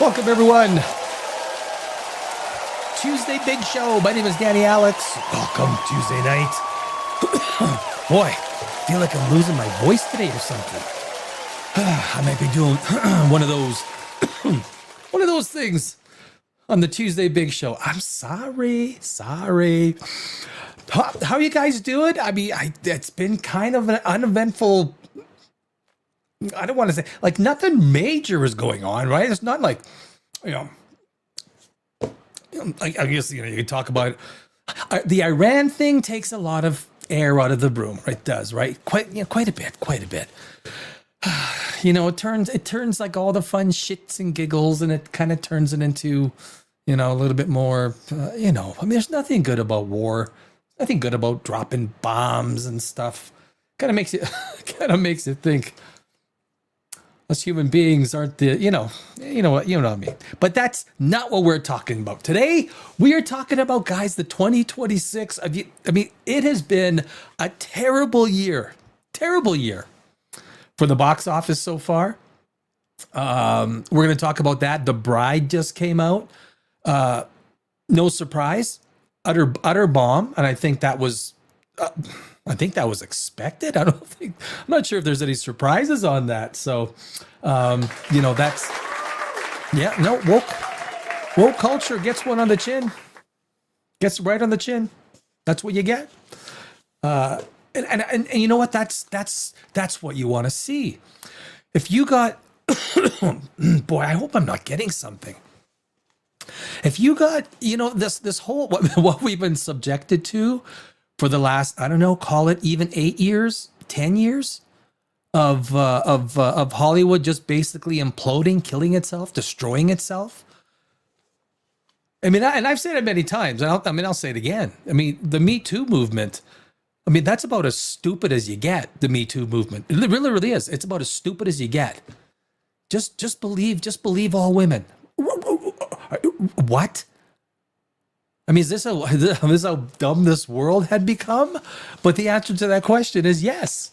Welcome, everyone. Tuesday Big Show. My name is Danny Alex. Welcome, Tuesday night. Boy, I feel like I'm losing my voice today or something. I might be doing one of those things on the Tuesday Big Show. I'm sorry. How are you guys doing? I mean, it's been kind of an uneventful. I don't want to say like nothing major is going on, right? It's not like, I guess you can talk about the Iran thing takes a lot of air out of the room, right? It does, right? Quite a bit. It turns like all the fun shits and giggles, and it kind of turns it into, a little bit more, I mean, there's nothing good about war, nothing good about dropping bombs and stuff. Kind of makes it think. Us human beings aren't the, you know what I mean. But that's not what we're talking about. Today, we are talking about, guys, the 2026. I mean, it has been a terrible year for the box office so far. We're going to talk about that. The Bride just came out. No surprise, utter bomb. And I think that was expected. I'm not sure if there's any surprises on that. So, woke culture gets one on the chin, gets right on the chin. That's what you get. And you know what? That's what you want to see. If you got, boy, I hope I'm not getting something. If you got, this whole, what we've been subjected to for the last, I don't know, call it even 8 years, 10 years of Hollywood just basically imploding, killing itself, destroying itself. I mean, and I've said it many times. I'll say it again. I mean, the Me Too movement. I mean, that's about as stupid as you get. The Me Too movement. It really is. It's about as stupid as you get. Just believe all women. What? I mean, is this how dumb this world had become? But the answer to that question is yes.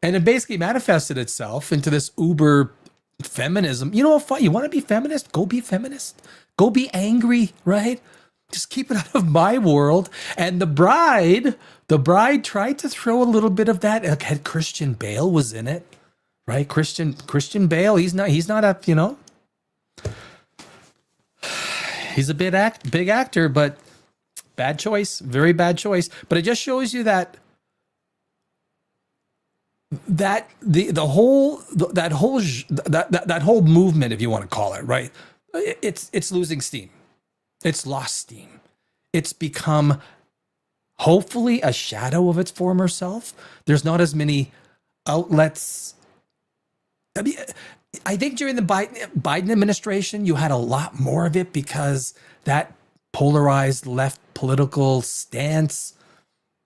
And it basically manifested itself into this uber feminism. You know what? You want to be feminist? Go be feminist. Go be angry, right? Just keep it out of my world. And the bride tried to throw a little bit of that. Had Christian Bale was in it, right? Christian Bale. He's not a, he's a big actor, but bad choice, very bad choice. But it just shows you that that whole movement, if you want to call it, right? It's losing steam. It's lost steam. It's become hopefully a shadow of its former self. There's not as many outlets. I mean, I think during the Biden administration, you had a lot more of it because that polarized left political stance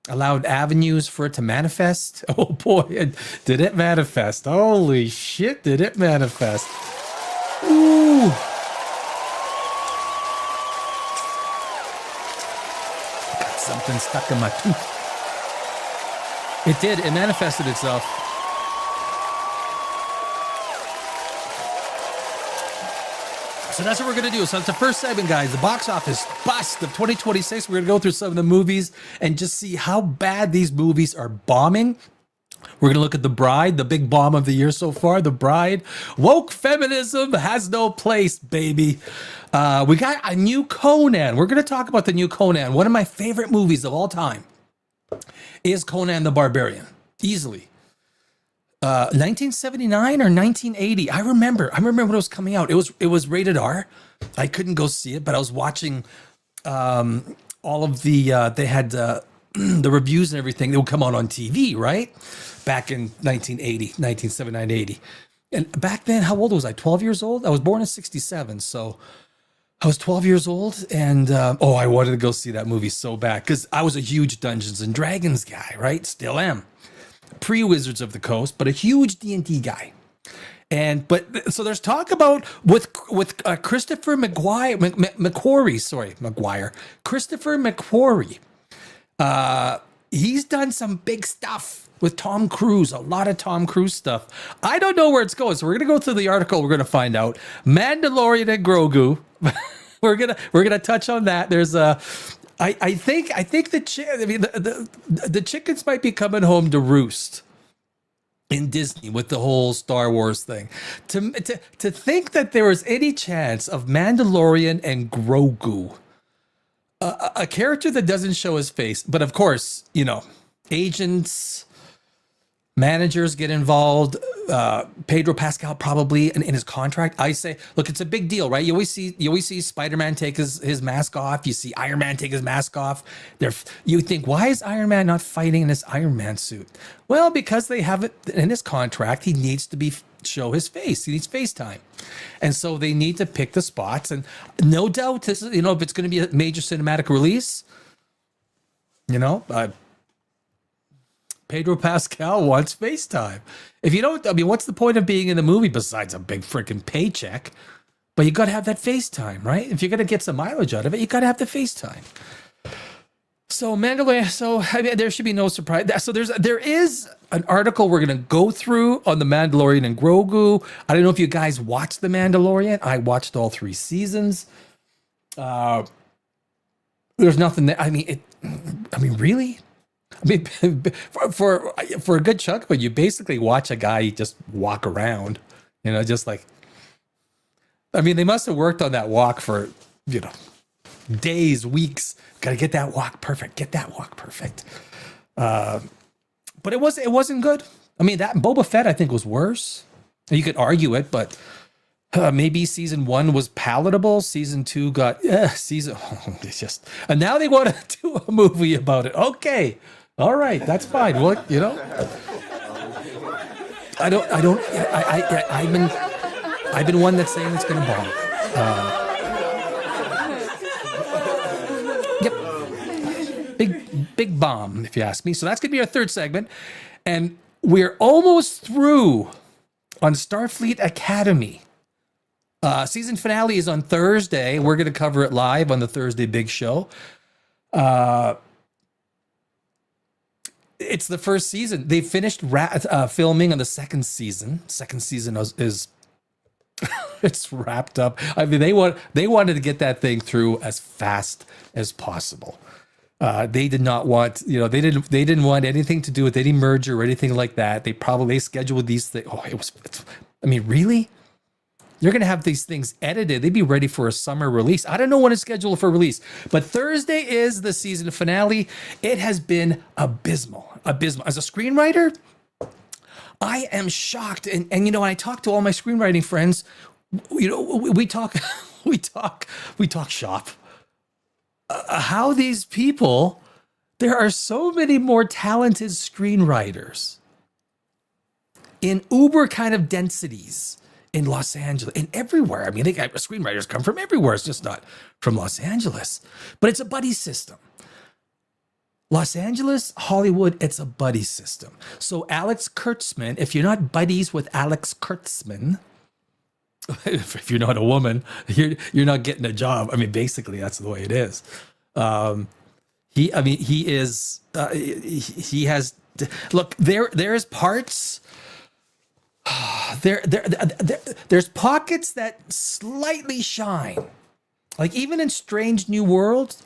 allowed avenues for it to manifest. Oh boy, did it manifest. Holy shit, did it manifest. Ooh. Got something stuck in my tooth. It did, it manifested itself. So that's what we're going to do. So it's the first segment, guys. The box office bust of 2026. We're going to go through some of the movies and just see how bad these movies are bombing. We're going to look at The Bride, the big bomb of the year so far. The Bride. Woke feminism has no place, baby. We got a new Conan. We're going to talk about the new Conan. One of my favorite movies of all time is Conan the Barbarian. Easily. 1979 or 1980. I remember when it was coming out. It was rated R. I couldn't go see it, but I was watching all of the they had the reviews and everything. They would come out on TV, right? Back in 1979, 80. And back then, how old was I? 12 years old? I was born in 67, so I was 12 years old, and I wanted to go see that movie so bad because I was a huge Dungeons and Dragons guy, right? Still am. Pre-Wizards of the Coast, but a huge D&D guy. So there's talk about with Christopher McQuarrie. Christopher McQuarrie. He's done some big stuff. with Tom Cruise, a lot of Tom Cruise stuff. I don't know where it's going, so we're gonna go through the article. We're gonna find out. Mandalorian and Grogu. we're gonna touch on that. There's a. I think the chickens might be coming home to roost in Disney with the whole Star Wars thing. To think that there was any chance of Mandalorian and Grogu, a character that doesn't show his face, but of course, agents, managers get involved. Pedro Pascal probably in his contract. I say, look, it's a big deal, right? You always see Spider-Man take his mask off. You see Iron Man take his mask off. You think, why is Iron Man not fighting in his Iron Man suit? Well, because they have it in his contract. He needs to show his face. He needs face time, and so they need to pick the spots. And no doubt, this is, if it's going to be a major cinematic release, Pedro Pascal wants FaceTime. If you don't, what's the point of being in the movie besides a big freaking paycheck? But you got to have that FaceTime, right? If you're going to get some mileage out of it, you got to have the FaceTime. So Mandalorian, there should be no surprise. So there is an article we're going to go through on the Mandalorian and Grogu. I don't know if you guys watched the Mandalorian. I watched all 3 seasons. There's nothing that, really? For a good chunk, but you basically watch a guy just walk around, just like, they must have worked on that walk for, days, weeks. Got to get that walk perfect. But it wasn't good. That Boba Fett, I think, was worse. You could argue it, but maybe season 1 was palatable. Season 2 got it's just, and now they want to do a movie about it. Okay. All right, that's fine. Well, I've been one that's saying it's going to bomb. Yep, big bomb, if you ask me. So that's going to be our 3rd segment, and we're almost through on Starfleet Academy. Season finale is on Thursday. We're going to cover it live on the Thursday Big Show. It's the 1st season. They finished filming on the 2nd season. 2nd season is it's wrapped up. They wanted to get that thing through as fast as possible. They did not want, they didn't want anything to do with any merger or anything like that. They scheduled these things. Really? You're going to have these things edited. They'd be ready for a summer release. I don't know when it's scheduled for release, but Thursday is the season finale. It has been abysmal. As a screenwriter, I am shocked. And when I talk to all my screenwriting friends, we talk shop. How these people, there are so many more talented screenwriters in uber kind of densities in Los Angeles and everywhere. They got screenwriters come from everywhere. It's just not from Los Angeles, but it's a buddy system. Los Angeles, Hollywood, it's a buddy system. So Alex Kurtzman, if you're not buddies with Alex Kurtzman, if you're not a woman, you're not getting a job. Basically that's the way it is. He has, look, there is parts, there's pockets that slightly shine. Like even in Strange New Worlds,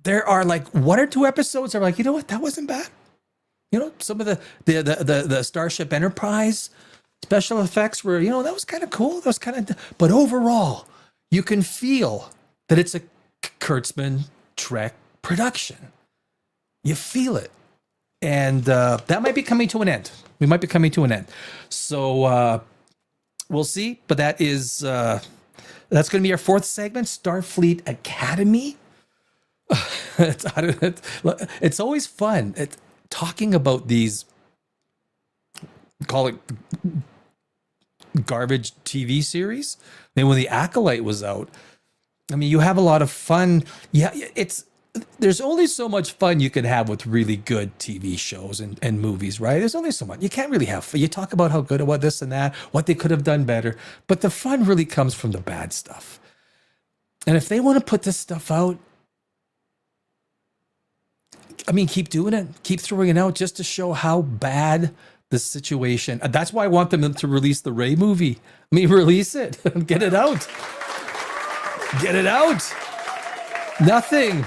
there are like 1 or 2 episodes that are like, you know what, that wasn't bad. Some of the Starship Enterprise special effects were, that was kind of cool. That was but overall, you can feel that it's a Kurtzman Trek production. You feel it. And that might be coming to an end. We might be coming to an end. So we'll see. But that's going to be our 4th segment, Starfleet Academy. It's always fun talking about these, call it garbage TV series. When The Acolyte was out, you have a lot of fun. Yeah, there's only so much fun you can have with really good TV shows and movies, right? There's only so much. You can't really have fun. You talk about how good about this and that, what they could have done better, but the fun really comes from the bad stuff. And if they want to put this stuff out, I mean, keep doing it. Keep throwing it out just to show how bad the situation. That's why I want them to release the Ray movie. I mean, release it. Get it out. Get it out. Nothing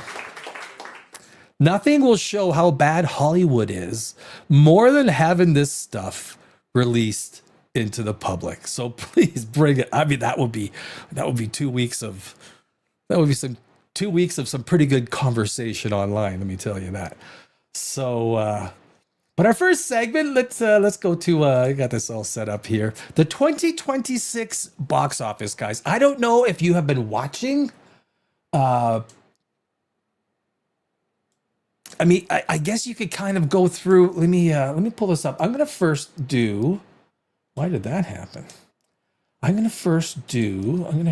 will show how bad Hollywood is more than having this stuff released into the public. So please bring it. I mean, that would be 2 weeks of some pretty good conversation online. Let me tell you that. So, but our first segment, let's go to. I got this all set up here. The 2026 box office, guys. I don't know if you have been watching. I mean, I guess you could kind of go through. Let me pull this up. I'm gonna first do. Why did that happen? I'm gonna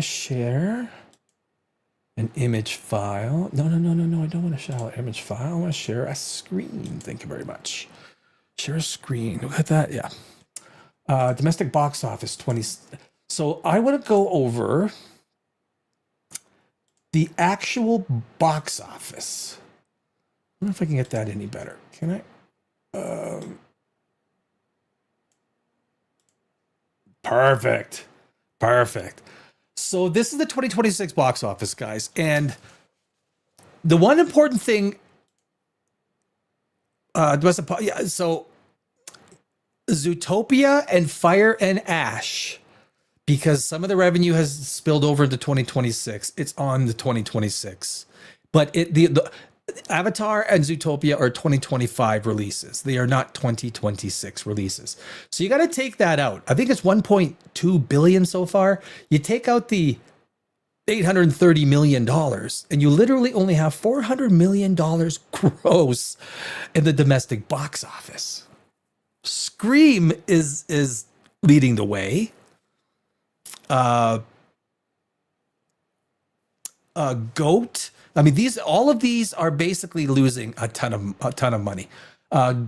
share an image file. No. I don't want to share an image file. I want to share a screen. Thank you very much. Share a screen. Look at that. Yeah. Domestic box office 20. So I want to go over the actual box office. I don't know if I can get that any better. Can I? Perfect. So this is the 2026 box office, guys. And the one important thing, so Zootopia and Fire and Ash, because some of the revenue has spilled over into 2026. It's on the 2026. But the Avatar and Zootopia are 2025 releases. They are not 2026 releases. So you got to take that out. I think it's 1.2 billion so far. You take out the $830 million and you literally only have $400 million gross in the domestic box office. Scream is leading the way. Goat. I mean, all of these are basically losing a ton of money.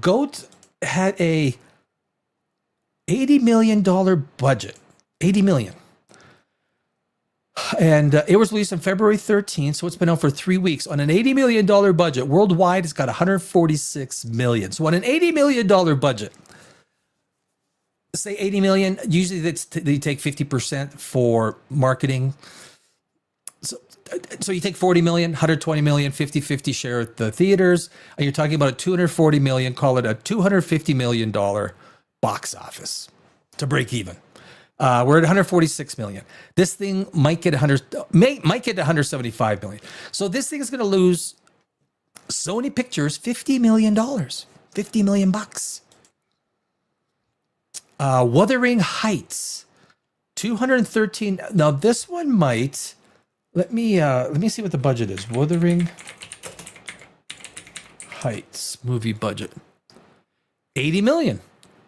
Goat had a $80 million budget, $80 million. And it was released on February 13th, so it's been out for 3 weeks. On an $80 million budget, worldwide, it's got $146 million. So on an $80 million budget, say $80 million, usually they take 50% for marketing. So you take 40 million, 120 million, 50-50 share at the theaters, and you're talking about a 240 million, call it a $250 million box office to break even. We're at 146 million. This thing might get 175 million. So this thing is going to lose Sony Pictures $50 million, 50 million bucks. Wuthering Heights, 213. Now this one might. Let me see what the budget is. Wuthering Heights movie budget. 80 million.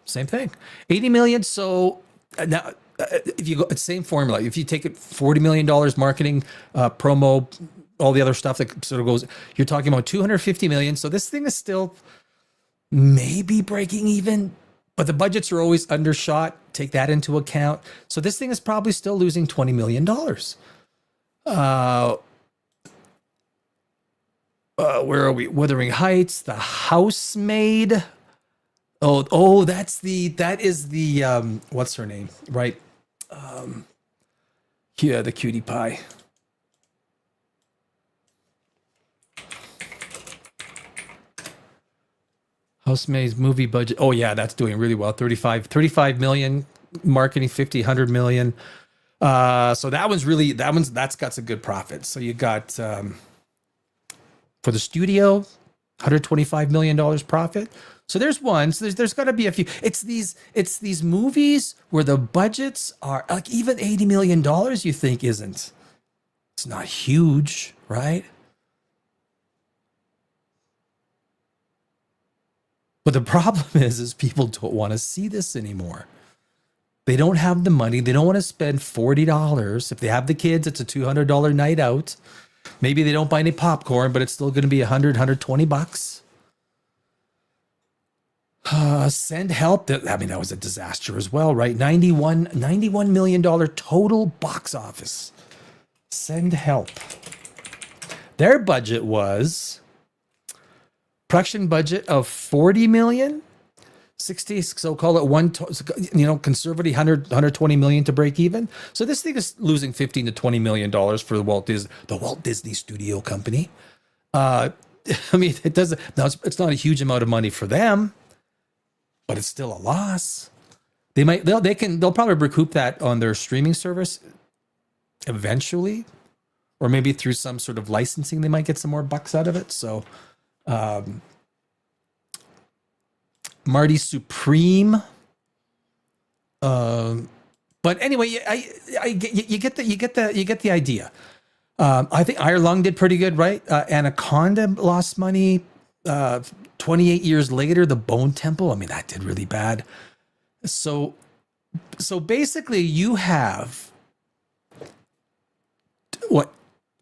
Same thing. 80 million. So now if you go same formula, if you take it $40 million marketing, promo, all the other stuff that sort of goes, you're talking about 250 million. So this thing is still maybe breaking even, but the budgets are always undershot. Take that into account. So this thing is probably still losing $20 million. Where are we? Wuthering Heights, The Housemaid. That is the what's her name? Right. Yeah, the cutie pie. Housemaid's movie budget. Oh yeah, that's doing really well. 35 million, marketing 50, 100 million. So that's got some good profits. So you got for the studio, $125 million profit. So there's one. So there's got to be a few. It's these movies where the budgets are like even $80 million. You think it's not huge, right? But the problem is people don't want to see this anymore. They don't have the money. They don't want to spend $40. If they have the kids, it's a $200 night out. Maybe they don't buy any popcorn, but it's still going to be $120. Send Help. That was a disaster as well, right? $91 million total box office. Send Help. Their budget was Production budget of 40 million, 60, so call it one, conservative 120 million to break even. So this thing is losing 15 to 20 million dollars for the Walt Disney Studio Company. I mean, it doesn't, now it's not a huge amount of money for them, but it's still a loss. They'll probably recoup that on their streaming service eventually, or maybe through some sort of licensing, they might get some more bucks out of it. So, Marty Supreme. But anyway, you get the idea. I think Iron did pretty good, right? Anaconda lost money. 28 years later, the Bone Temple, I mean, that did really bad. So basically you have what,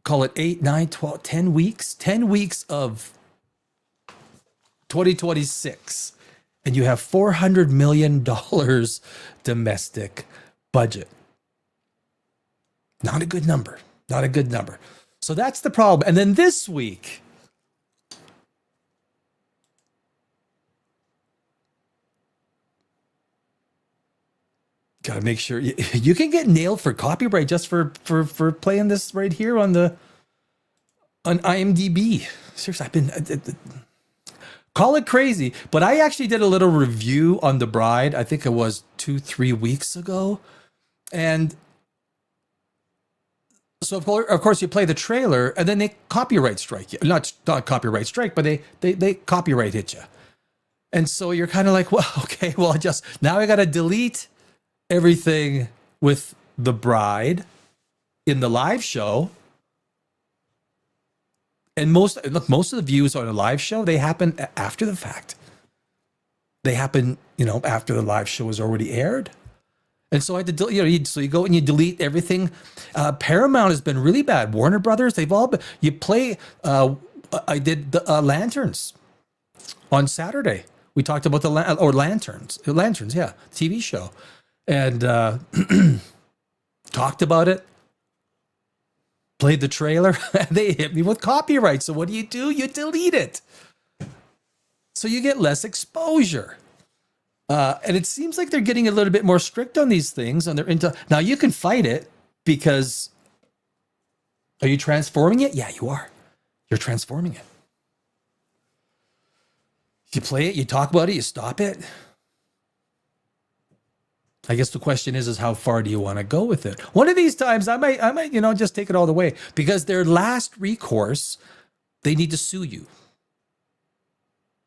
call it 8, 9, 12, 10 weeks of 2026, and you have $400 million domestic budget. Not a good number. So that's the problem. And then this week, gotta make sure you can get nailed for copyright just for playing this right here on IMDb. Seriously, I've been call it crazy, but I actually did a little review on The Bride. I think it was 2-3 weeks ago, and so of course you play the trailer, and then they copyright strike you. Not copyright strike, but they copyright hit you, and so you're kind of like, well, okay, well, now I got to delete everything with The Bride in the live show. And most of the views on a live show, they happen after the fact. They happen, after the live show is already aired. And so I had to, so you go and you delete everything. Paramount has been really bad. Warner Brothers, they've all been, you play, I did the Lanterns on Saturday. We talked about Lanterns, yeah, TV show. And talked about it. Played the trailer, and they hit me with copyright. So what do? You delete it. So you get less exposure. And it seems like they're getting a little bit more strict on these things. Now you can fight it because, are you transforming it? Yeah, you are. You're transforming it. You play it, you talk about it, you stop it. I guess the question is how far do you want to go with it? One of these times I might, just take it all the way, because their last recourse, they need to sue you.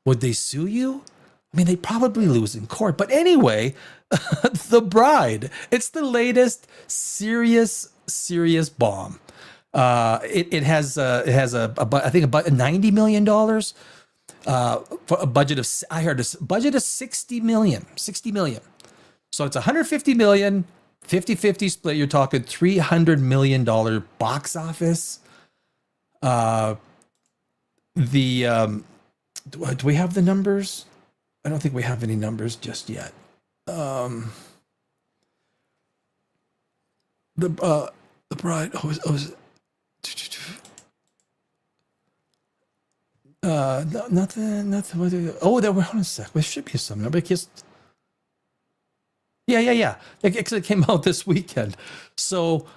Would they sue you? I mean, they probably lose in court. But anyway, The Bride, it's the latest serious bomb. It has I think about $90 million for a budget of, I heard a budget of 60 million. So it's 150 million, 50-50 split. You're talking $300 million box office. Do we have the numbers? I don't think we have any numbers just yet. The Bride. Nothing. Oh, there were. Hold on a sec. There should be some number. Yeah. It came out this weekend. So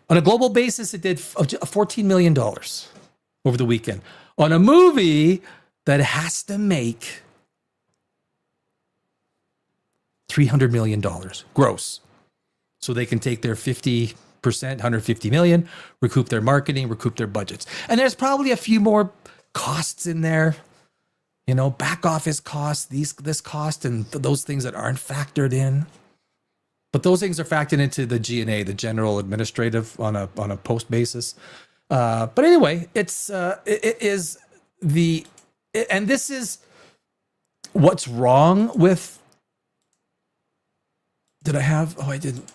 on a global basis, it did $14 million over the weekend on a movie that has to make $300 million gross. So they can take their 50%, 150 million, recoup their marketing, recoup their budgets. And there's probably a few more costs in there. Back office costs, this cost, and those things that aren't factored in. But those things are factored into the G&A, the general administrative, on a post basis. But anyway, it is and this is what's wrong with. Did I have? Oh, I didn't.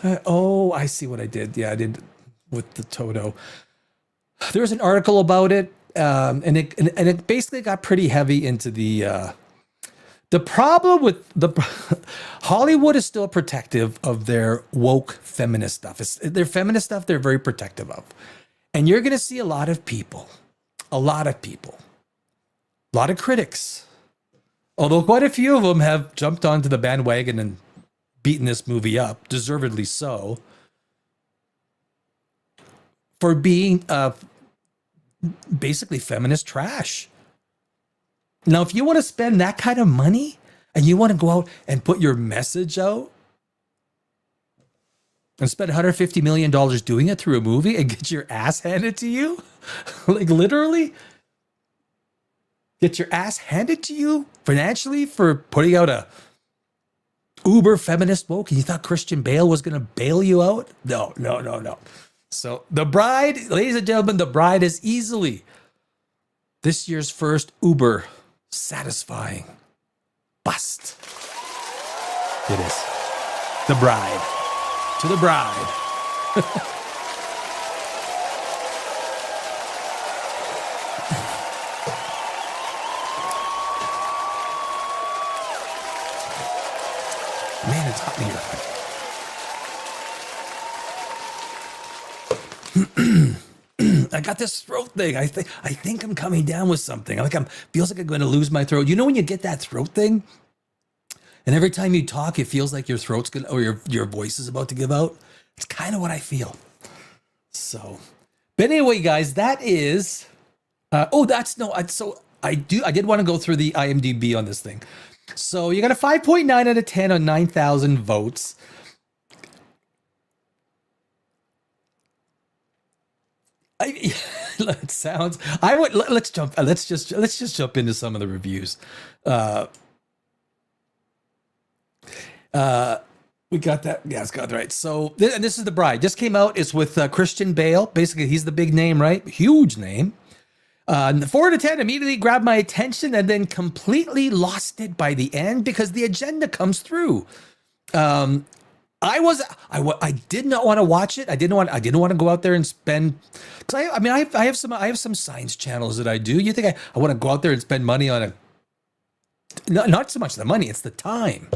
I see what I did. Yeah, I did with the Toto. There's an article about it, and it basically got pretty heavy into the problem with Hollywood is still protective of their woke feminist stuff. Their feminist stuff they're very protective of, And you're going to see a lot of critics, although quite a few of them have jumped onto the bandwagon and beaten this movie up, deservedly so, for being basically feminist trash. Now, if you want to spend that kind of money and you want to go out and put your message out and spend $150 million doing it through a movie and get your ass handed to you, like literally get your ass handed to you financially for putting out a uber feminist woke, and you thought Christian Bale was going to bail you out? No. So The Bride, ladies and gentlemen, The Bride is easily this year's first uber satisfying bust. It is. The Bride. To the Bride. Man, it's hot in here. I got this throat thing. I think I'm coming down with something. Feels like I'm going to lose my throat. You know when you get that throat thing, and every time you talk, it feels like your throat's gonna, or your voice is about to give out. It's kind of what I feel. So, but anyway, guys, that is. I did want to go through the IMDb on this thing. So you got a 5.9 out of 10 on 9,000 votes. It sounds. Let's just jump into some of the reviews. We got that. Yeah, it's got right. So, and this is The Bride. Just came out. It's with Christian Bale. Basically, he's the big name, right? Huge name. 4 out of 10 immediately grabbed my attention and then completely lost it by the end because the agenda comes through. I did not want to watch it. I didn't want to go out there and spend. Because I have some science channels that I do. You think I want to go out there and spend money on not so much the money, it's the time.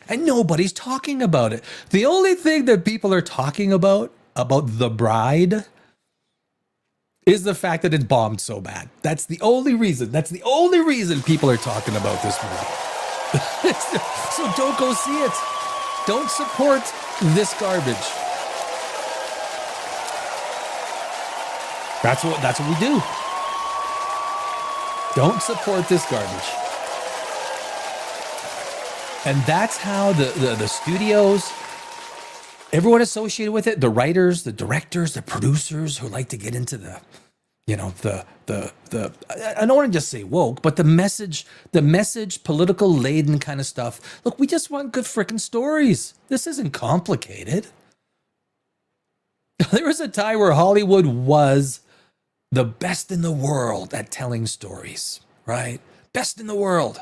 And nobody's talking about it. The only thing that people are talking about The Bride is the fact that it bombed so bad. That's the only reason. That's the only reason people are talking about this movie. So don't go see it. Don't support this garbage. That's what we do. Don't support this garbage. And that's how the studios, everyone associated with it, the writers, the directors, the producers who like to get into the I don't want to just say woke, but the message, political laden kind of stuff. Look, we just want good freaking stories. This isn't complicated. There was a time where Hollywood was the best in the world at telling stories, right? Best in the world.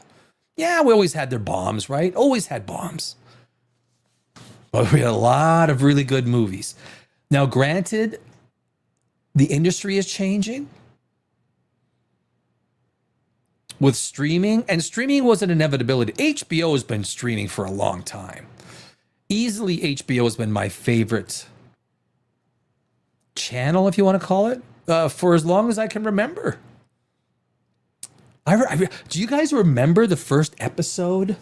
Yeah, we always had their bombs, right? Always had bombs. But we had a lot of really good movies. Now, granted, the industry is changing with streaming, and streaming was an inevitability. HBO has been streaming for a long time. Easily, HBO has been my favorite channel, if you want to call it, for as long as I can remember. Do you guys remember the first episode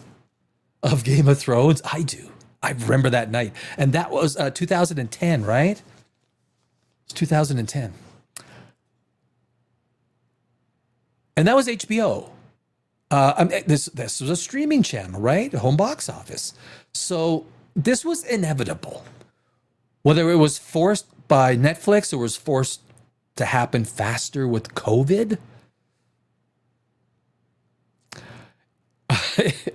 of Game of Thrones? I do. I remember that night. And that was 2010, right? It's 2010. And that was HBO. This was a streaming channel, right? Home box office. So this was inevitable. Whether it was forced by Netflix or was forced to happen faster with COVID.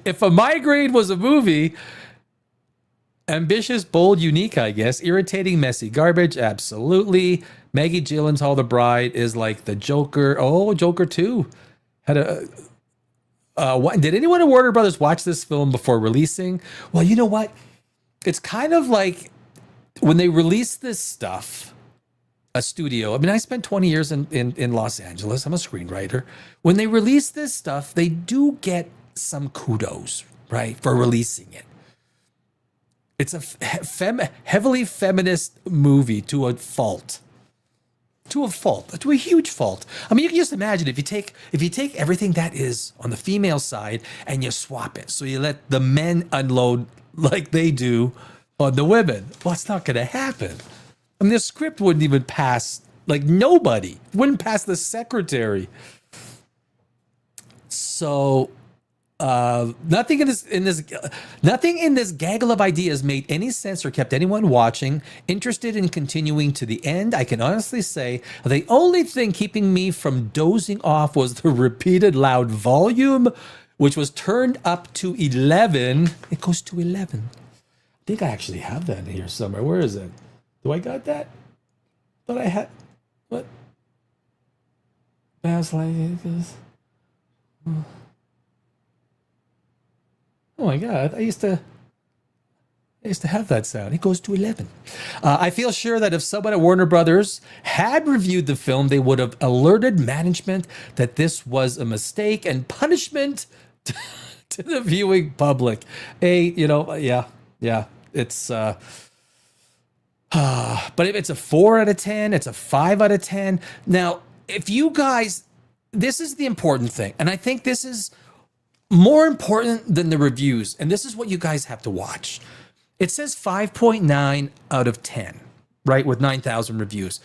If a migraine was a movie, ambitious, bold, unique, I guess. Irritating, messy, garbage, absolutely. Maggie Gyllenhaal, The Bride, is like the Joker. Oh, Joker 2 had a... did anyone at Warner Brothers watch this film before releasing? Well, you know what? It's kind of like when they release this stuff, a studio. I mean, I spent 20 years in Los Angeles. I'm a screenwriter. When they release this stuff, they do get some kudos, right, for releasing it. It's a heavily feminist movie to a fault. To a fault, to a huge fault. I mean, you can just imagine if you take everything that is on the female side and you swap it. So you let the men unload like they do on the women. Well, it's not going to happen. I mean, the script wouldn't even pass, like nobody. Wouldn't pass the secretary. So nothing in this gaggle of ideas made any sense or kept anyone watching interested in continuing to the end. I can honestly say the only thing keeping me from dozing off was the repeated loud volume, which was turned up to 11. It goes to 11. I think I actually have that in here somewhere. Where is it? Do I got that? Thought I had what? Fast like this. Oh my God, I used to have that sound. It goes to 11. I feel sure that if someone at Warner Brothers had reviewed the film, they would have alerted management that this was a mistake and punishment to the viewing public. Yeah, it's, but if it's a 4 out of 10, it's a 5 out of 10. Now, if you guys, this is the important thing, and I think this is more important than the reviews, and this is what you guys have to watch. It says 5.9 out of 10, right, with 9,000 reviews.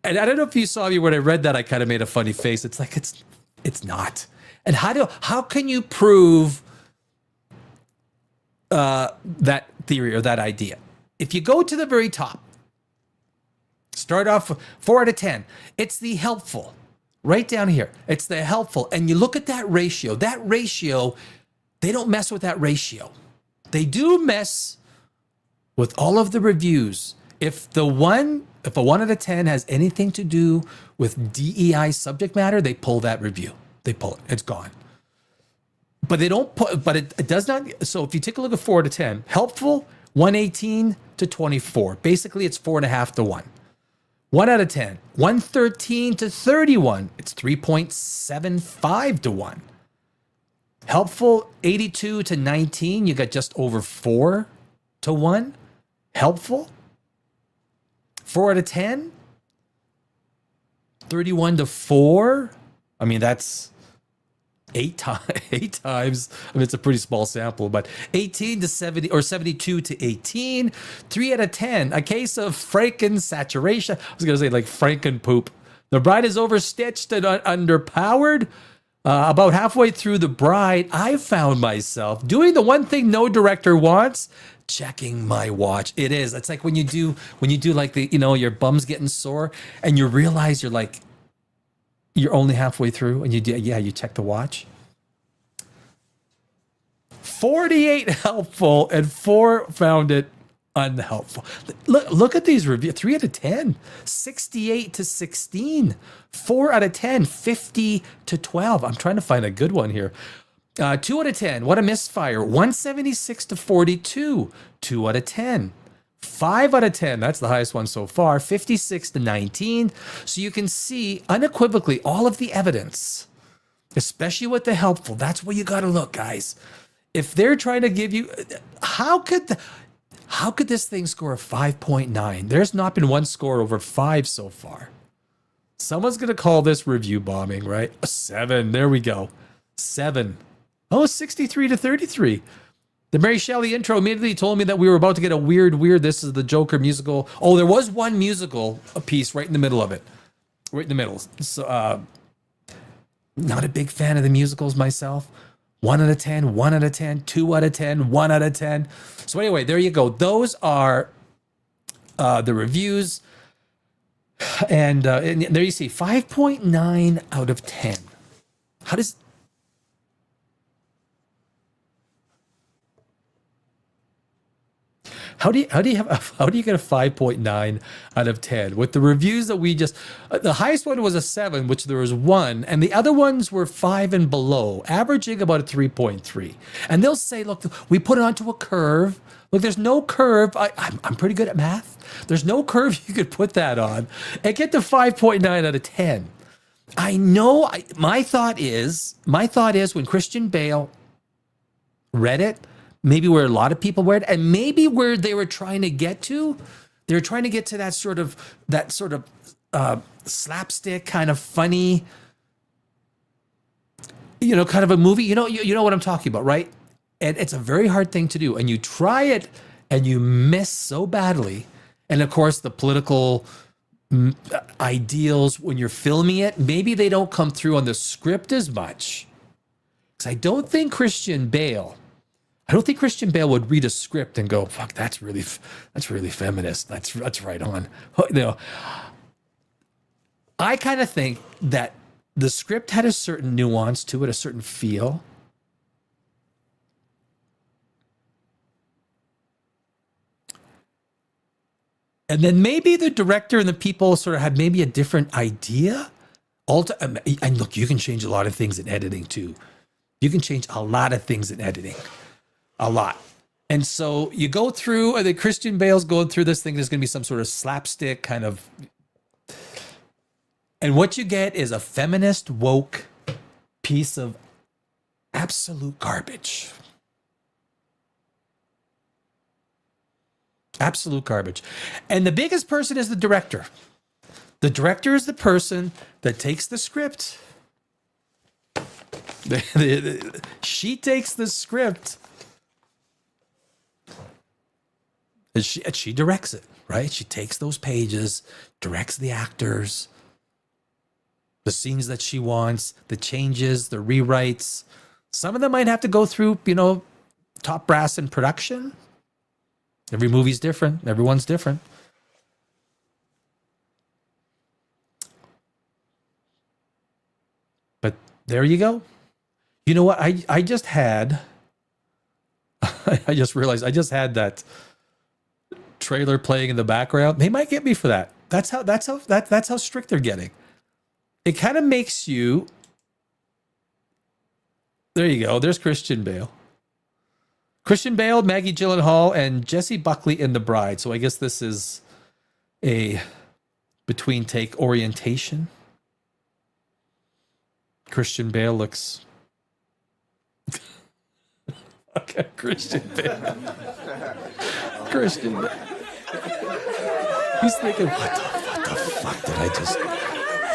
And I don't know if you saw me when I read that, I kind of made a funny face. It's like, it's not. And how can you prove that theory or that idea? If you go to the very top, start off 4 out of 10, it's the helpful. Right down here, it's the helpful. And you look at that ratio. That ratio, they don't mess with that ratio. They do mess with all of the reviews. If a 1 out of 10 has anything to do with DEI subject matter, they pull that review. They pull it. It's gone. But they don't put, but it does not. So if you take a look at 4 out of 10, helpful, 118 to 24. Basically, it's 4.5 to 1. 1 out of 10, 113 to 31. It's 3.75 to 1. Helpful, 82 to 19. You got just over 4 to 1. Helpful, 4 out of 10, 31 to 4. I mean, that's 8 times. I mean, it's a pretty small sample, but 18 to 70 or 72 to 18. 3 out of 10. A case of Franken saturation. I was going to say like Franken poop. The Bride is overstitched and underpowered. About halfway through The Bride, I found myself doing the one thing no director wants: checking my watch. It is. It's like when you do like your bum's getting sore and you realize you're only halfway through and you check the watch. 48 helpful and 4 found it unhelpful. Look at these reviews. 3 out of 10, 68 to 16, 4 out of 10, 50 to 12. I'm trying to find a good one here. 2 out of 10, what a misfire. 176 to 42, 2 out of 10. 5 out of 10, that's the highest one so far, 56 to 19. So you can see unequivocally all of the evidence, especially with the helpful. That's where you got to look, guys. If they're trying to give you, how could this thing score a 5.9? There's not been one score over 5 so far. Someone's going to call this review bombing, right? A 7, there we go. 7. Oh, 63 to 33. The Mary Shelley intro immediately told me that we were about to get a weird, this is the Joker musical. Oh, there was one musical piece right in the middle of it. Right in the middle. So, not a big fan of the musicals myself. 1 out of 10, 1 out of 10, 2 out of 10, 1 out of 10. So anyway, there you go. Those are the reviews. And there you see 5.9 out of 10. How do you get a 5.9 out of 10 with the reviews that we just, the highest one was a 7, which there was 1, and the other ones were 5 and below, averaging about a 3.3. And they'll say, look, we put it onto a curve. Look, there's no curve. I'm pretty good at math. There's no curve you could put that on and get to 5.9 out of 10. I know. My thought is when Christian Bale read it, maybe where a lot of people were at, and maybe where they were trying to get to. They were trying to get to that sort of slapstick kind of funny, kind of a movie. You know what I'm talking about, right? And it's a very hard thing to do. And you try it and you miss so badly. And of course, the political ideals when you're filming it, maybe they don't come through on the script as much. Because I don't think Christian Bale would read a script and go, "Fuck, that's really feminist. That's right on." I kind of think that the script had a certain nuance to it, a certain feel. And then maybe the director and the people sort of had maybe a different idea. And look, you can change a lot of things in editing too. You can change a lot of things in editing. A lot. And so you go through, and then Christian Bale's going through this thing. There's going to be some sort of slapstick kind of. And what you get is a feminist, woke piece of absolute garbage. Absolute garbage. And the biggest person is the director. The director is the person that takes the script. She takes the script and she directs it, right? She takes those pages, directs the actors, the scenes that she wants, the changes, the rewrites. Some of them might have to go through, top brass in production. Every movie's different. Everyone's different. But there you go. You know what? I just had, I just realized I just had that trailer playing in the background. They might get me for that. That's how strict they're getting. It kind of makes you, there you go. There's Christian Bale. Christian Bale, Maggie Gyllenhaal, and Jessie Buckley in The Bride. So I guess this is a between take orientation. Christian Bale looks... Okay, Christian Bale. Christian Bale. He's thinking, what the fuck did I just...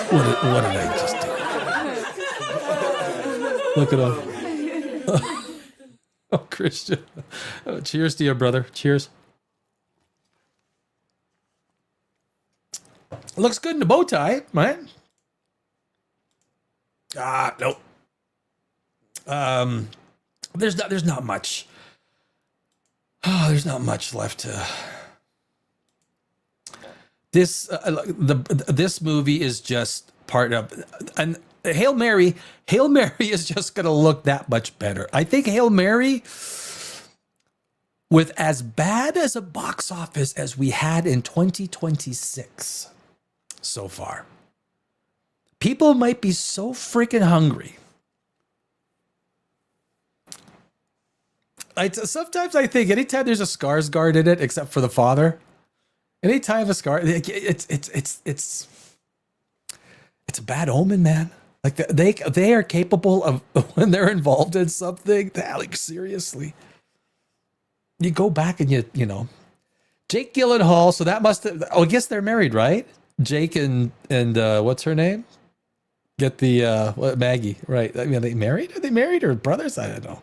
What did I just do? Look at him. Oh, Christian. Oh, cheers to you, brother. Cheers. Looks good in the bow tie, right? Nope. There's not much. Oh, there's not much left to. This movie is just part of, and Hail Mary is just going to look that much better. I think Hail Mary, with as bad as a box office as we had in 2026 so far, people might be so freaking hungry. Sometimes I think anytime there's a Skarsgård in it, except for the father, anytime a it's a bad omen, man. Like they are capable of, when they're involved in something, like seriously. You go back and you know, Jake Gyllenhaal. So that must have. Oh, I guess they're married, right? Jake and what's her name? Get the Maggie, right? I mean, are they married? Are they married or brothers? I don't know.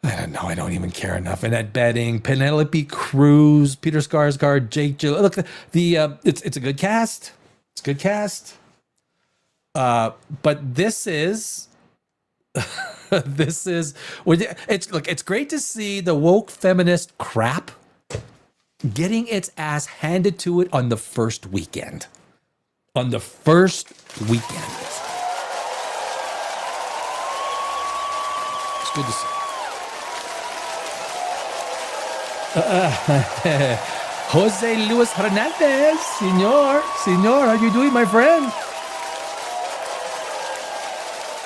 I don't even care enough. Annette Bening, Penelope Cruz, Peter Skarsgård, Jake Gyllenhaal. Look, it's a good cast. It's a good cast. But this is it's great to see the woke feminist crap getting its ass handed to it on the first weekend. On the first weekend. It's good to see. Jose Luis Hernandez, Senor, how are you doing, my friend?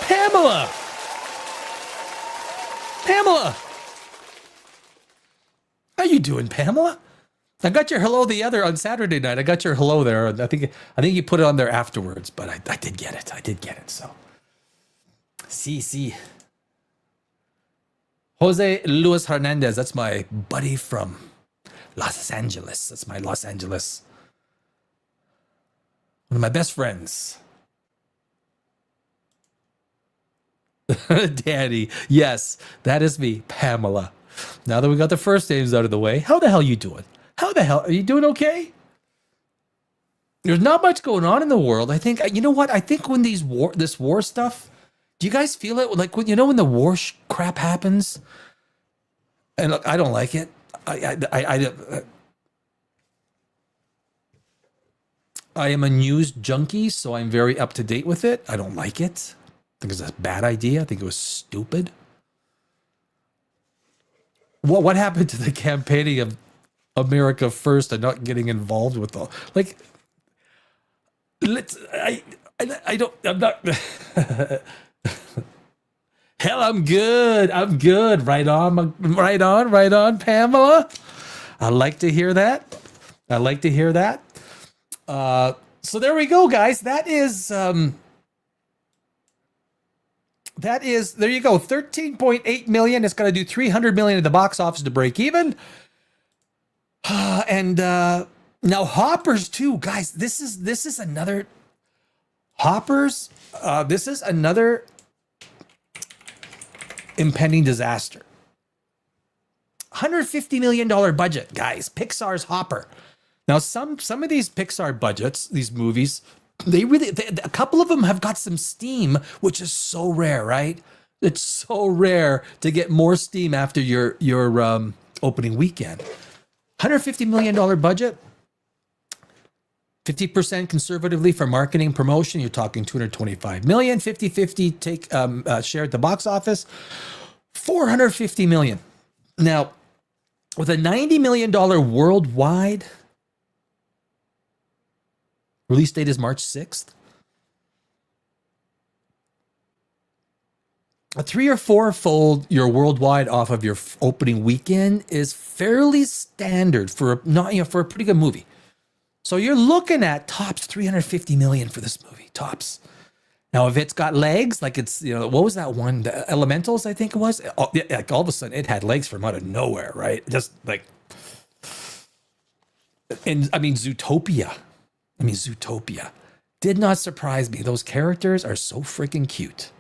Pamela. How you doing, Pamela? I got your hello on Saturday night. I got your hello there. I think you put it on there afterwards, but I did get it. So, see. Jose Luis Hernandez. That's my buddy from Los Angeles. That's my Los Angeles. One of my best friends. Daddy. Yes, that is me, Pamela. Now that we got the first names out of the way, how the hell you doing? How the hell are you doing? Okay. There's not much going on in the world. I think, you know what? I think when this war stuff, do you guys feel it? Like when, when the war crap happens, and look, I don't like it. I am a news junkie, so I'm very up to date with it. I don't like it. I think it's a bad idea. I think it was stupid. What happened to the campaigning of America First and not getting involved with all like? I'm not. Hell, I'm good. I'm good. Right on, Pamela. I like to hear that. So there we go, guys. That is, there you go. 13.8 million. It's going to do 300 million at the box office to break even. And now Hoppers too, guys. This is another Hoppers. This is another impending disaster. $150 million budget, guys. Pixar's Hopper. Now, some of these Pixar budgets, these movies, a couple of them have got some steam, which is so rare, right? It's so rare to get more steam after your opening weekend. $150 million budget. 50% conservatively for marketing promotion. You're talking 225 million. 50-50 take share at the box office. 450 million. Now, with a $90 million worldwide release date is March 6th. A 3 or 4-fold your worldwide off of your opening weekend is fairly standard for a pretty good movie. So you're looking at tops 350 million for this movie, tops. Now, if it's got legs, like it's, what was that one? The Elementals, I think it was. Like all of a sudden, it had legs from out of nowhere, right? Just like, and Zootopia. Zootopia did not surprise me. Those characters are so freaking cute.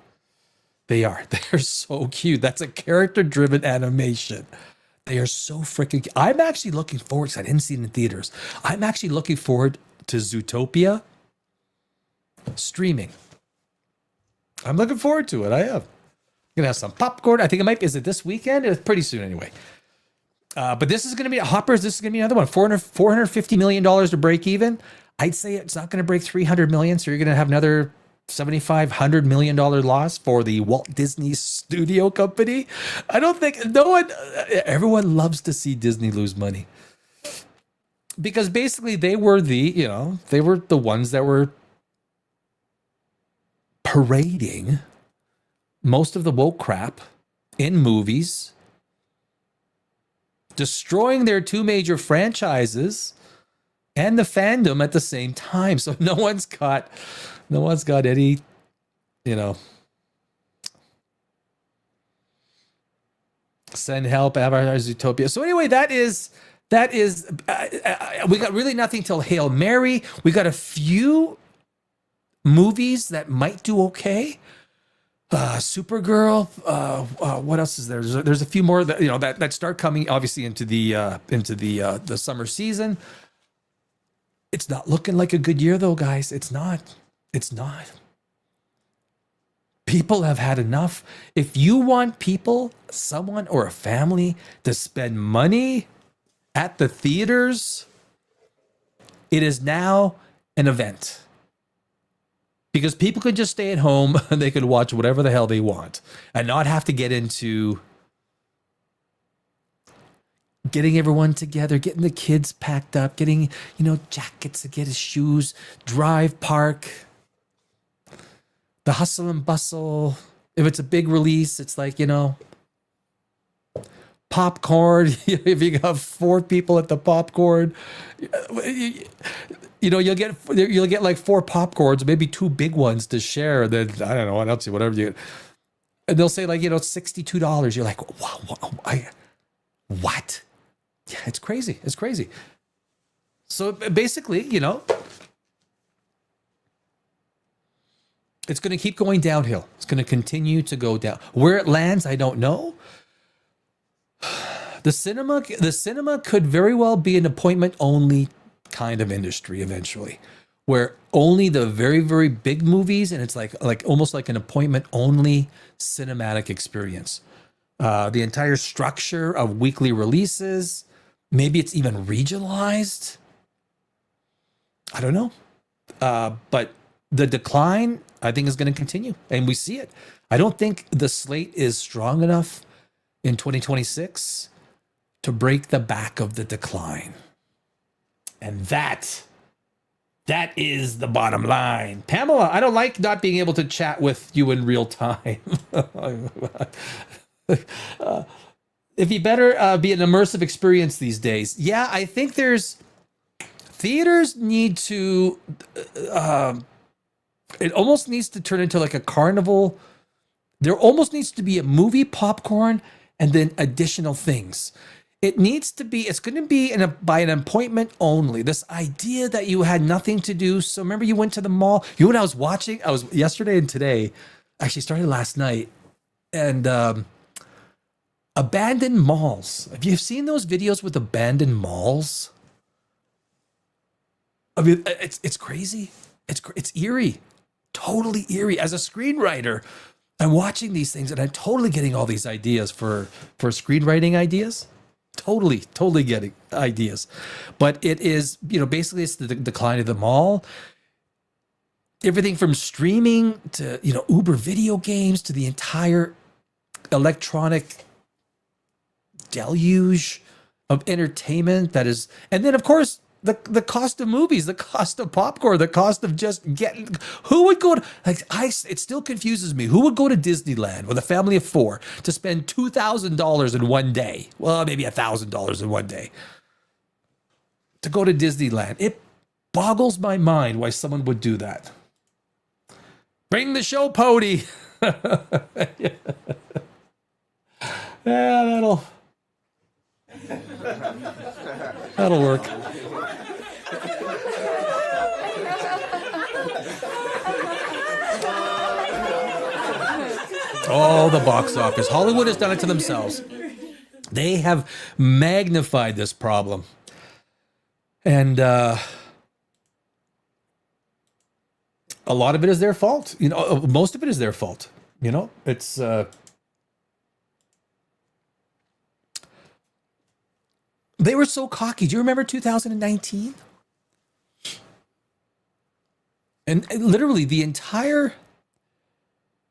They are. They're so cute. That's a character-driven animation. They are so freaking cute. I'm actually looking forward, because I didn't see it in theaters. I'm actually looking forward to Zootopia streaming. I'm looking forward to it. I am. I'm going to have some popcorn. I think it might be, is it this weekend? It's pretty soon anyway. But this is going to be Hoppers. This is going to be another one. $450 million to break even. I'd say it's not going to break 300 million. So you're going to have another $7,500 million loss for the Walt Disney Studio Company. I don't think everyone loves to see Disney lose money, because basically they were the ones that were parading most of the woke crap in movies, destroying their two major franchises and the fandom at the same time. So no one's got any, send help, Avatar, Zootopia. So anyway, that is we got really nothing till Hail Mary. We got a few movies that might do okay. Supergirl. What else is there? There's a few more that start coming obviously into the summer season. It's not looking like a good year though, guys. It's not. People have had enough. If you want someone or a family to spend money at the theaters, it is now an event. Because people could just stay at home and they could watch whatever the hell they want and not have to get into getting everyone together, getting the kids packed up, getting, jackets to get his shoes, drive, park, the hustle and bustle. If it's a big release, it's like, popcorn. If you got 4 people at the popcorn, you'll get like 4 popcorns, maybe 2 big ones to share. Then I don't know what else, whatever you. And they'll say like, it's $62. You're like, wow, what? Yeah, it's crazy. It's crazy. So basically, it's going to keep going downhill. It's going to continue to go down. Where it lands, I don't know. The cinema could very well be an appointment only kind of industry eventually, where only the very, very big movies, and it's like almost like an appointment only cinematic experience. The entire structure of weekly releases, maybe it's even regionalized. I don't know. But the decline, I think, is going to continue, and we see it. I don't think the slate is strong enough in 2026 to break the back of the decline. And that is the bottom line. Pamela, I don't like not being able to chat with you in real time. If you better be an immersive experience these days. Yeah, I think theaters need to, it almost needs to turn into like a carnival. There almost needs to be a movie, popcorn, and then additional things. It needs to be, it's going to be by an appointment only. This idea that you had nothing to do. So remember you went to the mall? You know what I was watching? I was yesterday and today, actually started last night, and abandoned malls. Have you seen those videos with abandoned malls? I mean, it's crazy. It's eerie, totally eerie. As a screenwriter, I'm watching these things and I'm totally getting all these ideas for screenwriting ideas. Totally getting ideas. But it is, basically it's the decline of the mall. Everything from streaming to, Uber video games to the entire electronic deluge of entertainment that is, and then of course the cost of movies, the cost of popcorn, the cost of just getting, who would go to, it still confuses me. Who would go to Disneyland with a family of 4 to spend $2,000 in one day? Well, maybe $1,000 in one day to go to Disneyland. It boggles my mind why someone would do that. Bring the show, Pody. Yeah, that'll work. Oh, the box office. Hollywood has done it to themselves. They have magnified this problem. And a lot of it is their fault. Most of it is their fault. It's they were so cocky. Do you remember 2019? And literally the entire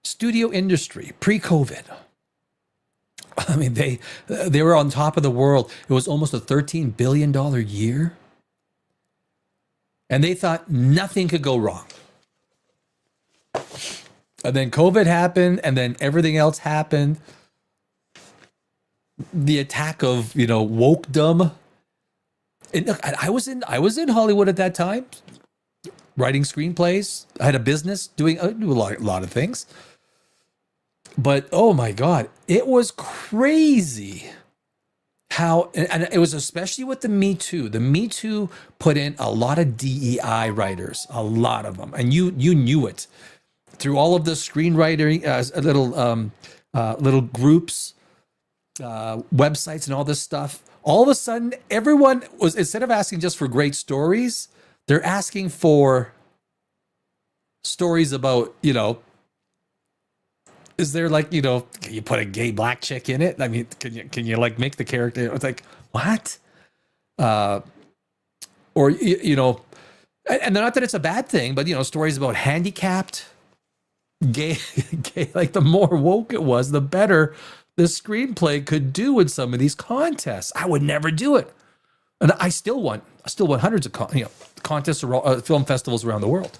studio industry pre-COVID, I mean, they were on top of the world. It was almost a $13 billion year. And they thought nothing could go wrong. And then COVID happened, and then everything else happened. The attack of, wokedom. And look, I was in Hollywood at that time, writing screenplays. I had a business I do a lot of things. But oh my God, it was crazy how, and it was especially with the Me Too. The Me Too put in a lot of DEI writers, a lot of them, and you knew it through all of the screenwriting, little groups, websites, and all this stuff. All of a sudden, everyone was, instead of asking just for great stories, they're asking for stories about, is there can you put a gay black chick in it? I mean, can you make the character? It's like, what? Or, and not that it's a bad thing, but, stories about handicapped, gay, like the more woke it was, the better the screenplay could do in some of these contests. I would never do it. And I still won hundreds of contests or film festivals around the world.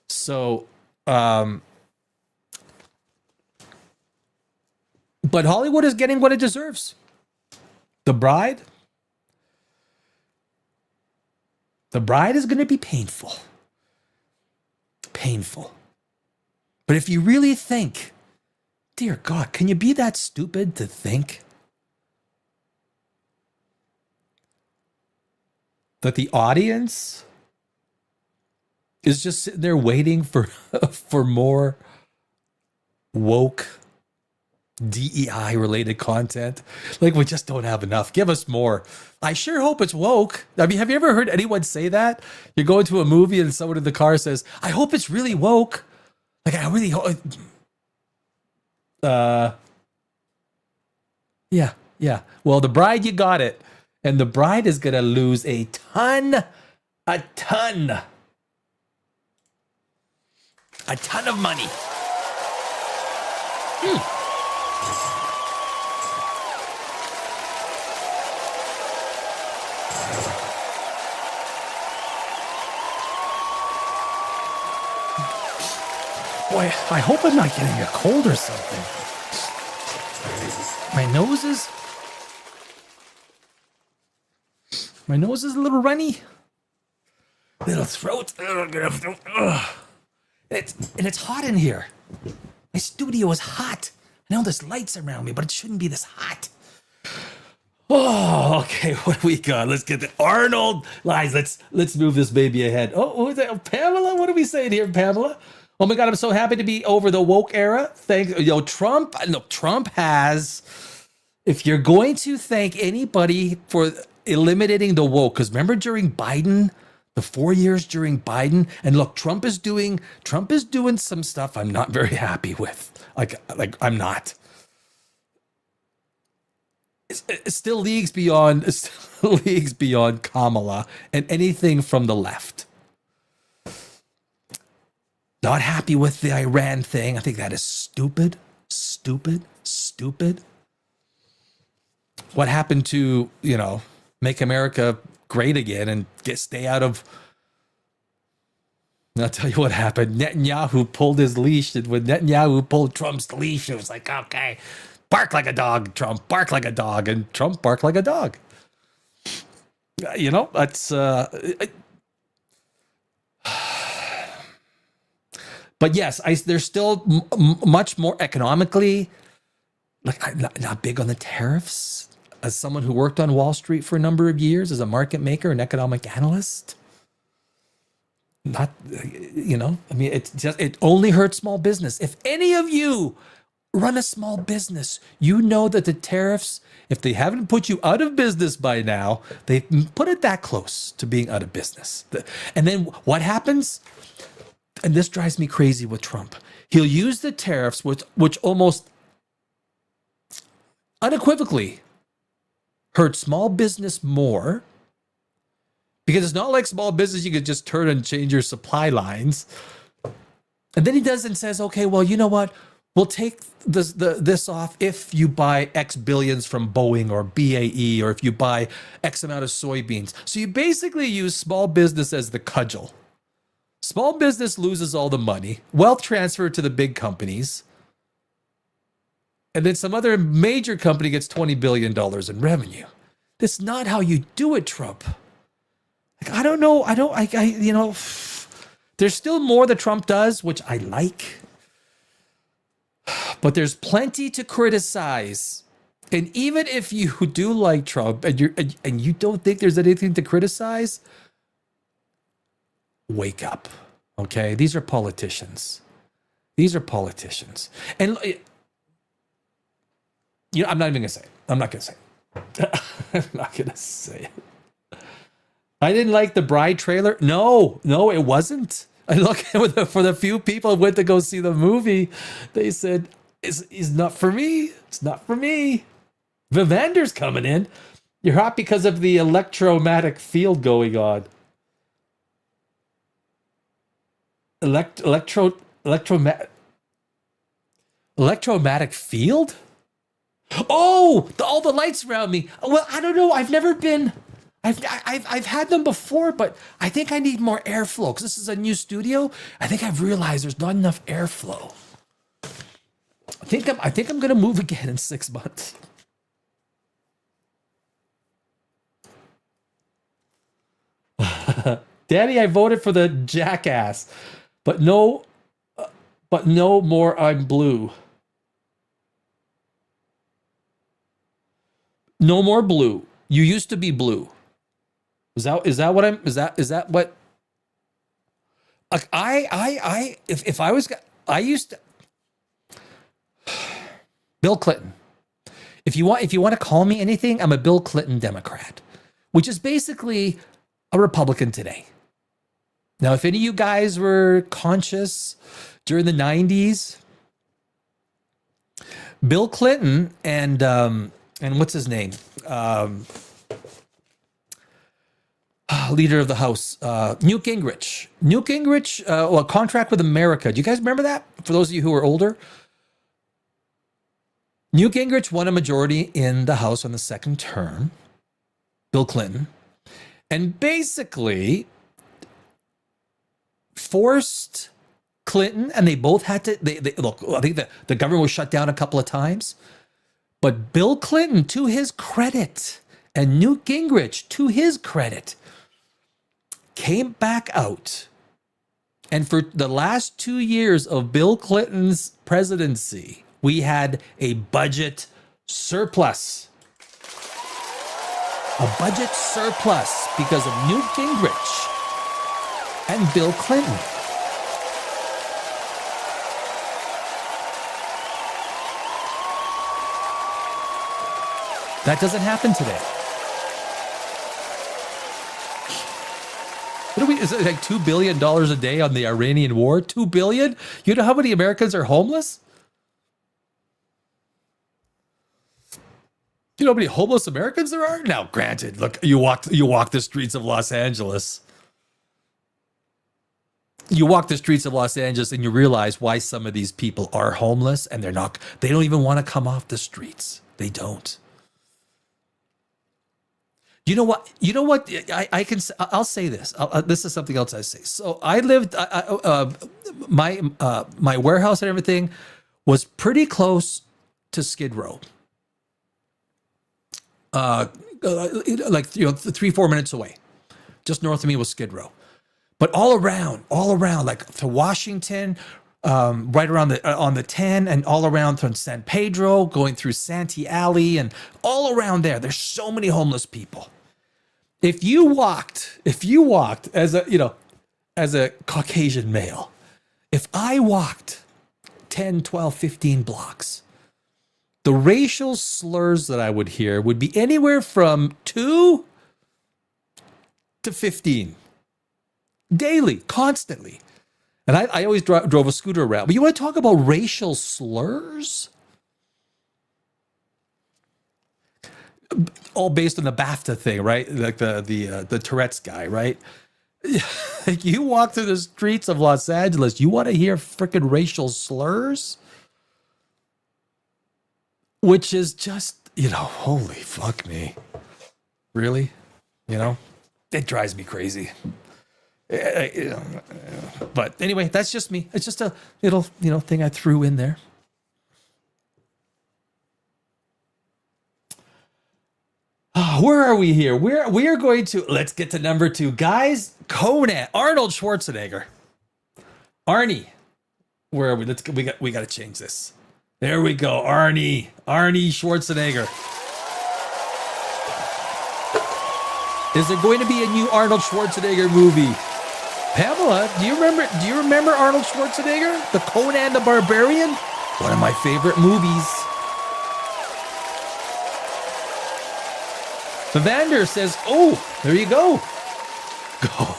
So, but Hollywood is getting what it deserves. The Bride is going to be painful. Painful. But if you really think dear God, can you be that stupid to think that the audience is just sitting there waiting for for more woke DEI related content? Like, we just don't have enough. Give us more. I sure hope it's woke. I mean, have you ever heard anyone say that? You go into a movie and someone in the car says, I hope it's really woke. Like, I really hope. Yeah. Well, The Bride, you got it. And The Bride is going to lose a ton of money. Boy, I hope I'm not getting a cold or something. My nose is a little runny. Little throat. It's hot in here. My studio is hot. I know there's lights around me, but it shouldn't be this hot. Oh, okay. What do we got? Let's get the Arnold lines. Let's move this baby ahead. Oh, who is that? Pamela? What are we saying here, Pamela? Oh my God, I'm so happy to be over the woke era. Trump has, if you're going to thank anybody for eliminating the woke, because remember during Biden, the 4 years during Biden, and look, Trump is doing some stuff I'm not very happy with. Like I'm not. It's still leagues beyond Kamala and anything from the left. Not happy with the Iran thing. I think that is stupid. What happened to, make America great again and stay out of... I'll tell you what happened. Netanyahu pulled his leash, and when Netanyahu pulled Trump's leash, it was like, okay, bark like a dog, Trump, bark like a dog, and Trump barked like a dog. That's... But yes, there's still much more economically, like I'm not big on the tariffs. As someone who worked on Wall Street for a number of years as a market maker and economic analyst, it only hurts small business. If any of you run a small business, you know that the tariffs, if they haven't put you out of business by now, they put it that close to being out of business. And then what happens? And this drives me crazy with Trump. He'll use the tariffs, which almost unequivocally hurt small business more, because it's not like small business you could just turn and change your supply lines. And then he does and says, okay, well, you know what? We'll take this off if you buy X billions from Boeing or BAE, or if you buy X amount of soybeans. So you basically use small business as the cudgel. Small business loses all the money, wealth transfer to the big companies, and then some other major company gets $20 billion in revenue. That's not how you do it, Trump. Like, I don't know. There's still more that Trump does, which I like, but there's plenty to criticize. And even if you do like Trump and you don't think there's anything to criticize, wake up, okay? These are politicians. And I'm not even gonna say it. I'm not gonna say it. I didn't like the Bride trailer. No, it wasn't. I look for the few people who went to go see the movie, they said it's not for me. It's not for me. Vivander's coming in. You're hot because of the electromagnetic field going on. Electromagnetic field? Oh, all the lights around me. Well, I don't know. I've never been. I've had them before, but I think I need more airflow because this is a new studio. I think I've realized there's not enough airflow. I think I'm gonna move again in 6 months. Daddy, I voted for the jackass. But no more I'm blue. No more blue. You used to be blue. Is that what I'm? Is that what? Like if I was, I used to. Bill Clinton. If you want to call me anything, I'm a Bill Clinton Democrat, which is basically a Republican today. Now, if any of you guys were conscious during the 90s, Bill Clinton and what's his name? Leader of the House, Newt Gingrich. Newt Gingrich, well, Contract with America. Do you guys remember that? For those of you who are older, Newt Gingrich won a majority in the House on the second term, Bill Clinton, and basically forced Clinton, and they both had to, they look, I think the government was shut down a couple of times, but Bill Clinton, to his credit, and Newt Gingrich, to his credit, came back out. And for the last 2 years of Bill Clinton's presidency, we had a budget surplus. A budget surplus because of Newt Gingrich and Bill Clinton. That doesn't happen today. What are we, is it like $2 billion a day on the Iranian war? $2 billion? You know how many Americans are homeless? You know how many homeless Americans there are? Now, granted, look, you walk the streets of Los Angeles. You walk the streets of Los Angeles and you realize why some of these people are homeless, and they don't even want to come off the streets. They don't. You know what? I'll say this. This is something else I say. So I lived, my warehouse and everything was pretty close to Skid Row. Like, 3-4 minutes away. Just north of me was Skid Row. But all around, like to Washington, right around on the 10, and all around from San Pedro, going through Santee Alley, and all around there's so many homeless people. If you walked as a Caucasian male, if I walked 10, 12, 15 blocks, the racial slurs that I would hear would be anywhere from 2 to 15 daily, constantly. And I always drove a scooter around. But you want to talk about racial slurs? All based on the BAFTA thing, right? Like the Tourette's guy, right? You walk through the streets of Los Angeles, you want to hear freaking racial slurs? Which is just, holy fuck me. Really? It drives me crazy. But anyway, that's just me. It's just a little, thing I threw in there. Where are we here? We are going to, let's get to number 2. Guys, Conan, Arnold Schwarzenegger. Arnie. Where are we? We got to change this. There we go. Arnie Schwarzenegger. Is there going to be a new Arnold Schwarzenegger movie? Pamela, do you remember Arnold Schwarzenegger? The Conan the Barbarian? One of my favorite movies. Evander says, oh, there you go.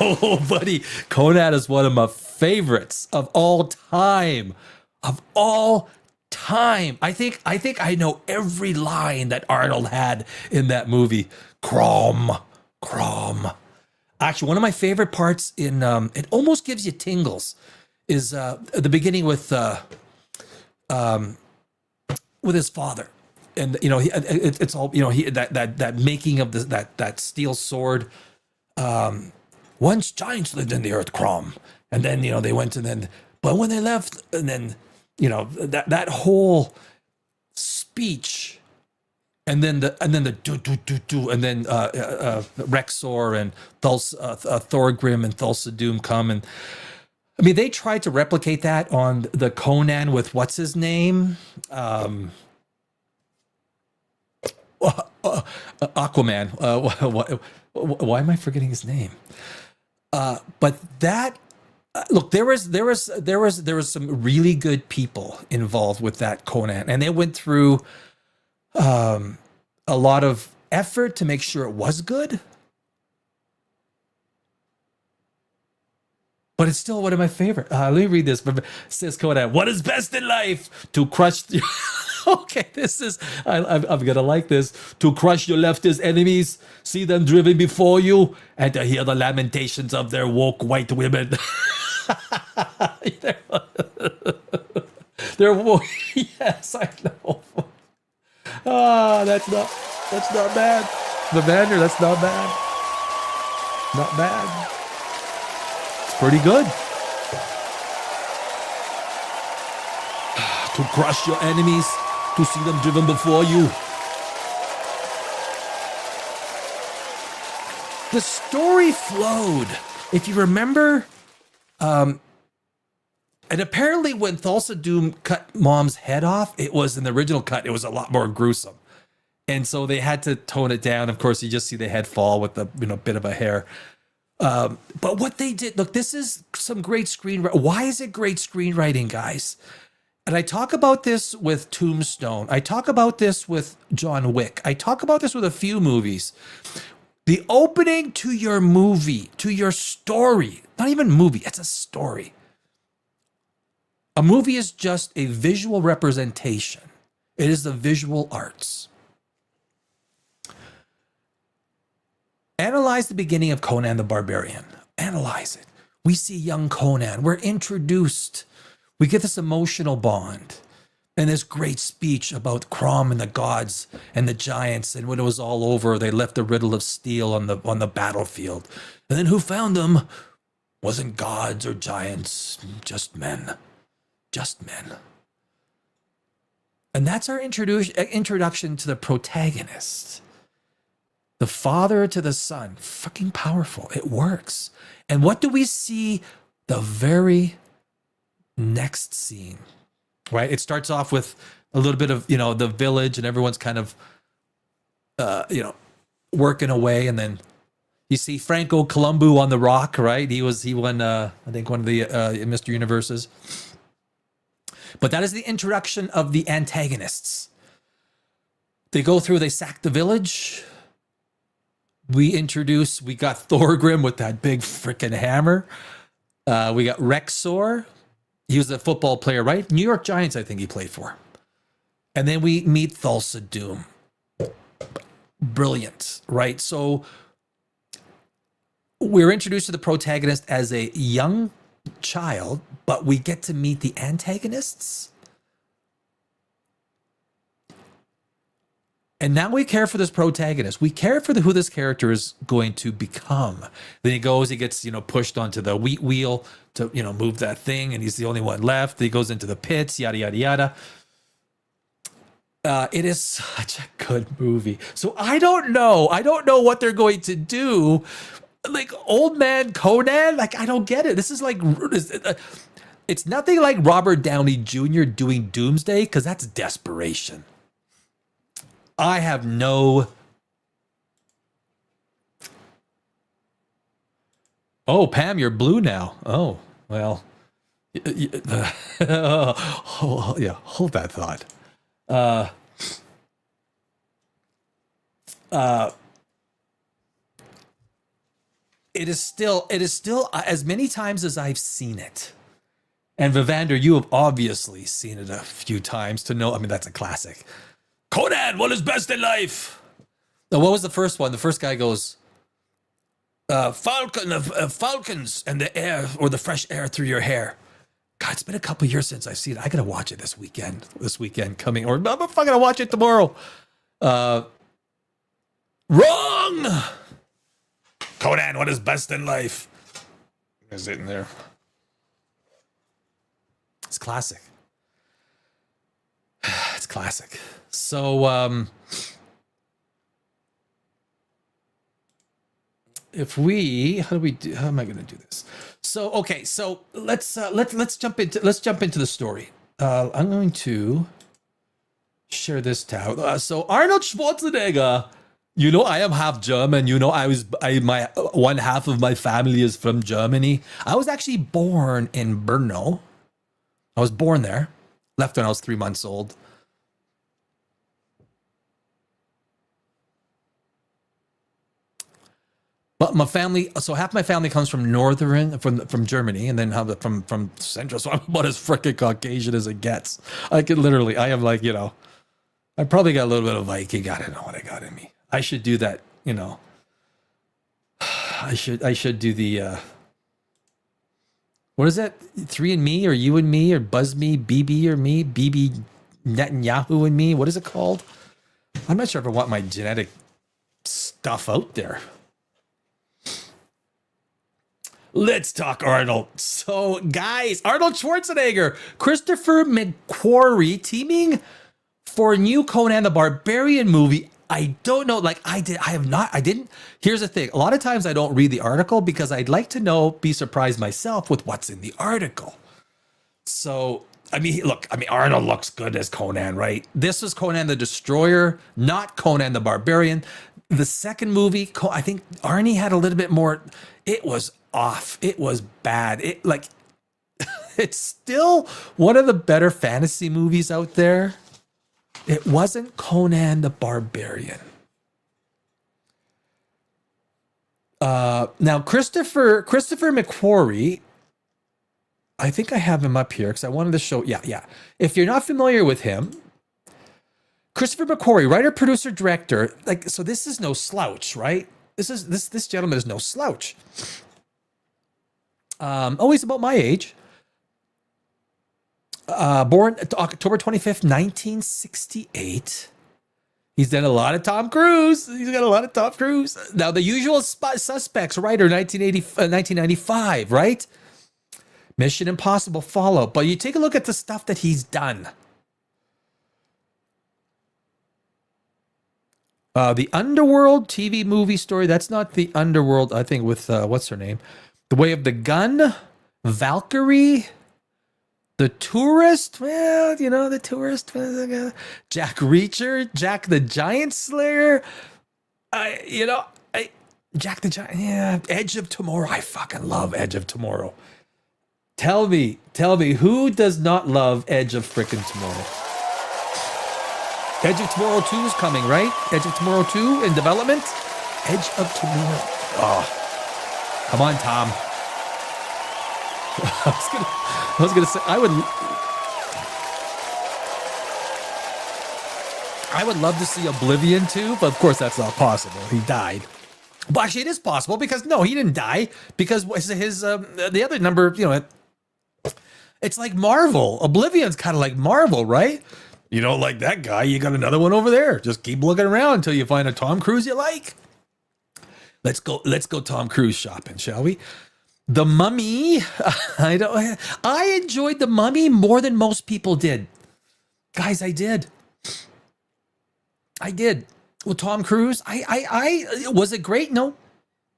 Oh, buddy. Conan is one of my favorites of all time. Of all time. I think I know every line that Arnold had in that movie. Crom. Actually, one of my favorite parts in it almost gives you tingles is the beginning with his father. And it's all that making of that steel sword. Once giants lived in the earth, Crom, and then they went, and then but when they left, and then that whole speech, and then the do, and then Rexor and Thorgrim and Thulsa Doom come, and I mean they tried to replicate that on the Conan with what's his name. Aquaman. Why am I forgetting his name? But that look, there was some really good people involved with that Conan, and they went through a lot of effort to make sure it was good. But it's still one of my favorite. Let me read this. It says Conan, what is best in life? To crush... Okay, this is... I'm going to like this. To crush your leftist enemies, see them driven before you, and to hear the lamentations of their woke white women. They're woke. Yes, I know. That's not bad. The Vander, that's not bad. Not bad. Pretty good. To crush your enemies, to see them driven before you. The story flowed. If you remember, and apparently when Thulsa Doom cut Mom's head off, it was in the original cut, it was a lot more gruesome. And so they had to tone it down. Of course, you just see the head fall with the bit of a hair. But what they did, look, this is some great screenwriting. Why is it great screenwriting, guys? And I talk about this with Tombstone. I talk about this with John Wick. I talk about this with a few movies. The opening to your movie, to your story, not even movie, it's a story. A movie is just a visual representation. It is the visual arts. Analyze the beginning of Conan the Barbarian. Analyze it. We see young Conan. We're introduced. We get this emotional bond and this great speech about Crom and the gods and the giants. And when it was all over, they left the riddle of steel on the battlefield. And then who found them? Wasn't gods or giants, just men. Just men. And that's our introduction to the protagonist. The father to the son. Fucking powerful. It works. And what do we see the very next scene? Right? It starts off with a little bit of, the village and everyone's kind of, working away. And then you see Franco Columbu on the rock, right? He won, I think, one of the Mr. Universes. But that is the introduction of the antagonists. They go through, they sack the village. We got Thorgrim with that big freaking hammer. We got Rexor. He was a football player, right? New York Giants, I think he played for. And then we meet Thulsa Doom. Brilliant, right? So we're introduced to the protagonist as a young child, but we get to meet the antagonists. And now we care for this protagonist. We care for who this character is going to become. Then he gets, pushed onto the wheat wheel to, move that thing, and he's the only one left. He goes into the pits, yada, yada, yada. It is such a good movie. So I don't know what they're going to do. Like old man Conan, I don't get it. This is it's nothing like Robert Downey Jr. doing Doomsday, because that's desperation. I have no... Oh, Pam, you're blue now. Oh, well. Oh, yeah, hold that thought. It is still, as many times as I've seen it. And Vivander, you have obviously seen it a few times to know. I mean, that's a classic. Conan, what is best in life? Now, what was the first one? The first guy goes, falcons and the air, or the fresh air through your hair. God, it's been a couple years since I've seen it. I gotta watch it this weekend coming, or I'm gonna watch it tomorrow. Wrong! Conan, what is best in life? Is it in there? It's classic. It's classic. So, how am I going to do this? So, okay, so let's jump into the story. I'm going to share this tab. So Arnold Schwarzenegger You know, I am half German. You know, my one half of my family is from Germany. I was actually born in Brno. I was born there. Left when I was 3 months old. But my family, so half my family comes from from Germany, and then from Central. So I'm about as freaking Caucasian as it gets. I am like, I probably got a little bit of Viking. I don't know what I got in me. I should do that, I should do the what is that? 3 and Me, or You and Me, or Buzz Me, BB or Me, BB Netanyahu and Me. What is it called? I'm not sure if I want my genetic stuff out there. Let's talk Arnold. So, guys, Arnold Schwarzenegger, Christopher McQuarrie teaming for a new Conan the Barbarian movie. I don't know. Here's the thing. A lot of times I don't read the article because I'd like to be surprised myself with what's in the article. So, Arnold looks good as Conan, right? This was Conan the Destroyer, not Conan the Barbarian. The second movie, I think Arnie had a little bit more. It was off. It was bad. It's still one of the better fantasy movies out there. It wasn't Conan the Barbarian. Now Christopher McQuarrie, I think I have him up here because I wanted to show. Yeah. If you're not familiar with him, Christopher McQuarrie, writer, producer, director. So this is no slouch, right? This gentleman is no slouch. He's about my age. Born October 25th, 1968. He's done a lot of Tom Cruise. He's got a lot of Tom Cruise. Now, The Usual Suspects, writer, 1995, right? Mission Impossible, Fallout. But you take a look at the stuff that he's done. The Underworld TV movie story. That's not The Underworld, I think, with, what's her name? The Way of the Gun, Valkyrie, The Tourist. Well, The Tourist. Jack Reacher, Jack the Giant Slayer. Jack the Giant. Yeah, Edge of Tomorrow. I fucking love Edge of Tomorrow. Tell me, who does not love Edge of frickin' Tomorrow? Edge of Tomorrow 2 is coming, right? Edge of Tomorrow 2 in development. Edge of Tomorrow. Oh. Come on, Tom. I was gonna say I would love to see Oblivion too, but of course that's not possible. He died. But actually, it is possible because no, he didn't die because his the other number, it's like Marvel. Oblivion's kind of like Marvel, right? You don't like that guy, you got another one over there. Just keep looking around until you find a Tom Cruise you like. Let's go Tom Cruise shopping, shall we? The Mummy. I enjoyed The Mummy more than most people did. Guys, I did. With Tom Cruise, I was it great? No.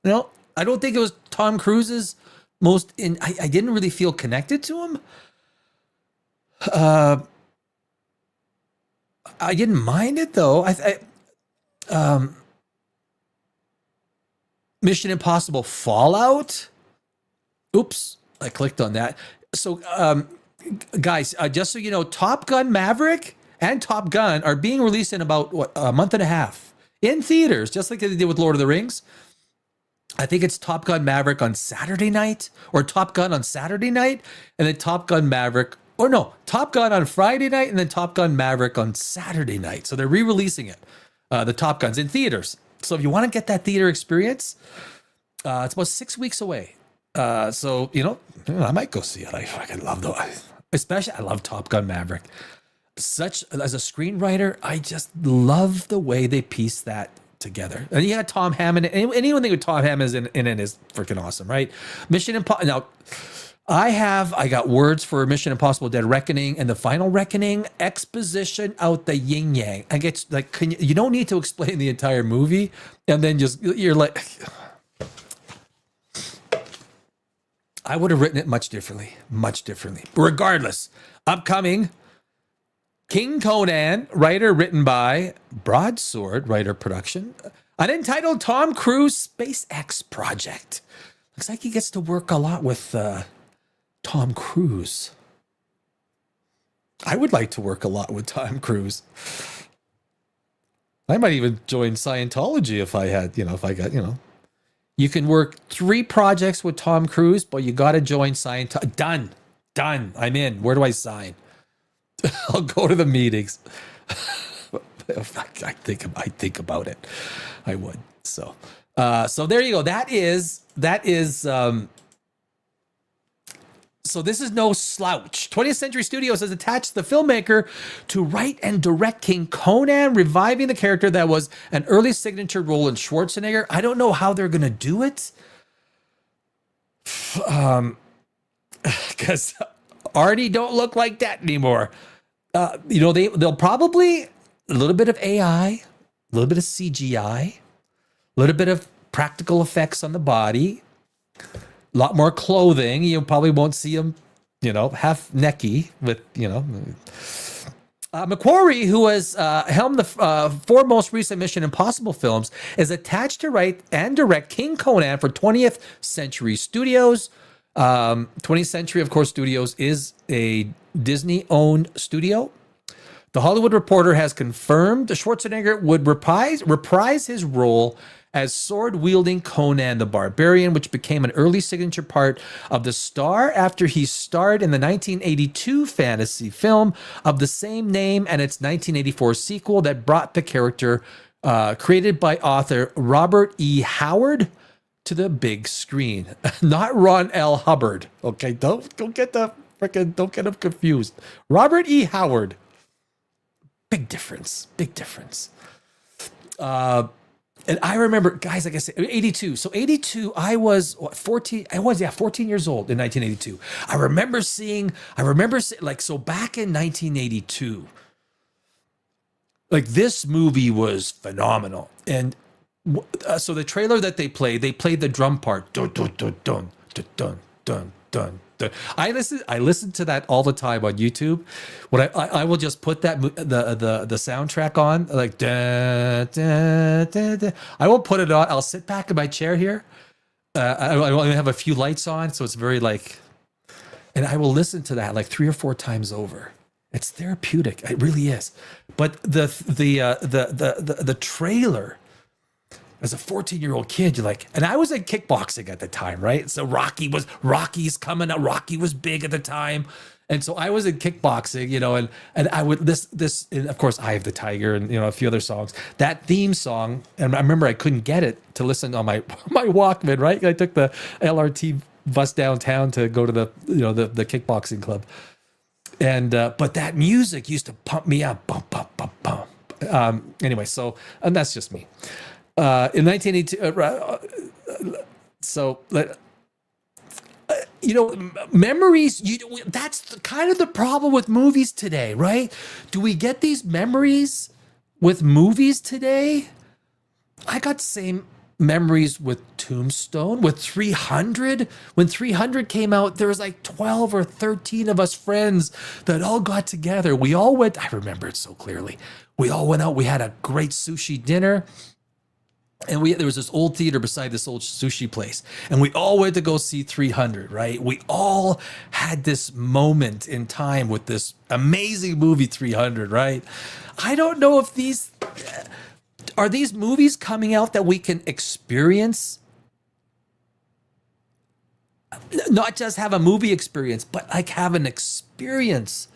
I don't think it was Tom Cruise's most I didn't really feel connected to him. I didn't mind it though. Mission Impossible Fallout. Oops, I clicked on that. So, guys, just so you know, Top Gun Maverick and Top Gun are being released in about a month and a half in theaters, just like they did with Lord of the Rings. I think it's Top Gun Maverick on Saturday night, or Top Gun on Saturday night, and then Top Gun Maverick, or no, Top Gun on Friday night, and then Top Gun Maverick on Saturday night. So they're re-releasing it, the Top Guns in theaters. So if you want to get that theater experience, it's about 6 weeks away. So, I might go see it. I fucking love especially I love Top Gun Maverick. As a screenwriter, I just love the way they piece that together. And you had Tom Hammond. Anyone think with Tom Hammond in it is freaking awesome, right? Mission Impossible. Now, I got words for Mission Impossible: Dead Reckoning and The Final Reckoning. Exposition out the yin yang. I get like, you don't need to explain the entire movie, and then you're like. I would have written it much differently. Regardless, upcoming King Conan, writer written by Broadsword, writer production. An entitled Tom Cruise SpaceX project. Looks like he gets to work a lot with Tom Cruise. I would like to work a lot with Tom Cruise. I might even join Scientology if I had, if I got, You can work 3 projects with Tom Cruise, but you got to join Scientology. Done. I'm in. Where do I sign? I'll go to the meetings. I think about it. I would. So there you go. That is. So this is no slouch. 20th Century Studios has attached the filmmaker to write and direct King Conan, reviving the character that was an early signature role in Schwarzenegger. I don't know how they're going to do it. Because Arnie don't look like that anymore. They'll probably a little bit of AI, a little bit of CGI, a little bit of practical effects on the body. A lot more clothing. You probably won't see him, half necky with, Macquarie, who has helmed the 4 most recent Mission Impossible films, is attached to write and direct King Conan for 20th Century Studios. 20th Century, of course, Studios is a Disney-owned studio. The Hollywood Reporter has confirmed Schwarzenegger would reprise his role as sword-wielding Conan the Barbarian, which became an early signature part of the star after he starred in the 1982 fantasy film of the same name and its 1984 sequel that brought the character created by author Robert E. Howard to the big screen. Not Ron L. Hubbard. Okay, don't get them confused. Robert E. Howard. Big difference. And I remember, guys, like I said, 82. So 82, I was 14. 14 years old in 1982. I remember seeing, so back in 1982, like this movie was phenomenal. And so the trailer that they played the drum part. Dun, dun, dun, dun, dun, dun, dun, dun. I listen to that all the time on YouTube. When I will just put that the soundtrack on, like da, da, da, da. I will put it on. I'll sit back in my chair here. I only have a few lights on, so it's very and I will listen to that like 3 or 4 times over. It's therapeutic. It really is. But the trailer. As a 14-year-old kid, you're like, and I was in kickboxing at the time, right? So Rocky's coming out. Rocky was big at the time. And so I was in kickboxing, and I would, and of course, Eye of the Tiger and, a few other songs. That theme song, and I remember I couldn't get it to listen on my Walkman, right? I took the LRT bus downtown to go to the kickboxing club. And, but that music used to pump me up. Bump, bump, bump, bump. Anyway, so, and that's just me. In 1982, memories, that's kind of the problem with movies today, right? Do we get these memories with movies today? I got the same memories with Tombstone, with 300. When 300 came out, there was like 12 or 13 of us friends that all got together. We all went, I remember it so clearly. We all went out, we had a great sushi dinner. And there was this old theater beside this old sushi place. And we all went to go see 300, right? We all had this moment in time with this amazing movie 300, right? I don't know if these movies coming out that we can experience, not just have a movie experience, but like have an experience.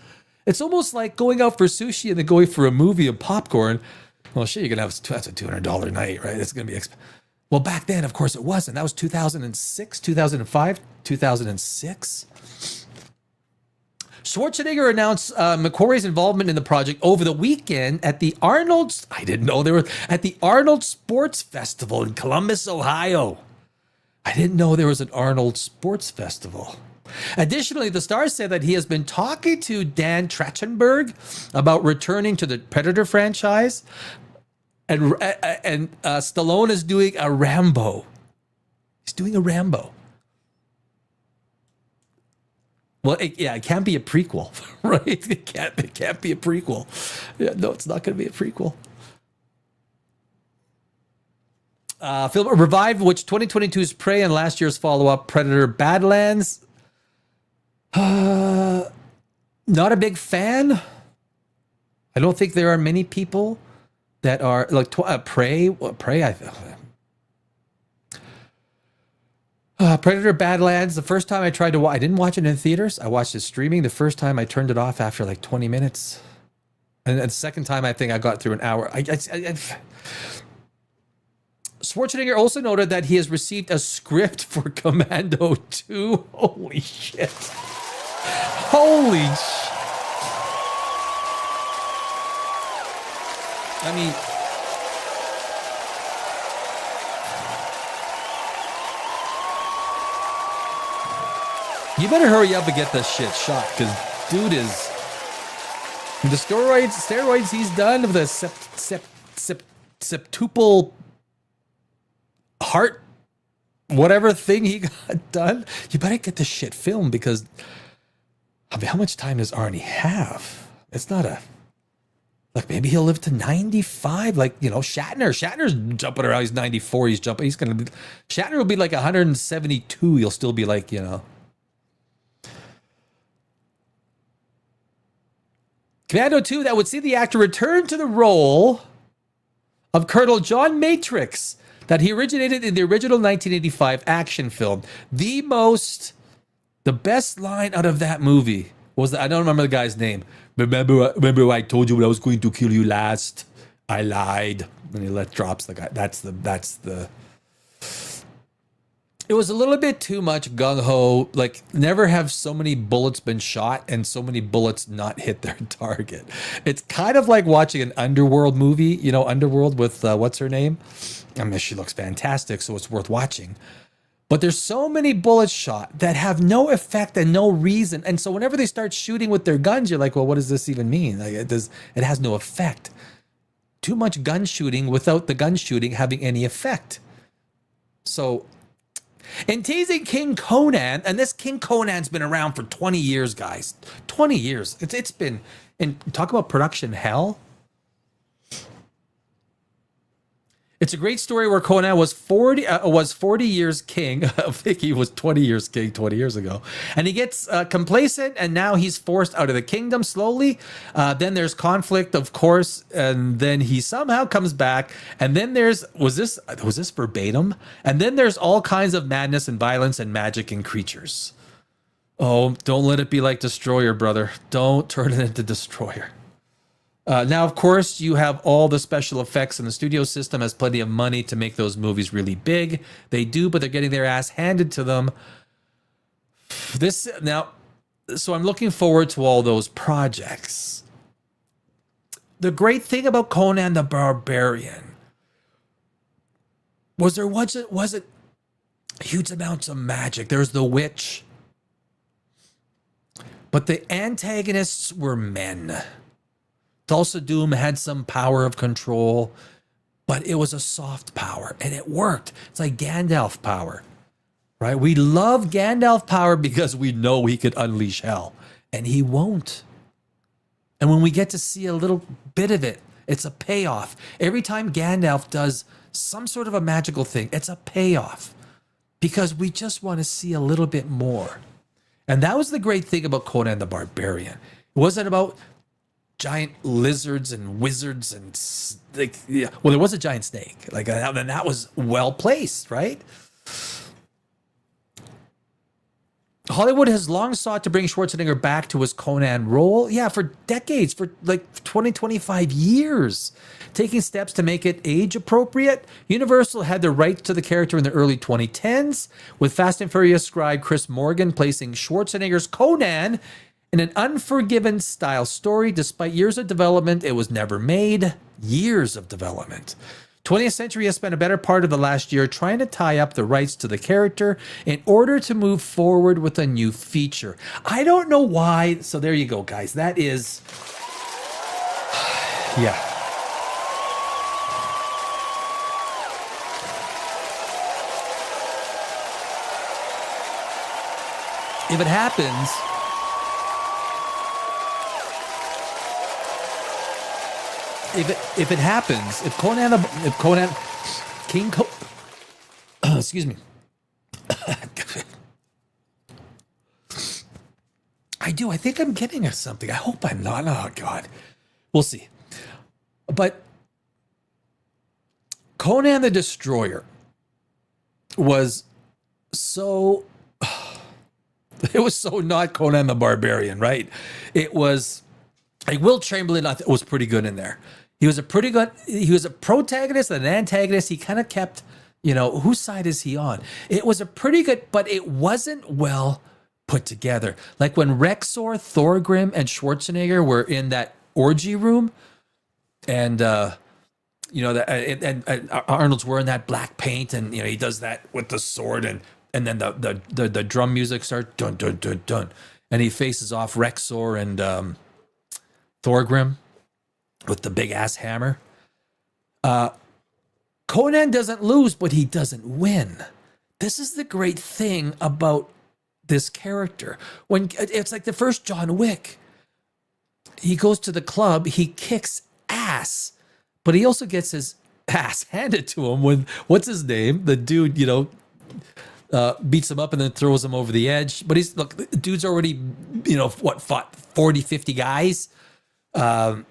It's almost like going out for sushi and then going for a movie and popcorn. Well, shit, you're going to have, that's a $200 night, right? It's going to be, well, back then, of course, it wasn't. That was 2006, 2005, 2006. Schwarzenegger announced Macquarie's involvement in the project over the weekend at the Arnold, I didn't know they were, at the Arnold Sports Festival in Columbus, Ohio. I didn't know there was an Arnold Sports Festival. Additionally, the star said that he has been talking to Dan Trachtenberg about returning to the Predator franchise, and Stallone is doing a Rambo. He's doing a Rambo. Well, it can't be a prequel, right? It can't be a prequel. Yeah, no, it's not going to be a prequel. Film revived, which 2022's Prey and last year's follow-up Predator Badlands. Not a big fan. I don't think there are many people that are like Prey. Predator Badlands. The first time I tried to watch, I didn't watch it in theaters. I watched it streaming. The first time I turned it off after like 20 minutes. And the second time I think I got through an hour. Schwarzenegger also noted that he has received a script for Commando 2. Holy shit. Holy shit. I mean, you better hurry up and get this shit shot, because dude is the steroids he's done with the septuple heart, whatever thing he got done. You better get this shit filmed, because I mean, how much time does Arnie have? It's not a like, maybe he'll live to 95, like, you know, Shatner's jumping around. He's 94. Shatner will be like 172. He'll still be like, you know. Commando 2, that would see the actor return to the role of Colonel John Matrix that he originated in the original 1985 action film. The best line out of that movie was I don't remember the guy's name. Remember I told you I was going to kill you last? I lied. And he drops the guy. That's the. It was a little bit too much gung-ho. Like, never have so many bullets been shot and so many bullets not hit their target. It's kind of like watching an Underworld movie, you know, Underworld with, what's her name? I mean, she looks fantastic, so it's worth watching. But there's so many bullets shot that have no effect and no reason. And so whenever they start shooting with their guns, you're like, well, what does this even mean? Like, it has no effect. Too much gun shooting without the gun shooting having any effect. So, in teasing King Conan, and this King Conan's been around for 20 years, guys. 20 years. It's been, and talk about production hell. It's a great story where Conan was 40 years king. I think he was 20 years king 20 years ago. And he gets complacent, and now he's forced out of the kingdom slowly. Then there's conflict, of course, and then he somehow comes back. And then was this verbatim? And then there's all kinds of madness and violence and magic and creatures. Oh, don't let it be like Destroyer, brother. Don't turn it into Destroyer. Now, of course, you have all the special effects, and the studio system has plenty of money to make those movies really big. They do, but they're getting their ass handed to them. So I'm looking forward to all those projects. The great thing about Conan the Barbarian wasn't huge amounts of magic. There's the witch, but the antagonists were men. Tulsa Doom had some power of control, but it was a soft power, and it worked. It's like Gandalf power, right? We love Gandalf power because we know he could unleash hell, and he won't. And when we get to see a little bit of it, it's a payoff. Every time Gandalf does some sort of a magical thing, it's a payoff because we just want to see a little bit more. And that was the great thing about Conan the Barbarian. It wasn't about giant lizards and wizards and well, there was a giant snake, like, and that was well placed, right? Hollywood has long sought to bring Schwarzenegger back to his Conan role. Yeah, for decades, for like 20, 25 years, taking steps to make it age appropriate. Universal had the rights to the character in the early 2010s, with Fast and Furious scribe Chris Morgan placing Schwarzenegger's Conan in an Unforgiven style story. Despite years of development, it was never made. Years of development. 20th Century has spent a better part of the last year trying to tie up the rights to the character in order to move forward with a new feature. I don't know why. So there you go, guys. That is, yeah. If it happens, if Conan, King Excuse me. I do. I think I'm getting at something. I hope I'm not. Oh, God. We'll see. But Conan the Destroyer was so... It was so not Conan the Barbarian, right? It was... Like Will Chamberlain was pretty good in there. He was a protagonist and an antagonist. He kind of kept, whose side is he on? It was a pretty good, but it wasn't well put together. Like when Rexor, Thorgrim, and Schwarzenegger were in that orgy room, and Arnold's wearing that black paint, and he does that with the sword, and then the drum music starts dun dun dun dun, and he faces off Rexor and Thorgrim with the big ass hammer. Conan doesn't lose, but he doesn't win. This is the great thing about this character. When it's like the first John Wick, he goes to the club, he kicks ass, but he also gets his ass handed to him with, what's his name? The dude, beats him up and then throws him over the edge. But the dude's already, fought 40, 50 guys. And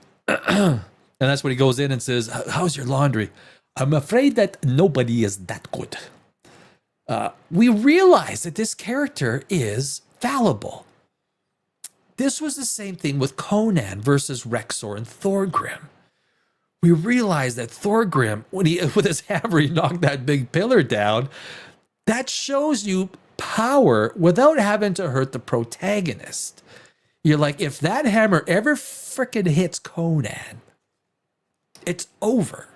that's when he goes in and says, how's your laundry? I'm afraid that nobody is that good. We realize that this character is fallible. This was the same thing with Conan versus Rexor and Thorgrim. We realize that Thorgrim, when with his hammer, he knocked that big pillar down. That shows you power without having to hurt the protagonist. You're like, if that hammer ever frickin' hits Conan, it's over.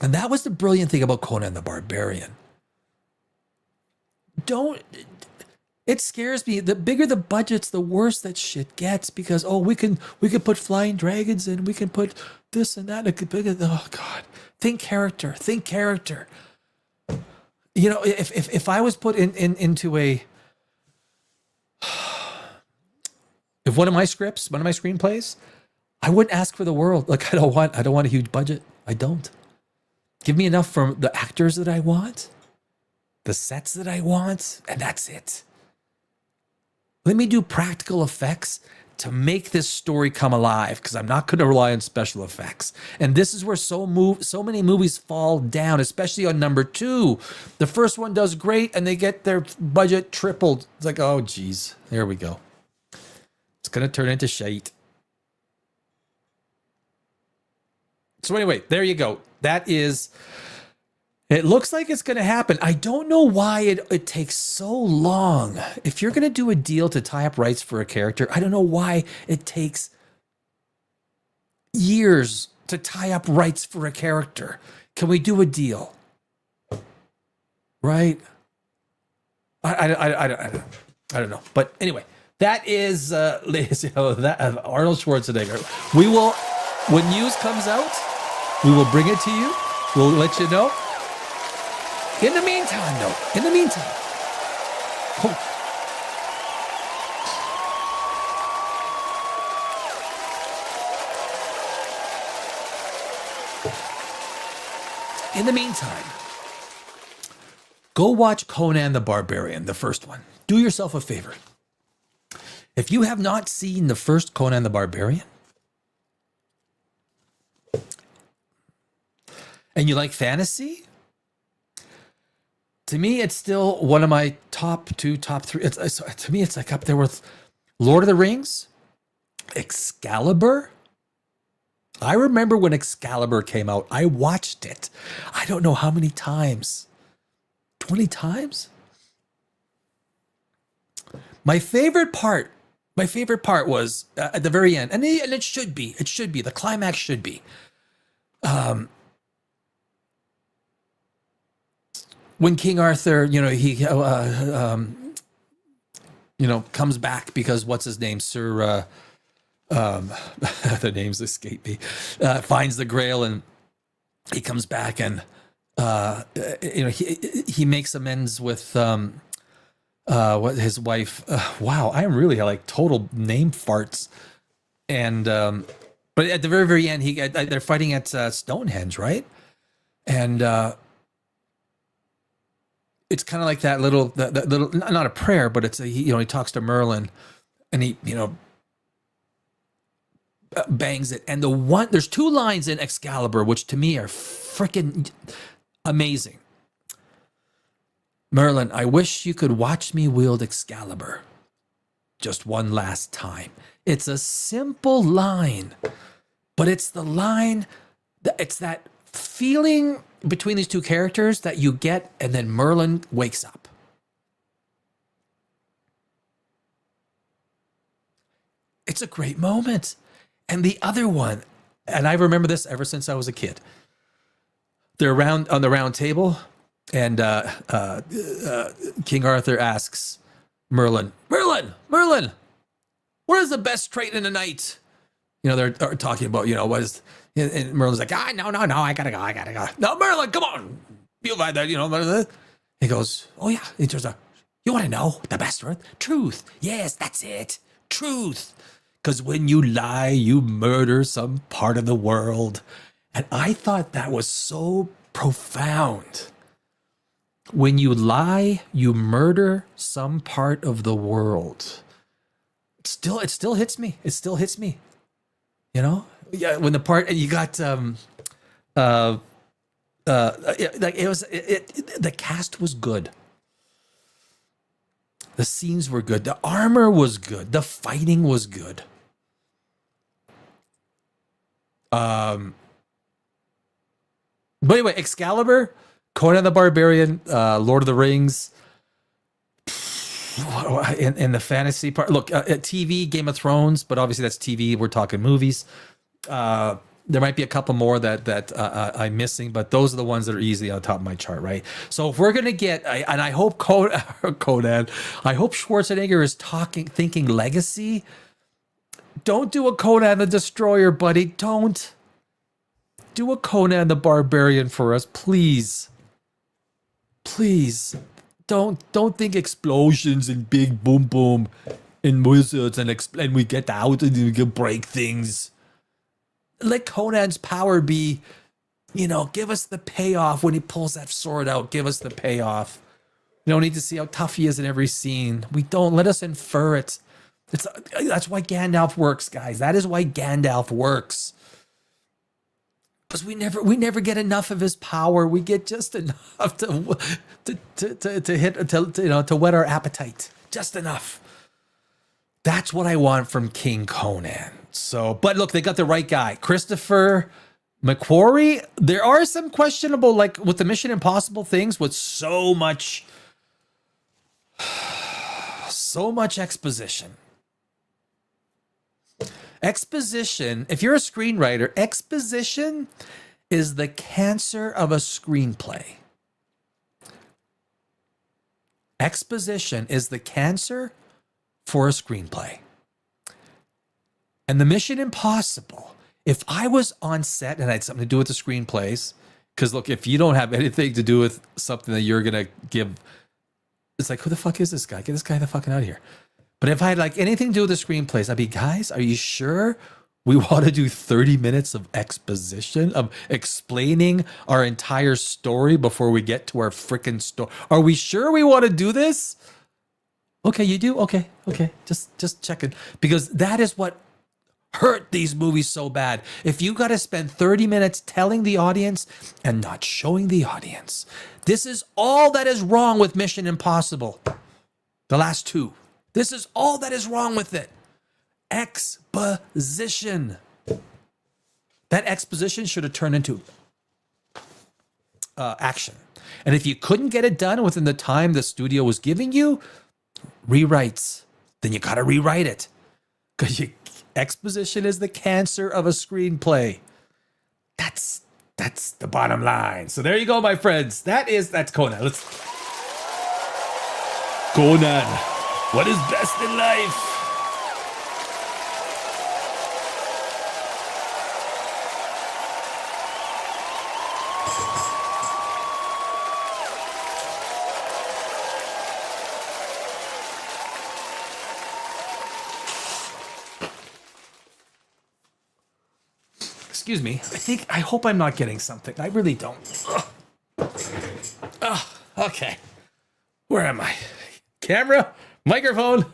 And that was the brilliant thing about Conan the Barbarian. It scares me. The bigger the budgets, the worse that shit gets, because we can put flying dragons in, we can put this and that. Oh God. Think character. If I was put into a, if one of my screenplays, I wouldn't ask for the world. Like I don't want a huge budget. I don't. Give me enough from the actors that I want, the sets that I want, and that's it. Let me do practical effects to make this story come alive, because I'm not going to rely on special effects. And this is where so many movies fall down, especially on number 2. The first one does great, and they get their budget tripled. It's like, oh, geez, there we go. It's going to turn into shite. So anyway, there you go. It looks like it's going to happen. I don't know why it takes so long. If you're going to do a deal to tie up rights for a character, I don't know why it takes years to tie up rights for a character. Can we do a deal? Right? I don't know. But anyway, that is Arnold Schwarzenegger. We will, when news comes out, we will bring it to you. We'll let you know. In the meantime, go watch Conan the Barbarian, the first one. Do yourself a favor. If you have not seen the first Conan the Barbarian, and you like fantasy, to me, it's still one of my top 2, top 3. To me, it's like up there with Lord of the Rings, Excalibur. I remember when Excalibur came out. I watched it. I don't know how many times. 20 times? My favorite part was at the very end, and it should be. The climax should be. When King Arthur, he comes back because what's his name, Sir, the names escape me, finds the Grail, and he comes back, and he makes amends with his wife. Wow, I'm really like total name farts, and But at the very, very end, they're fighting at Stonehenge, right? And it's kind of like that little, not a prayer, but it's he talks to Merlin, and he bangs it. And there's two lines in Excalibur which to me are freaking amazing. Merlin, I wish you could watch me wield Excalibur just one last time. It's a simple line, but it's the line, it's that feeling between these two characters that you get, and then Merlin wakes up. It's a great moment. And the other one, and I remember this ever since I was a kid. They're on the round table, and King Arthur asks Merlin, Merlin, what is the best trait in a knight? They're talking about, what is, and Merlin's like, no, I gotta go. No, Merlin, come on. You'll find that, He goes, oh yeah. He turns out, you want to know the best word? Truth. Yes, that's it. Truth. Because when you lie, you murder some part of the world. And I thought that was so profound. When you lie, you murder some part of the world. It still hits me. It still hits me. Yeah, when the part, and you got like the cast was good. The scenes were good. The armor was good. The fighting was good. But anyway, Excalibur, Conan the Barbarian, Lord of the Rings, in the fantasy part. Look, TV, Game of Thrones, but obviously that's TV. We're talking movies. There might be a couple more that I'm missing, but those are the ones that are easily on top of my chart, right? So if we're gonna get, and I hope Conan, I hope Schwarzenegger is thinking legacy. Don't do a Conan the Destroyer, buddy. Don't do a Conan the Barbarian for us, please. Please, don't think explosions and big boom boom and wizards and we get out and we can break things. Let Conan's power be, give us the payoff when he pulls that sword out. Give us the payoff. We don't need to see how tough he is in every scene. We don't. Let us infer it. That's why Gandalf works, guys. That is why Gandalf works. Because we never get enough of his power. We get just enough to whet our appetite. Just enough. That's what I want from King Conan. So, but look, they got the right guy. Christopher McQuarrie. There are some questionable, like with the Mission Impossible things, with so much exposition. Exposition, if you're a screenwriter, exposition is the cancer of a screenplay. Exposition is the cancer for a screenplay. And the Mission Impossible, if I was on set and I had something to do with the screenplays, because look, if you don't have anything to do with something that you're going to give, it's like, who the fuck is this guy? Get this guy the fucking out of here. But if I had like anything to do with the screenplays, I'd be, guys, are you sure we want to do 30 minutes of exposition, of explaining our entire story before we get to our freaking story? Are we sure we want to do this? Okay, you do? Okay. Just checking. Because that is what hurt these movies so bad. If you got to spend 30 minutes telling the audience and not showing the audience, this is all that is wrong with Mission Impossible. The last two. This is all that is wrong with it. Exposition. That exposition should have turned into action. And if you couldn't get it done within the time the studio was giving you, rewrites. Then you got to rewrite it. Because exposition is the cancer of a screenplay. That's the bottom line. So there you go, my friends. That's Conan. Conan. What is best in life? excuse me. I hope I'm not getting something. I really don't. Okay. Where am I? Camera, microphone.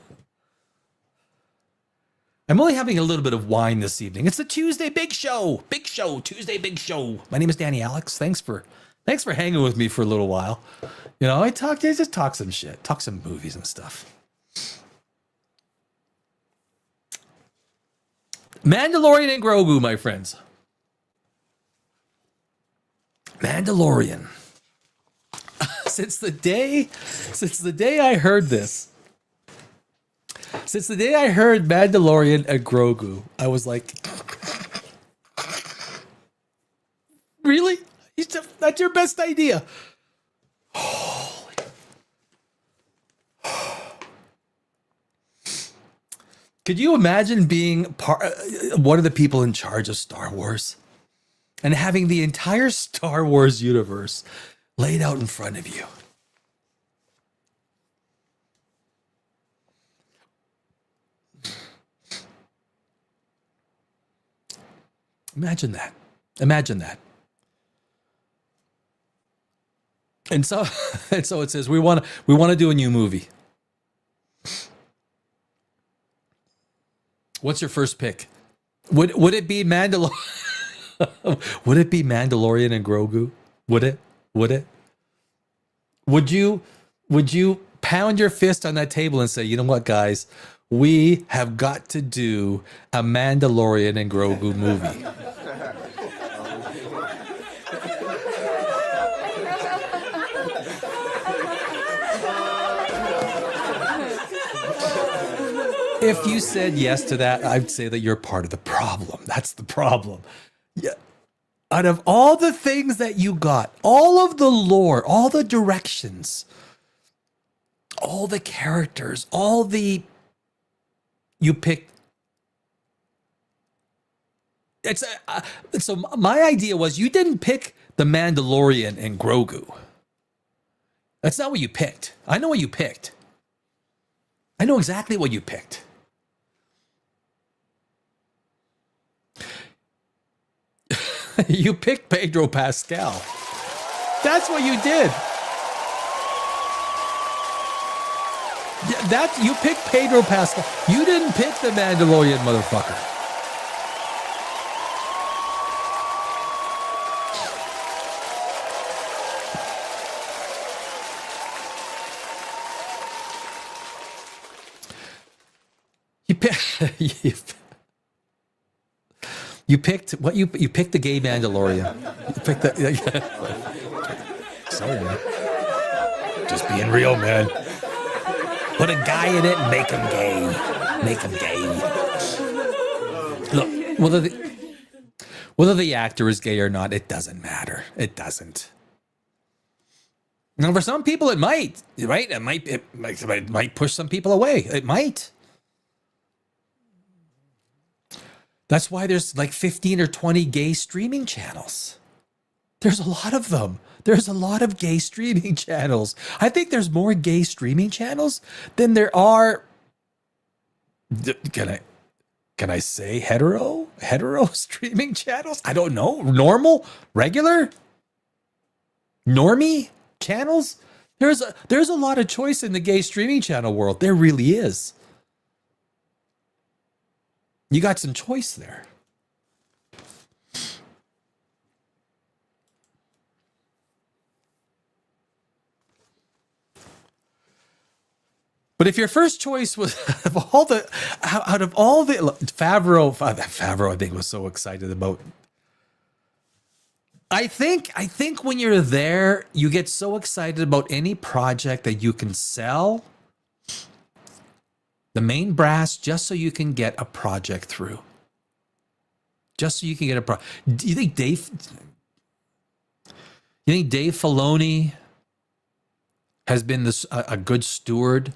I'm only having a little bit of wine this evening. It's the Tuesday Big Show. Tuesday Big Show. My name is Danny Alex. Thanks for hanging with me for a little while. You know, I just talk some shit, talk some movies and stuff. Mandalorian and Grogu, my friends. Mandalorian. Since the day I heard this, since the day I heard Mandalorian and Grogu, I was like, really? That's your best idea? Holy. Could you imagine being one of the people in charge of Star Wars and having the entire Star Wars universe laid out in front of you? Imagine that. Imagine that. And so it says we want to do a new movie. What's your first pick? Would it be Would it be Mandalorian and Grogu? Would it? Would you pound your fist on that table and say, you know what, guys, we have got to do a Mandalorian and Grogu movie? If you said yes to that, I'd say that you're part of the problem. That's the problem. Yeah. Out of all the things that you got, all of the lore, all the directions, all the characters, you picked. So my idea was you didn't pick the Mandalorian and Grogu. That's not what you picked. I know what you picked. I know exactly what you picked. You picked Pedro Pascal. That's what you did. You picked Pedro Pascal. You didn't pick the Mandalorian, motherfucker. You picked what you picked the gay Mandalorian. You picked the. Sorry, man. Just being real, man. Put a guy in it and make him gay. Make him gay. Look, whether the actor is gay or not, it doesn't matter. It doesn't. Now, for some people, it might. Right? It might push some people away. It might. That's why there's like 15 or 20 gay streaming channels. There's a lot of them. There's a lot of gay streaming channels. I think there's more gay streaming channels than there are. Can I say hetero streaming channels? I don't know. Normal, regular, normie channels. There's a lot of choice in the gay streaming channel world. There really is. You got some choice there. But if your first choice was out of all the Favreau, I think was so excited about. I think when you're there, you get so excited about any project that you can sell the main brass just so you can get a project through. Just so you can get a project. Do you think Dave Filoni has been a good steward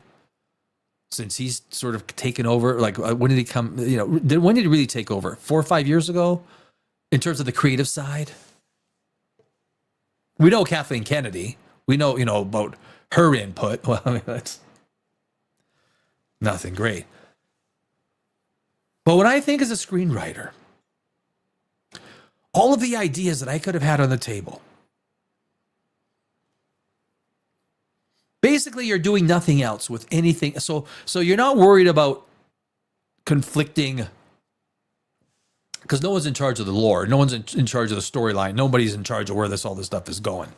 since he's sort of taken over? Like, when did he come? When did he really take over? 4 or 5 years ago, in terms of the creative side. We know Kathleen Kennedy. We know about her input. Well, I mean, that's nothing great. But what I think as a screenwriter, All of the ideas that I could have had on the table. Basically, you're doing nothing else with anything. So you're not worried about conflicting, because no one's in charge of the lore. No one's in charge of the storyline. Nobody's in charge of where all this stuff is going.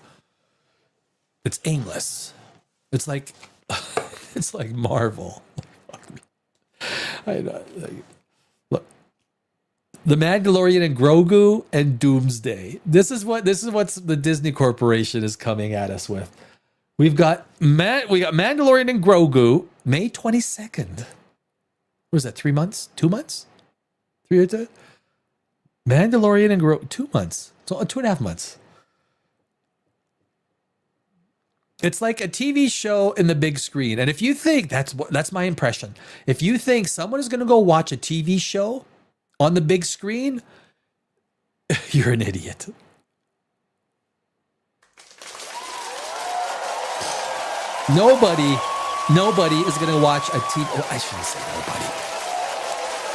It's aimless. It's like it's like Marvel. Look, the Mandalorian and Grogu and Doomsday. This is what the Disney Corporation is coming at us with. We got Mandalorian and Grogu, May 22nd. What was that, 3 months? 2 months? 3 or 2? Mandalorian and Grogu, 2 months. So 2.5 months. It's like a TV show in the big screen. And if you think, that's my impression. If you think someone is going to go watch a TV show on the big screen, you're an idiot. Nobody is going to watch a TV. I shouldn't say nobody.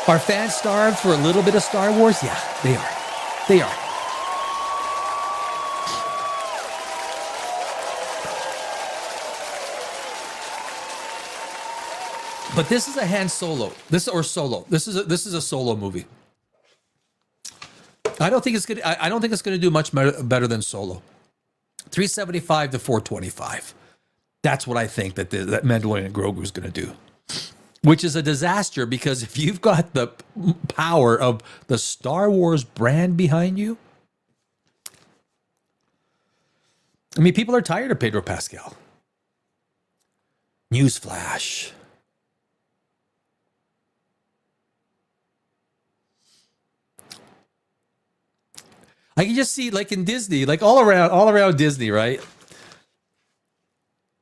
Are fans starved for a little bit of Star Wars? Yeah, they are. They are. But this is a Han Solo. This is a Solo movie. I don't think it's good. I don't think it's going to do much better than Solo. 375 to 425. That's what I think that Mandalorian and Grogu is going to do, which is a disaster, because if you've got the power of the Star Wars brand behind you, I mean, people are tired of Pedro Pascal. Newsflash. I can just see, like in Disney, like all around Disney, right?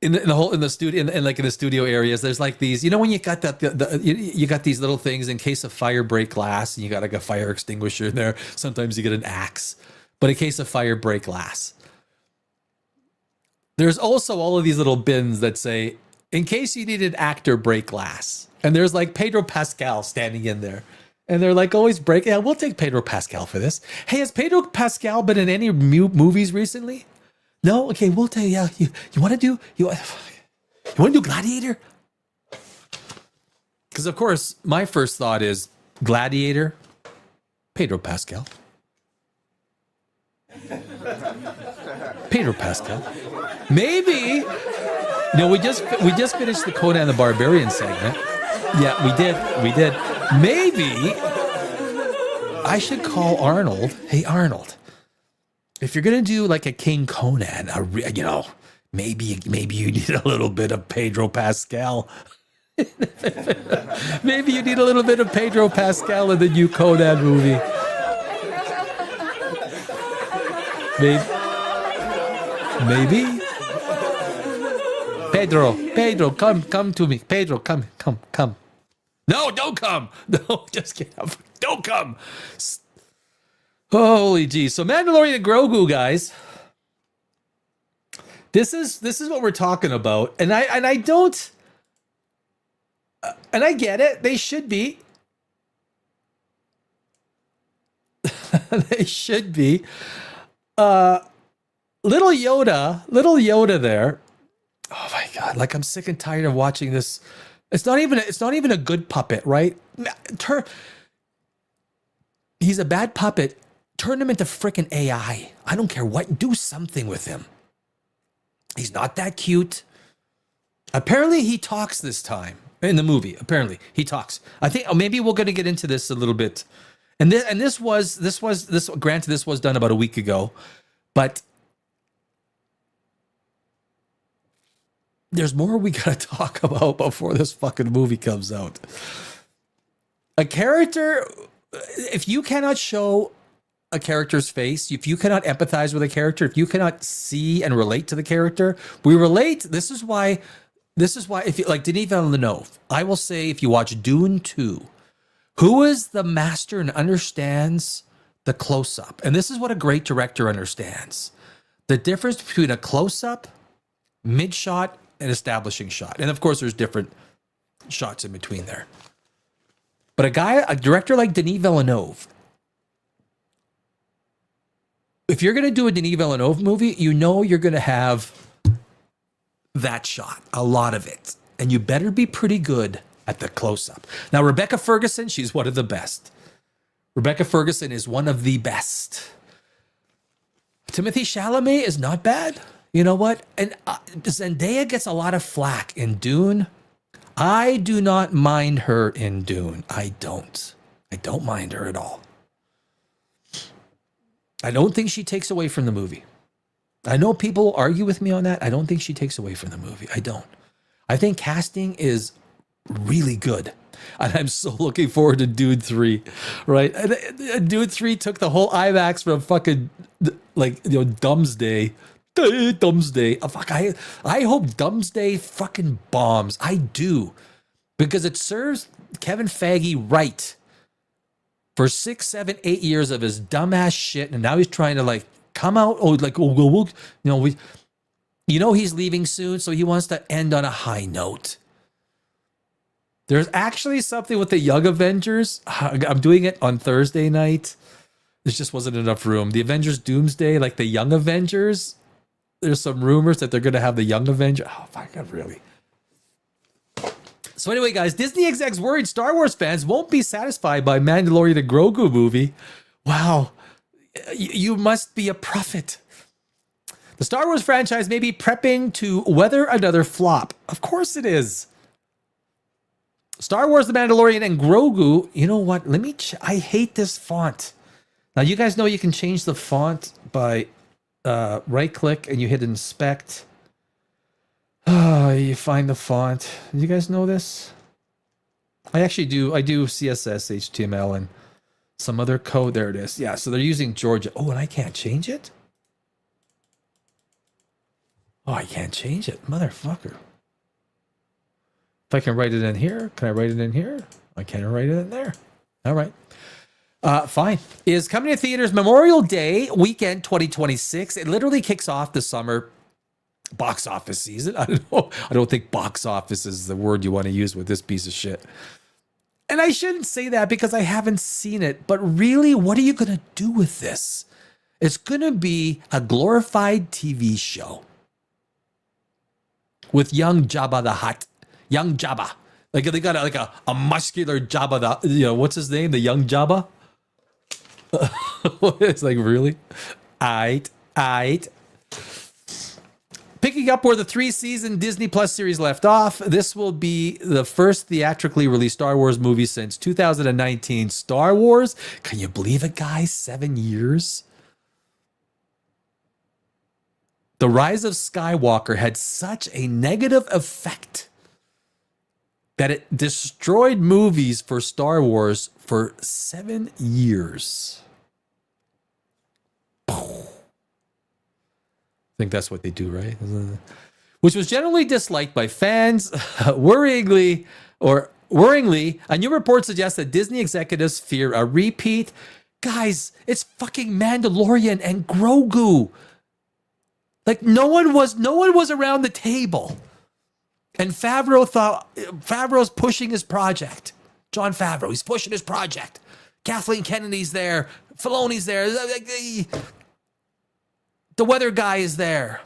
In the studio, in the studio areas, there's like these, when you got you got these little things in case of fire, break glass, and you got like a fire extinguisher in there. Sometimes you get an axe, but in case of fire, break glass. There's also all of these little bins that say, in case you need an actor, break glass. And there's like Pedro Pascal standing in there. And they're like always break. Yeah, we'll take Pedro Pascal for this. Hey, has Pedro Pascal been in any movies recently? No? Okay, we'll tell you. Yeah, you want to do you want to do Gladiator? Because of course, my first thought is Gladiator, Pedro Pascal. Pedro Pascal. Maybe. No, we just finished the Conan the Barbarian segment. Yeah, we did. Maybe I should call Arnold. Hey, Arnold, if you're gonna do like a King Conan, maybe you need a little bit of Pedro Pascal. Maybe you need a little bit of Pedro Pascal in the new Conan movie. Maybe. Pedro, come to me. Pedro, come. No, don't come. No, just get up. Don't come. Holy geez. So Mandalorian and Grogu, guys. This is what we're talking about. And I don't, and I get it. They should be. They should be. Little Yoda there. Oh my God. Like, I'm sick and tired of watching this. It's not even a good puppet, right? He's a bad puppet. Turn him into freaking AI. I don't care what. Do something with him. He's not that cute. Apparently he talks this time in the movie. Apparently he talks. I think maybe we're going to get into this a little bit. And this was granted, this was done about a week ago, but there's more we got to talk about before this fucking movie comes out. A character, if you cannot show a character's face, if you cannot empathize with a character, if you cannot see and relate to the character, we relate. This is why, if you like Denis Villeneuve, I will say, if you watch Dune 2, who is the master and understands the close-up? And this is what a great director understands. The difference between a close-up, mid-shot, and establishing shot. And of course, there's different shots in between there. But a director like Denis Villeneuve if you're going to do a Denis Villeneuve movie, you know you're going to have that shot, a lot of it. And you better be pretty good at the close-up. Now, Rebecca Ferguson, she's one of the best. Rebecca Ferguson is one of the best. Timothée Chalamet is not bad. You know what? And Zendaya gets a lot of flack in Dune. I do not mind her in Dune. I don't mind her at all. I don't think she takes away from the movie. I know people argue with me on that. I don't think she takes away from the movie. I don't. I think casting is really good. And I'm so looking forward to Dune 3, right? And Dune 3 took the whole IMAX from fucking, like, you know, Dumsday. Fuck, I hope Dumsday fucking bombs. I do. Because it serves Kevin Feige right for 6, 7, 8 years of his dumbass shit. And now he's trying to, like, come out. Oh, like, we'll you know, he's leaving soon. So he wants to end on a high note. There's actually something with the Young Avengers. I'm doing it on Thursday night. There just wasn't enough room. The Avengers Doomsday, like the Young Avengers. There's some rumors that they're going to have the Young Avengers. Oh, my God, really? So anyway, guys, Disney execs worried Star Wars fans won't be satisfied by Mandalorian and Grogu movie. Wow. You must be a prophet. The Star Wars franchise may be prepping to weather another flop. Of course it is. Star Wars, The Mandalorian, and Grogu. You know what? Let me I hate this font. Now, you guys know you can change the font by right-click and you hit inspect. You find the font. Do you guys know this? I actually do. I do CSS, HTML, and some other code. There it is. Yeah, so they're using Georgia. Oh, and I can't change it? Oh, I can't change it. Motherfucker. If I can write it in here, can I write it in here? I can't write it in there. All right. Fine. Is coming to theaters Memorial Day weekend 2026. It literally kicks off the summer box office season. I don't know. I don't think box office is the word you want to use with this piece of shit. And I shouldn't say that because I haven't seen it. But really, what are you going to do with this? It's going to be a glorified TV show with young Jabba the Hutt. Young Jabba. Like they got a muscular Jabba, what's his name? The young Jabba? It's like, really? Aight. Picking up where the 3-season Disney Plus series left off, this will be the first theatrically released Star Wars movie since 2019 Star Wars. Can you believe it, guys? 7 years? The Rise of Skywalker had such a negative effect that it destroyed movies for Star Wars for 7 years. I think that's what they do, right? Which was generally disliked by fans. Worryingly, a new report suggests that Disney executives fear a repeat. Guys, it's fucking Mandalorian and Grogu. Like no one was around the table. And Favreau's pushing his project. Jon Favreau, he's pushing his project. Kathleen Kennedy's there. Filoni's there. The weather guy is there.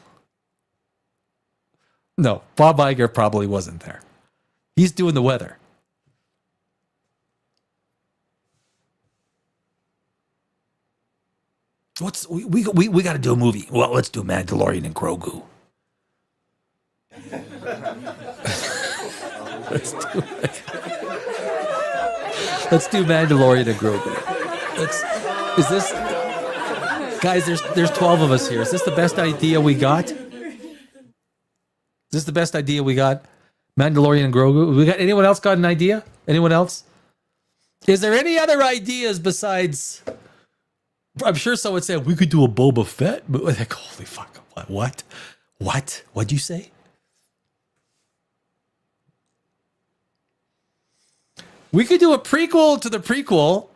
No, Bob Iger probably wasn't there. He's doing the weather. We got to do a movie. Well, let's do Mandalorian and Grogu. Let's do Mandalorian and Grogu. Is this, guys? There's 12 of us here. Is this the best idea we got? Is this the best idea we got? Mandalorian and Grogu. We got anyone else got an idea? Anyone else? Is there any other ideas besides? I'm sure someone said we could do a Boba Fett, but like, holy fuck, what? What'd you say? We could do a prequel to the prequel.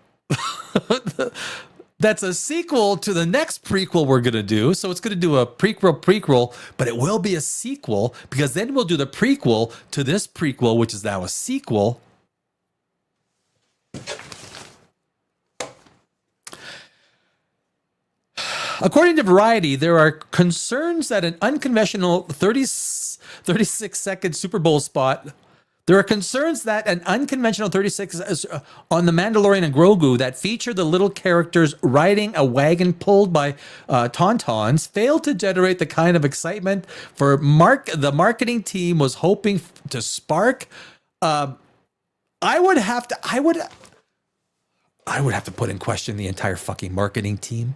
That's a sequel to the next prequel we're going to do. So it's going to do a prequel, but it will be a sequel because then we'll do the prequel to this prequel, which is now a sequel. According to Variety, there are concerns that an unconventional 36-second Super Bowl spot. There are concerns that an unconventional 36 on the Mandalorian and Grogu that featured the little characters riding a wagon pulled by tauntauns failed to generate the kind of excitement for the marketing team was hoping to spark. I would have to put in question the entire fucking marketing team.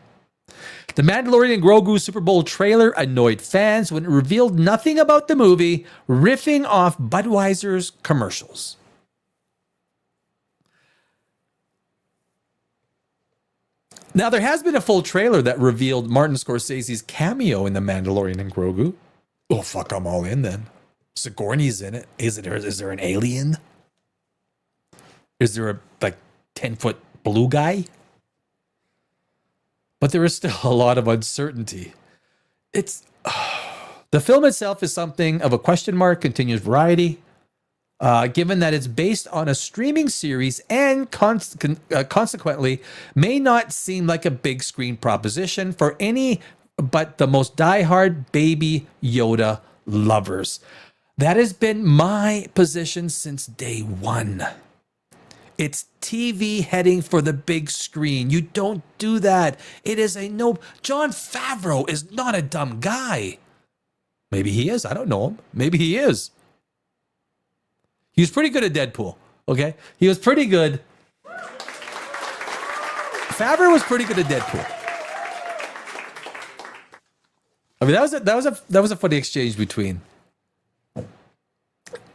The Mandalorian and Grogu Super Bowl trailer annoyed fans when it revealed nothing about the movie, riffing off Budweiser's commercials. Now, there has been a full trailer that revealed Martin Scorsese's cameo in The Mandalorian and Grogu. Oh, fuck, I'm all in then. Sigourney's in it. Is there an alien? Is there a 10-foot blue guy? But there is still a lot of uncertainty. The film itself is something of a question mark, continues Variety, given that it's based on a streaming series and consequently may not seem like a big screen proposition for any but the most diehard Baby Yoda lovers. That has been my position since day one. It's TV heading for the big screen. You don't do that. It is a no. Jon Favreau is not a dumb guy. Maybe he is. I don't know him. Maybe he is. He was pretty good at Deadpool. Okay, he was pretty good. Favreau was pretty good at Deadpool. I mean, that was a funny exchange between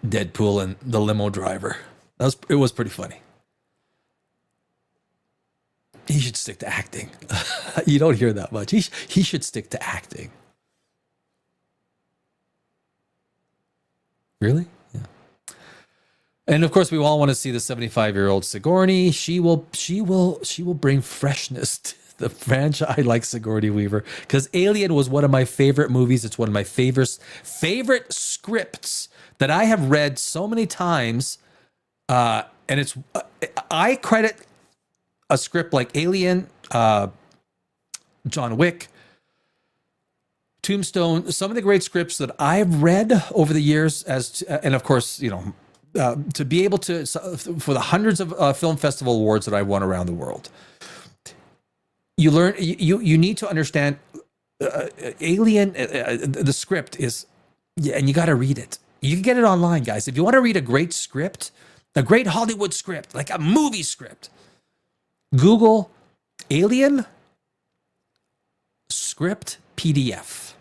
Deadpool and the limo driver. It was pretty funny. He should stick to acting. You don't hear that much. He should stick to acting. Really? Yeah. And of course, we all want to see the 75-year-old Sigourney. She will bring freshness to the franchise. I like Sigourney Weaver because Alien was one of my favorite movies. It's one of my favorite scripts that I have read so many times. And it's I credit a script like Alien, John Wick, Tombstone, some of the great scripts that I've read over the years, and of course, to be able to, for the hundreds of film festival awards that I won around the world, you learn, you need to understand Alien, the script is, and you got to read it. You can get it online, guys. If you want to read a great script, a great Hollywood script, like a movie script, Google Alien script PDF.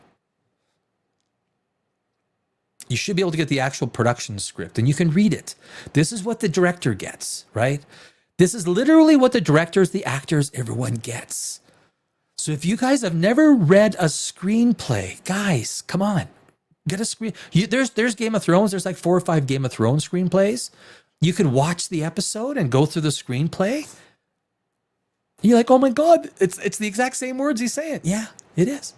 You should be able to get the actual production script and you can read it. This is what the director gets, right? This is literally what the directors, the actors, everyone gets. So if you guys have never read a screenplay, guys, come on. Get a screen. There's Game of Thrones. There's like 4 or 5 Game of Thrones screenplays. You can watch the episode and go through the screenplay. You're like, oh my God, it's the exact same words he's saying. Yeah, it is.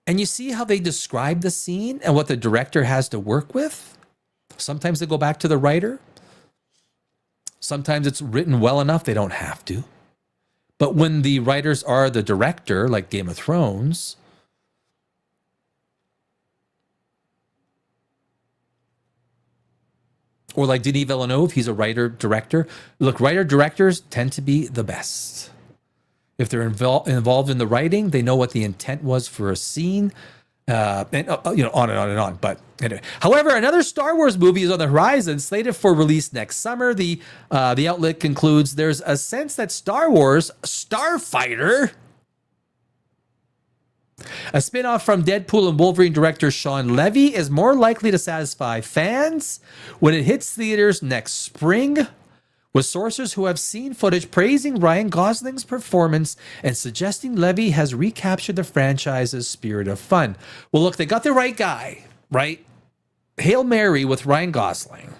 And you see how they describe the scene and what the director has to work with. Sometimes they go back to the writer. Sometimes it's written well enough they don't have to. But when the writers are the director, like Game of Thrones, or like Denis Villeneuve, he's a writer-director. Look, writer-directors tend to be the best. If they're involved in the writing, they know what the intent was for a scene, and on and on and on. But anyway, however, another Star Wars movie is on the horizon, slated for release next summer. The outlet concludes there's a sense that Star Wars Starfighter, a spin-off from Deadpool and Wolverine director Sean Levy, is more likely to satisfy fans when it hits theaters next spring, with sources who have seen footage praising Ryan Gosling's performance and suggesting Levy has recaptured the franchise's spirit of fun. Well, look, they got the right guy, right? Hail Mary with Ryan Gosling.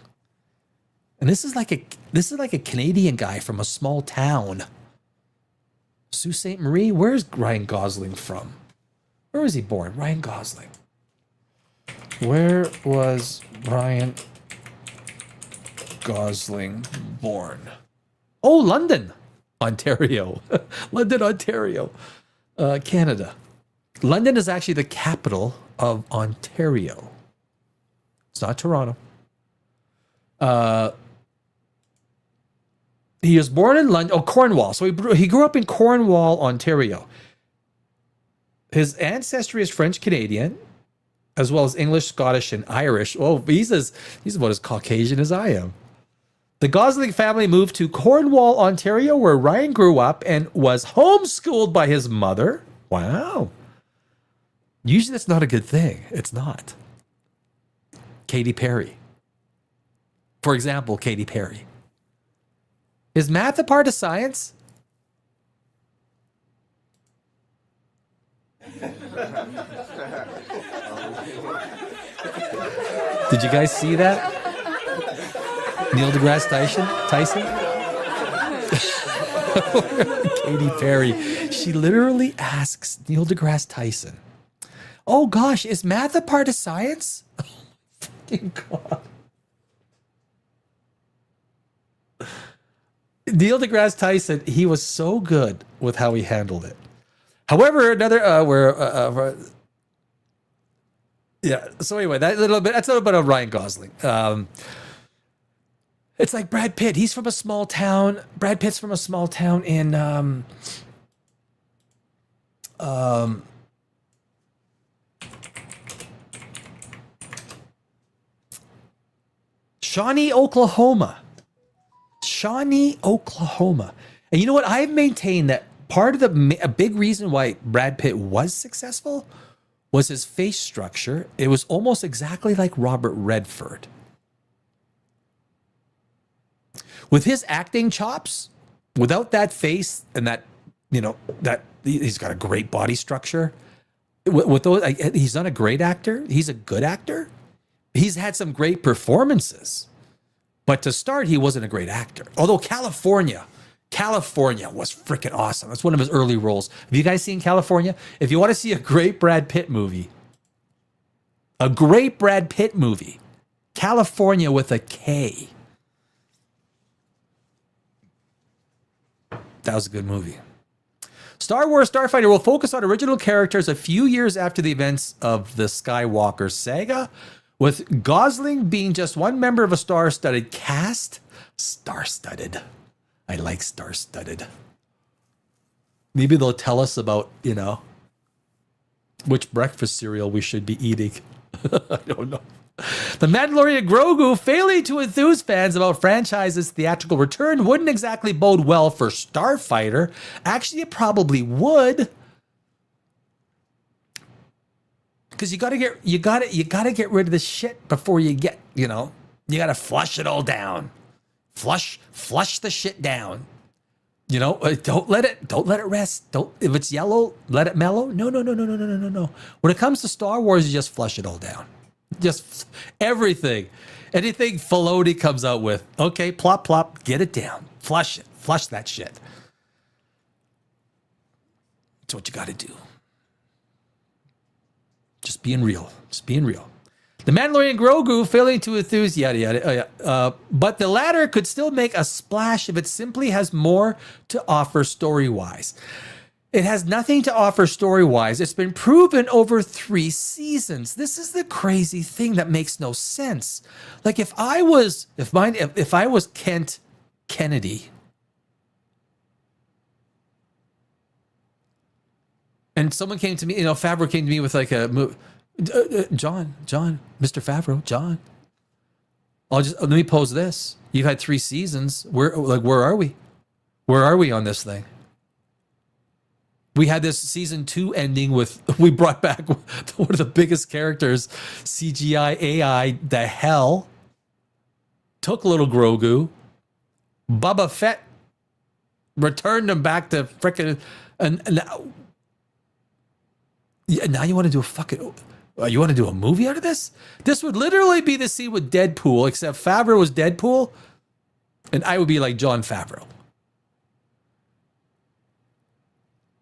And this is like a Canadian guy from a small town. Sault Ste. Marie, where's Ryan Gosling from? Where was he born? Ryan Gosling. Where was Ryan Gosling born? Oh, London, Ontario. London, Ontario. Canada. London is actually the capital of Ontario. It's not Toronto. He was born in London, Cornwall. So he grew up in Cornwall, Ontario. His ancestry is French Canadian, as well as English, Scottish, and Irish. Oh, he's about as Caucasian as I am. The Gosling family moved to Cornwall, Ontario, where Ryan grew up and was homeschooled by his mother. Wow. Usually that's not a good thing. It's not. Katy Perry. For example, Katy Perry. Is math a part of science? Did you guys see that? Neil deGrasse Tyson? Katy Perry. She literally asks Neil deGrasse Tyson, oh gosh, is math a part of science? Oh my fucking God. Neil deGrasse Tyson, he was so good with how he handled it. However, so anyway, that's a little bit of Ryan Gosling. It's like Brad Pitt. He's from a small town. Brad Pitt's from a small town in Shawnee, Oklahoma. And you know what? I've maintained that part of a big reason why Brad Pitt was successful was his face structure. It was almost exactly like Robert Redford. With his acting chops, without that face and that, that he's got a great body structure. With those, he's not a great actor. He's a good actor. He's had some great performances. But to start, he wasn't a great actor. Although California was freaking awesome. That's one of his early roles. Have you guys seen California? If you want to see a great Brad Pitt movie, California with a K. That was a good movie. Star Wars Starfighter will focus on original characters a few years after the events of the Skywalker saga, with Gosling being just one member of a star-studded cast. Star-studded. I like star-studded. Maybe they'll tell us about, which breakfast cereal we should be eating. I don't know. The Mandalorian Grogu failing to enthuse fans about franchise's theatrical return wouldn't exactly bode well for Starfighter. Actually, it probably would. Because you gotta get rid of the shit before you get, you gotta flush it all down. Flush the shit down. Don't let it rest. If it's yellow, let it mellow. No. When it comes to Star Wars, you just flush it all down. Just everything. Anything Filoni comes out with. Okay, plop, get it down. Flush it. Flush that shit. That's what you gotta do. Just being real. The Mandalorian Grogu failing to enthuse, yada, yada. But the latter could still make a splash if it simply has more to offer story-wise. It has nothing to offer story-wise. It's been proven over 3 seasons. This is the crazy thing that makes no sense. Like if I was Kent Kennedy, and someone came to me, Favreau came to me with like a move. John, Mr. Favreau, John. Let me pose this. You've had 3 seasons. Where are we? Where are we on this thing? We had this season 2 ending we brought back one of the biggest characters, CGI AI, the hell. Took little Grogu. Boba Fett returned him back to frickin' and now you want to do you want to do a movie out of this? This would literally be the scene with Deadpool, except Favreau was Deadpool, and I would be like Jon Favreau.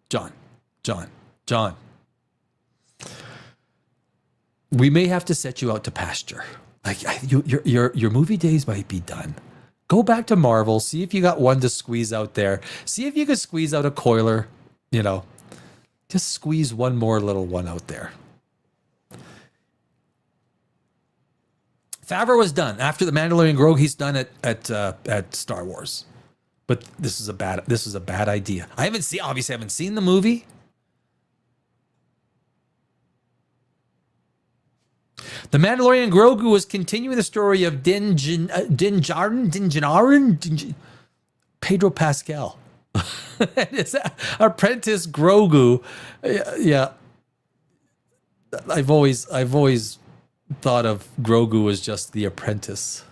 John. We may have to set you out to pasture. Like your movie days might be done. Go back to Marvel. See if you got one to squeeze out there. See if you could squeeze out a Coiler. Just squeeze one more little one out there. Favreau was done after the Mandalorian Grogu. He's done at Star Wars, but this is a bad idea. I haven't seen the movie. The Mandalorian Grogu was continuing the story of Din Djarin, Pedro Pascal, his apprentice Grogu. Yeah, I've always thought of Grogu as just the apprentice.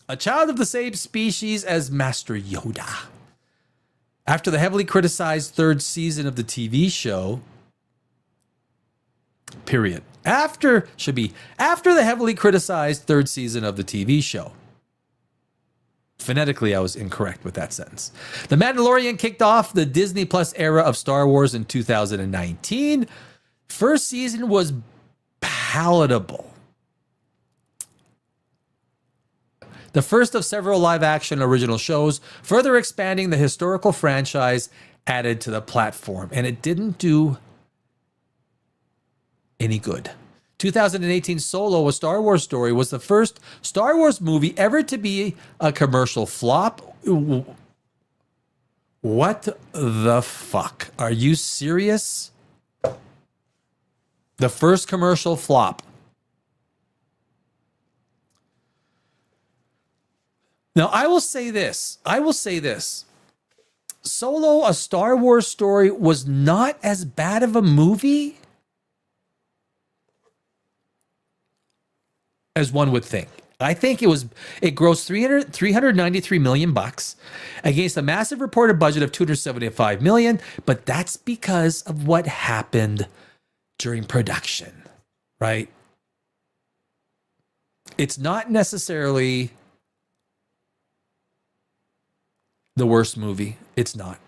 A child of the same species as Master Yoda. After the heavily criticized third season of the TV show, period. After the heavily criticized third season of the TV show. Phonetically, I was incorrect with that sentence. The Mandalorian kicked off the Disney Plus era of Star Wars in 2019. First season was palatable. The first of several live-action original shows, further expanding the historical franchise added to the platform. And it didn't do any good. 2018 Solo, A Star Wars Story, was the first Star Wars movie ever to be a commercial flop. What the fuck? Are you serious? The first commercial flop. Now, I will say this. Solo, A Star Wars Story was not as bad of a movie as one would think. I think it grossed 393 million bucks against a massive reported budget of 275 million, but that's because of what happened during production, right? It's not necessarily the worst movie. It's not.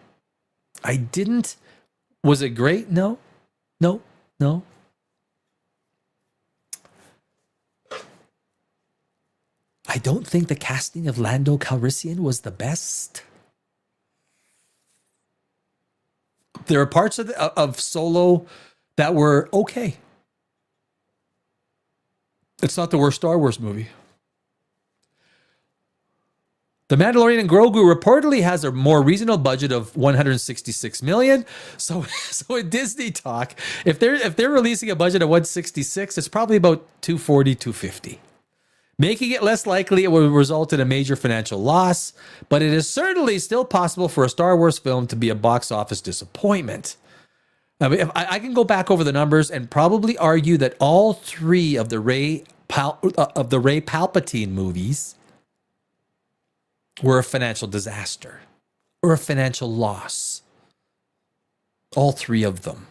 Was it great? No. I don't think the casting of Lando Calrissian was the best. There are parts of Solo that were okay. It's not the worst Star Wars movie. The Mandalorian and Grogu reportedly has a more reasonable budget of 166 million. So in Disney talk, if they're releasing a budget of 166, it's probably about 240, 250. Making it less likely it will result in a major financial loss, but it is certainly still possible for a Star Wars film to be a box office disappointment. I mean, if I can go back over the numbers and probably argue that all three of the Ray Palpatine movies were a financial disaster or a financial loss. All three of them.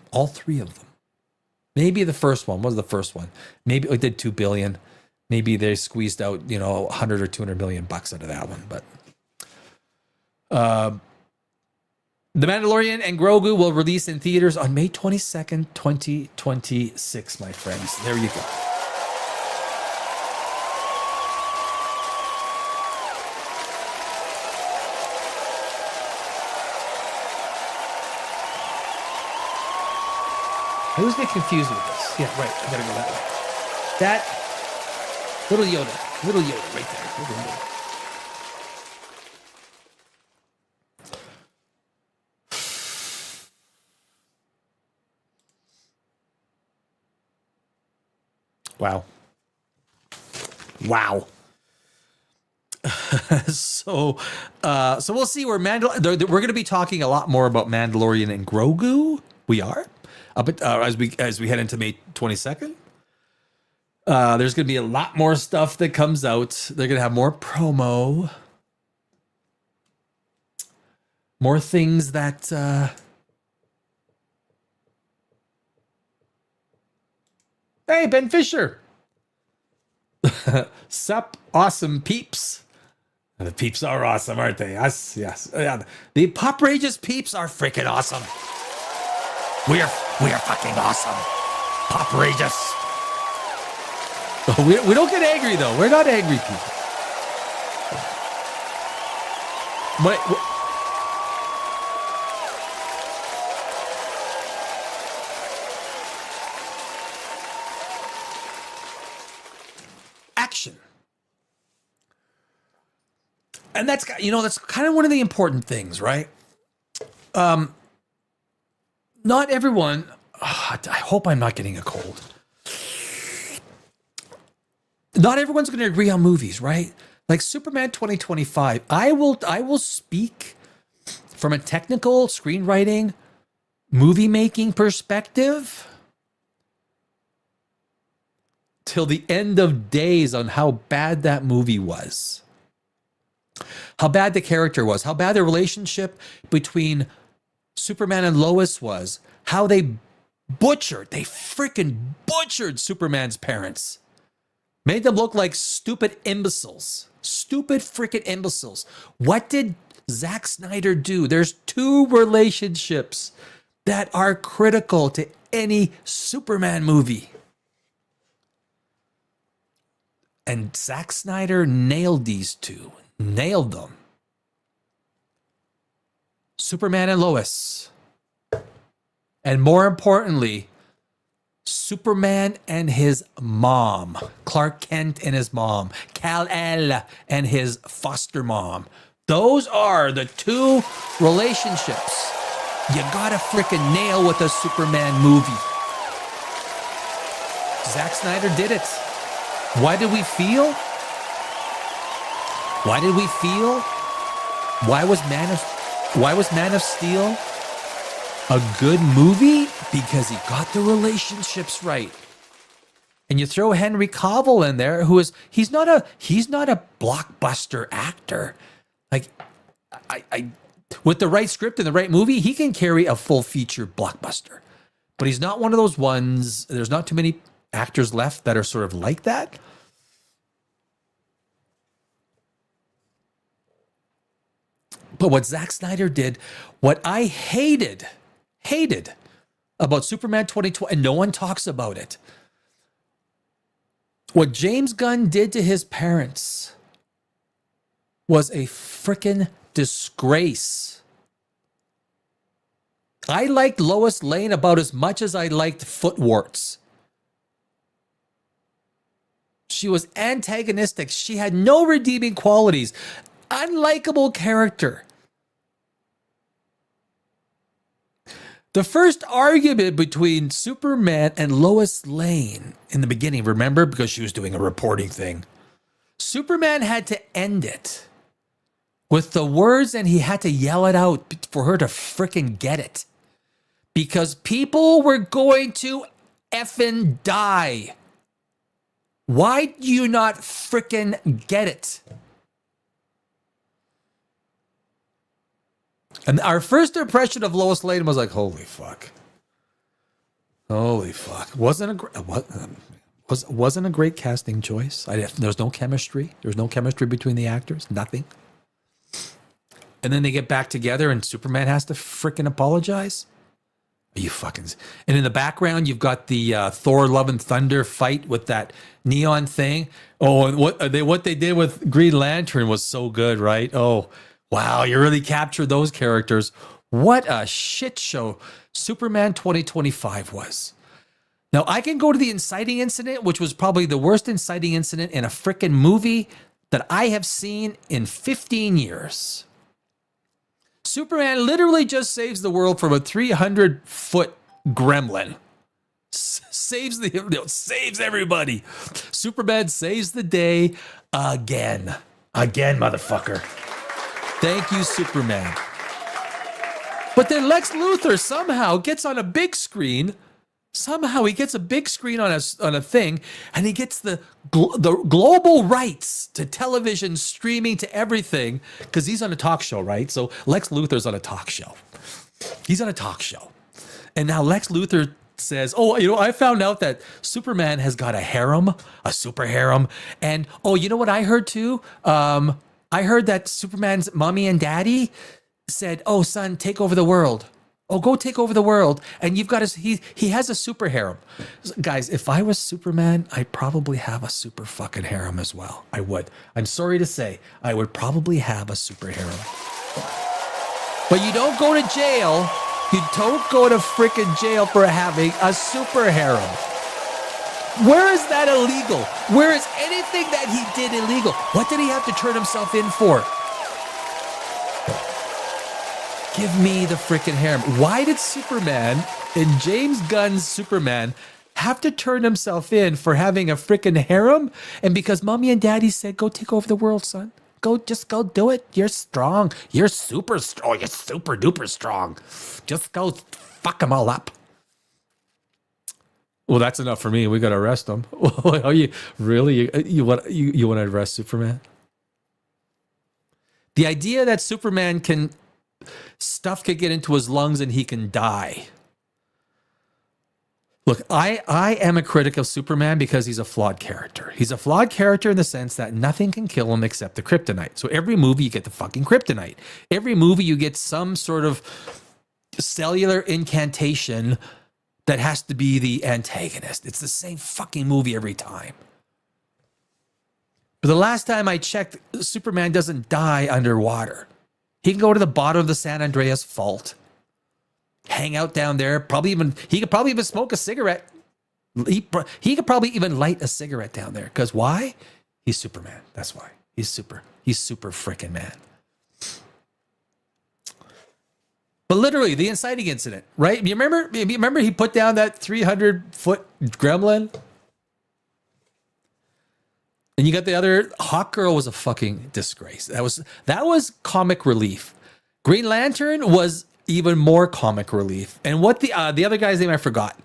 Maybe the first one. What was the first one? Maybe it did $2 billion. Maybe they squeezed out, 100 or 200 million bucks out of that one. But The Mandalorian and Grogu will release in theaters on May 22nd, 2026, my friends. There you go. I always get confused with this. Yeah, right. I gotta go that way. That little Yoda right there. Little Yoda. Wow. So we'll see where we're going to be talking a lot more about Mandalorian and Grogu. We are, but as we head into May 22nd, there's going to be a lot more stuff that comes out. They're going to have more promo, more things that. Hey, Ben Fisher. Sup, awesome peeps. The peeps are awesome, aren't they? Yes. Yeah. The POPRAGEOUS peeps are freaking awesome. We are fucking awesome. POPRAGEOUS. We don't get angry though. We're not angry people. And that's, that's kind of one of the important things, right? Not everyone, I hope I'm not getting a cold. Not everyone's going to agree on movies, right? Like Superman 2025, I will speak from a technical screenwriting, movie making perspective till the end of days on how bad that movie was. How bad the character was, how bad the relationship between Superman and Lois was, how they freaking butchered Superman's parents. Made them look like stupid imbeciles. Stupid freaking imbeciles. What did Zack Snyder do? There's two relationships that are critical to any Superman movie. And Zack Snyder nailed these two. Nailed them. Superman and Lois. And more importantly, Superman and his mom. Clark Kent and his mom. Kal-El and his foster mom. Those are the two relationships you gotta frickin' nail with a Superman movie. Zack Snyder did it. Why did we feel? Why did we feel? Why was Man of Steel a good movie? Because he got the relationships right. And you throw Henry Cavill in there, he's not a blockbuster actor. Like, with the right script and the right movie, he can carry a full feature blockbuster. But he's not one of those ones. There's not too many actors left that are sort of like that. But what Zack Snyder did, what I hated about Superman 2020, and no one talks about it. What James Gunn did to his parents was a frickin' disgrace. I liked Lois Lane about as much as I liked Foot Warts. She was antagonistic. She had no redeeming qualities. Unlikable character. The first argument between Superman and Lois Lane in the beginning, remember, because she was doing a reporting thing, Superman had to end it with the words, and he had to yell it out for her to frickin' get it. Because people were going to effing die. Why do you not frickin' get it? And our first impression of Lois Lane was like, holy fuck. Holy fuck. Wasn't a great casting choice. There's no chemistry. There's no chemistry between the actors. Nothing. And then they get back together and Superman has to frickin' apologize. Are you fucking... And in the background, you've got the Thor Love and Thunder fight with that neon thing. Oh, and what they did with Green Lantern was so good, right? Oh, wow, you really captured those characters. What a shit show Superman 2025 was. Now, I can go to the inciting incident, which was probably the worst inciting incident in a frickin' movie that I have seen in 15 years. Superman literally just saves the world from a 300-foot gremlin. Saves everybody. Superman saves the day again. Again, motherfucker. Thank you, Superman. But then Lex Luthor somehow gets on a big screen. Somehow he gets a big screen on a thing, and he gets the global rights to television streaming to everything because he's on a talk show, right? So Lex Luthor's on a talk show. He's on a talk show. And now Lex Luthor says, oh, I found out that Superman has got a harem, a super harem. And, oh, you know what I heard too? I heard that Superman's mommy and daddy said, oh, son, take over the world. Oh, go take over the world. And you've got he has a super harem. Guys, if I was Superman, I'd probably have a super fucking harem as well. I would. I'm sorry to say, I would probably have a super harem. But you don't go to jail. You don't go to freaking jail for having a super harem. Where is that illegal? Where is anything that he did illegal? What did he have to turn himself in for? Give me the freaking harem. Why did Superman in James Gunn's Superman have to turn himself in for having a freaking harem? And because mommy and daddy said, go take over the world, son. Just go do it. You're strong. You're super strong. You're super duper strong. Just go fuck them all up. Well, that's enough for me. We got to arrest him. Are you really? You want to arrest Superman? The idea that Superman stuff could get into his lungs and he can die. Look, I am a critic of Superman because he's a flawed character. He's a flawed character in the sense that nothing can kill him except the kryptonite. So every movie you get the fucking kryptonite. Every movie you get some sort of cellular incantation that has to be the antagonist. It's the same fucking movie every time. But the last time I checked, Superman doesn't die underwater. He can go to the bottom of the San Andreas Fault, hang out down there. He could probably even smoke a cigarette. He could probably even light a cigarette down there. Because why? He's Superman. That's why. He's super freaking man. But literally, the inciting incident, right? You remember he put down that 300-foot gremlin? And you got the other, Hawkgirl was a fucking disgrace. That was comic relief. Green Lantern was even more comic relief. And what the other guy's name I forgot.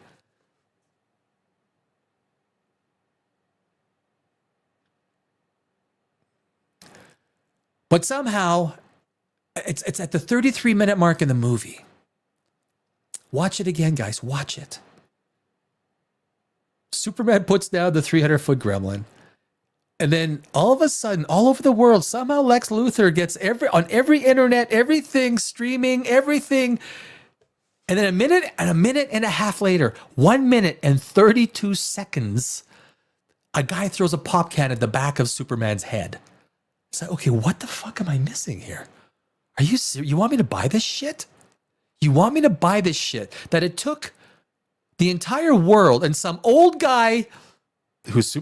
But somehow, it's at the 33-minute mark in the movie. Watch it again, guys. Watch it. Superman puts down the 300-foot gremlin. And then all of a sudden, all over the world, somehow Lex Luthor gets on every internet, everything streaming, everything. And then a minute and a half later, 1 minute and 32 seconds, a guy throws a pop can at the back of Superman's head. It's like, okay, what the fuck am I missing here? Are you serious? You want me to buy this shit? You want me to buy this shit? That it took the entire world and some old guy who's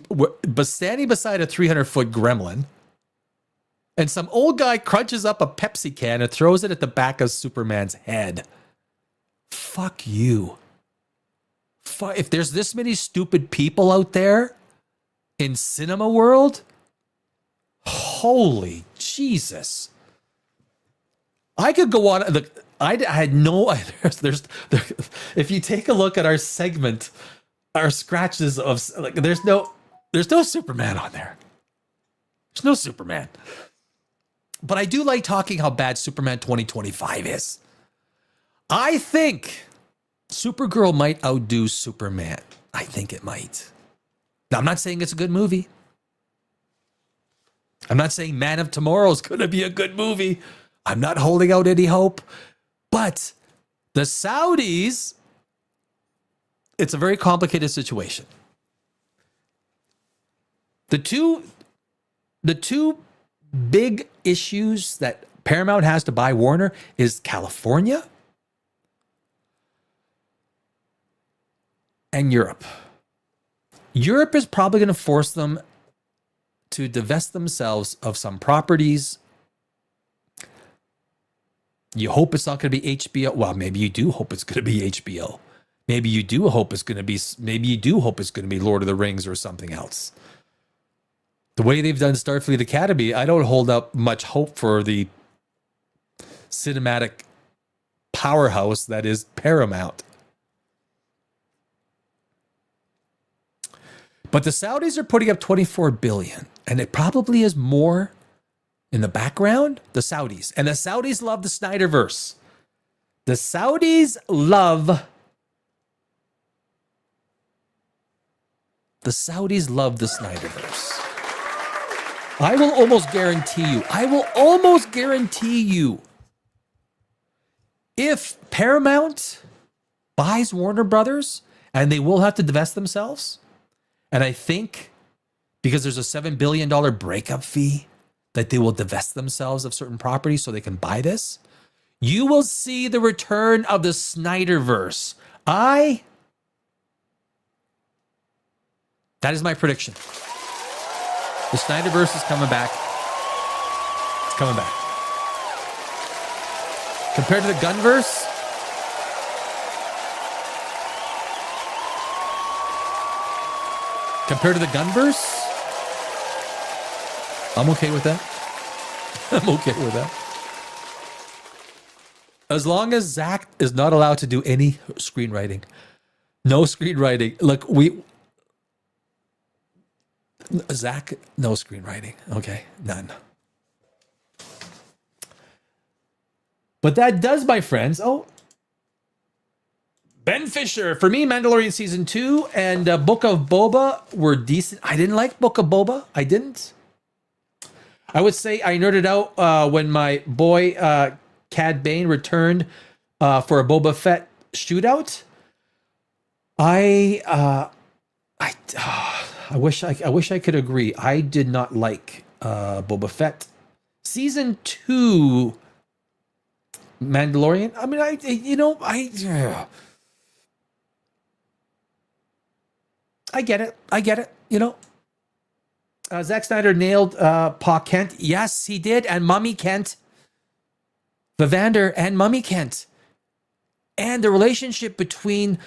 standing beside a 300-foot gremlin, and some old guy crunches up a Pepsi can and throws it at the back of Superman's head. Fuck you. If there's this many stupid people out there in cinema world, holy Jesus. I could go on. I had no idea. If you take a look at our segment, our scratches of like, there's no Superman on there. There's no Superman. But I do like talking how bad Superman 2025 is. I think Supergirl might outdo Superman. I think it might. Now, I'm not saying it's a good movie. I'm not saying Man of Tomorrow is going to be a good movie. I'm not holding out any hope. But the Saudis, it's a very complicated situation. The two big issues that Paramount has to buy Warner is California and Europe. Europe is probably going to force them to divest themselves of some properties. You hope it's not going to be HBO. Well, maybe you do hope it's going to be HBO. Maybe you do hope it's going to be Lord of the Rings or something else. The way they've done Starfleet Academy, I don't hold up much hope for the cinematic powerhouse that is Paramount. But the Saudis are putting up $24 billion, and it probably is more in the background. The Saudis. And the Saudis love the Snyderverse. The Saudis love the Snyderverse. I will almost guarantee you, if Paramount buys Warner Brothers, and they will have to divest themselves, and I think because there's a $7 billion breakup fee that they will divest themselves of certain properties so they can buy this, you will see the return of the Snyderverse. That is my prediction. The Snyderverse is coming back. It's coming back. Compared to the Gunverse, I'm okay with that. I'm okay with that. As long as Zach is not allowed to do any screenwriting. No screenwriting. Look, Zach, no screenwriting. Okay, none. But that does, my friends. Oh, Ben Fisher. For me, Mandalorian Season 2 and Book of Boba were decent. I didn't like Book of Boba. I didn't. I would say I nerded out when my boy Cad Bane returned for a Boba Fett shootout. I wish I could agree. I did not like Boba Fett. Season 2 Mandalorian. I mean, I get it. You know, Zack Snyder nailed Pa Kent. Yes, he did. And Mummy Kent. Vivander and Mummy Kent. And the relationship between,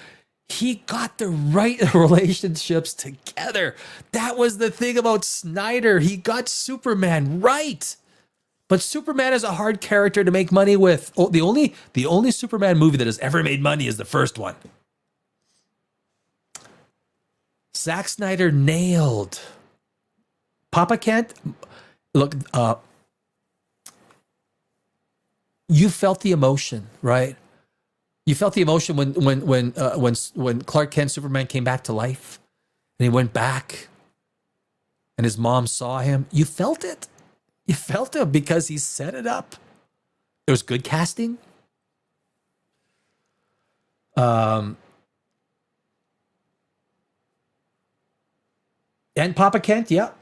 he got the right relationships together. That was the thing about Snyder. He got Superman right. But Superman is a hard character to make money with. Oh, the only Superman movie that has ever made money is the first one. Zack Snyder nailed Papa Kent. Look, you felt the emotion, right? You felt the emotion when Clark Kent Superman came back to life, and he went back, and his mom saw him. You felt it. You felt it because he set it up. It was good casting. And Papa Kent, yeah.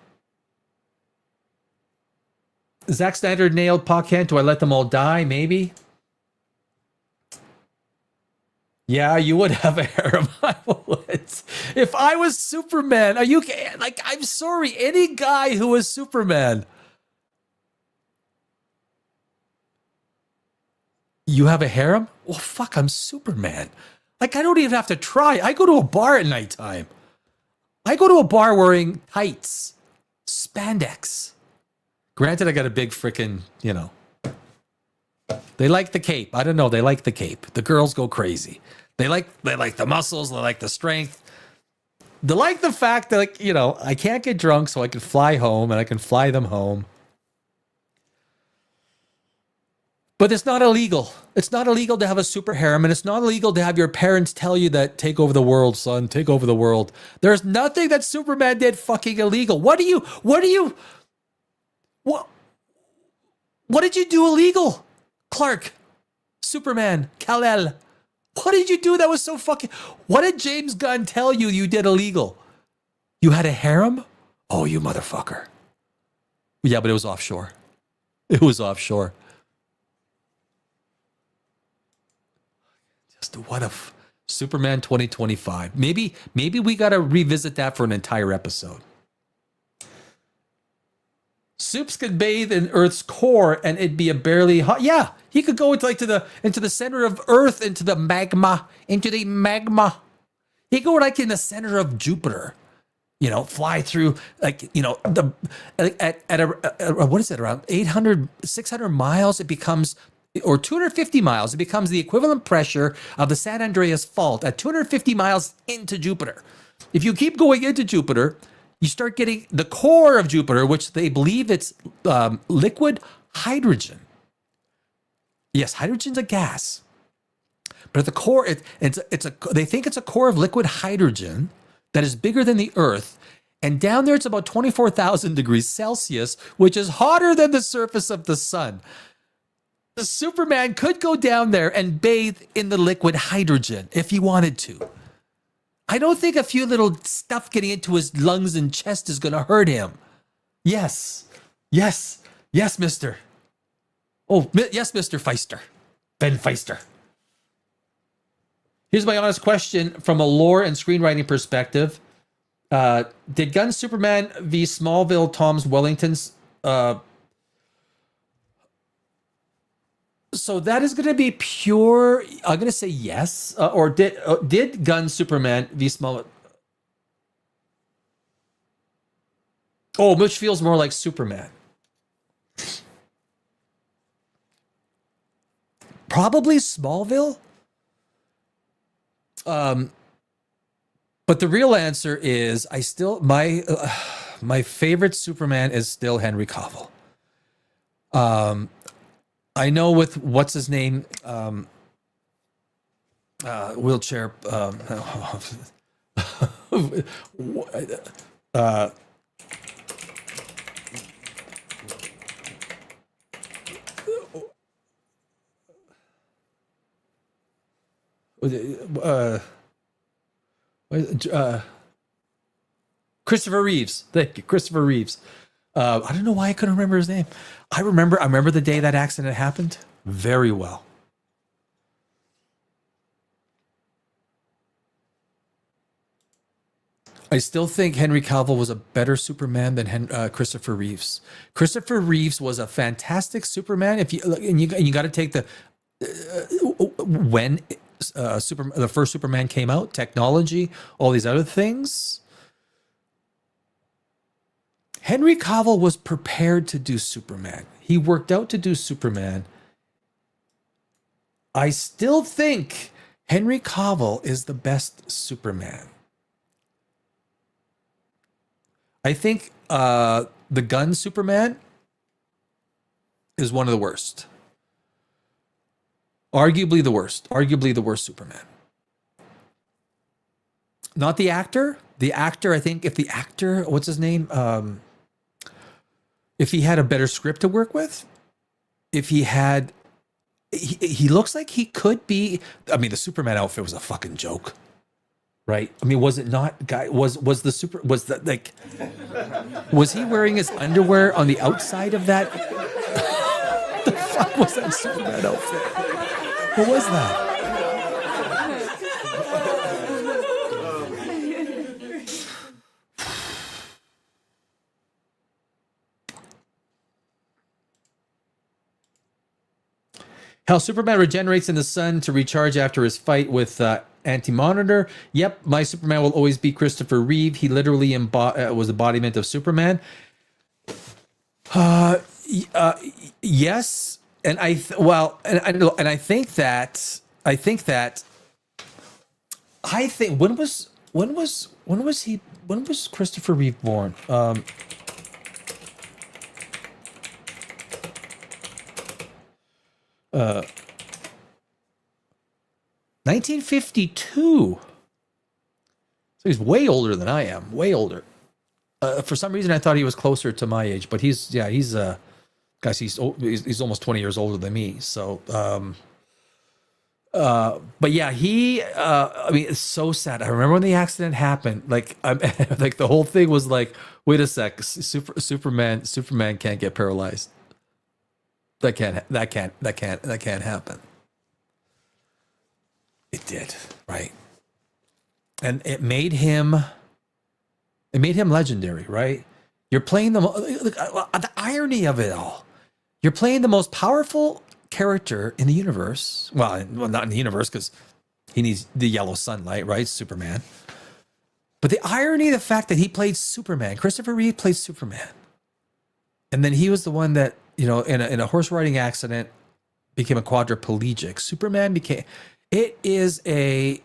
Zack Snyder nailed Pa Kent. Do I let them all die? Maybe. Yeah, you would have a harem. I would. If I was Superman, are you like? I'm sorry, any guy who was Superman. You have a harem? Well, fuck, I'm Superman. Like, I don't even have to try. I go to a bar at nighttime. I go to a bar wearing tights, spandex. Granted, I got a big freaking, they like the cape. I don't know. They like the cape. The girls go crazy. They like the muscles. They like the strength. They like the fact that, like, I can't get drunk, so I can fly home and I can fly them home. But it's not illegal. It's not illegal to have a super harem, and it's not illegal to have your parents tell you that, take over the world, son, take over the world. There's nothing that Superman did fucking illegal. What did you do illegal? Clark, Superman, Kal-El. What did you do that was so fucking... What did James Gunn tell you did illegal? You had a harem? Oh, you motherfucker. Yeah, but it was offshore. It was offshore. What if Superman 2025? Maybe we got to revisit that for an entire episode. Soups could bathe in Earth's core and it'd be a barely hot. Yeah, he could go into the center of Earth, into the magma. He could go like in the center of Jupiter. Fly through, what is it, around 600 miles? It becomes, or 250 miles, it becomes the equivalent pressure of the San Andreas Fault at 250 miles into Jupiter. If you keep going into Jupiter, you start getting the core of Jupiter, which they believe it's liquid hydrogen. Yes, hydrogen's a gas. But at the core, they think it's a core of liquid hydrogen that is bigger than the Earth. And down there, it's about 24,000 degrees Celsius, which is hotter than the surface of the sun. The Superman could go down there and bathe in the liquid hydrogen if he wanted to. I don't think a few little stuff getting into his lungs and chest is going to hurt him. Yes, mister. Oh, yes, Mr. Feister. Ben Feister. Here's my honest question from a lore and screenwriting perspective. Did Gunn Superman v. Smallville Tom's Wellington's So that is going to be pure. I'm going to say yes. Or did Gunn Superman v Small? Oh, which feels more like Superman. Probably Smallville. But the real answer is I still my favorite Superman is still Henry Cavill. I know with what's his name, wheelchair. Christopher Reeves. Thank you, Christopher Reeves. I don't know why I couldn't remember his name. I remember the day that accident happened very well. I still think Henry Cavill was a better Superman than Christopher Reeves. Christopher Reeves was a fantastic Superman. You got to take the when the first Superman came out, technology, all these other things. Henry Cavill was prepared to do Superman. He worked out to do Superman. I still think Henry Cavill is the best Superman. I think the Gunn Superman is one of the worst. Arguably the worst Superman. Not the actor. The actor, I think if the actor, what's his name? If he had a better script to work with, if he had, he looks like he could be, I mean, the Superman outfit was a fucking joke, right? I mean, was it not, guy, was that like, was he wearing his underwear on the outside of that? The fuck was that Superman outfit? What was that? How Superman regenerates in the sun to recharge after his fight with Anti-Monitor. Yep, my Superman will always be Christopher Reeve. He literally was embodiment of Superman. Yes, and I think when was Christopher Reeve born? 1952. So he's way older than I am. Way older. For some reason, I thought he was closer to my age, but he's guys, he's almost 20 years older than me. So, but yeah, I mean, it's so sad. I remember when the accident happened. Like, like the whole thing was like, wait a sec, Superman can't get paralyzed. That can't happen. It did, right? And it made him legendary, right? You're playing the irony of it all. You're playing the most powerful character in the universe. Well, not in the universe because he needs the yellow sunlight, right? Superman. But the irony of the fact that he played Superman, Christopher Reeve played Superman, and then he was the one that, you know, in a horse riding accident became a quadriplegic. Superman became. It is a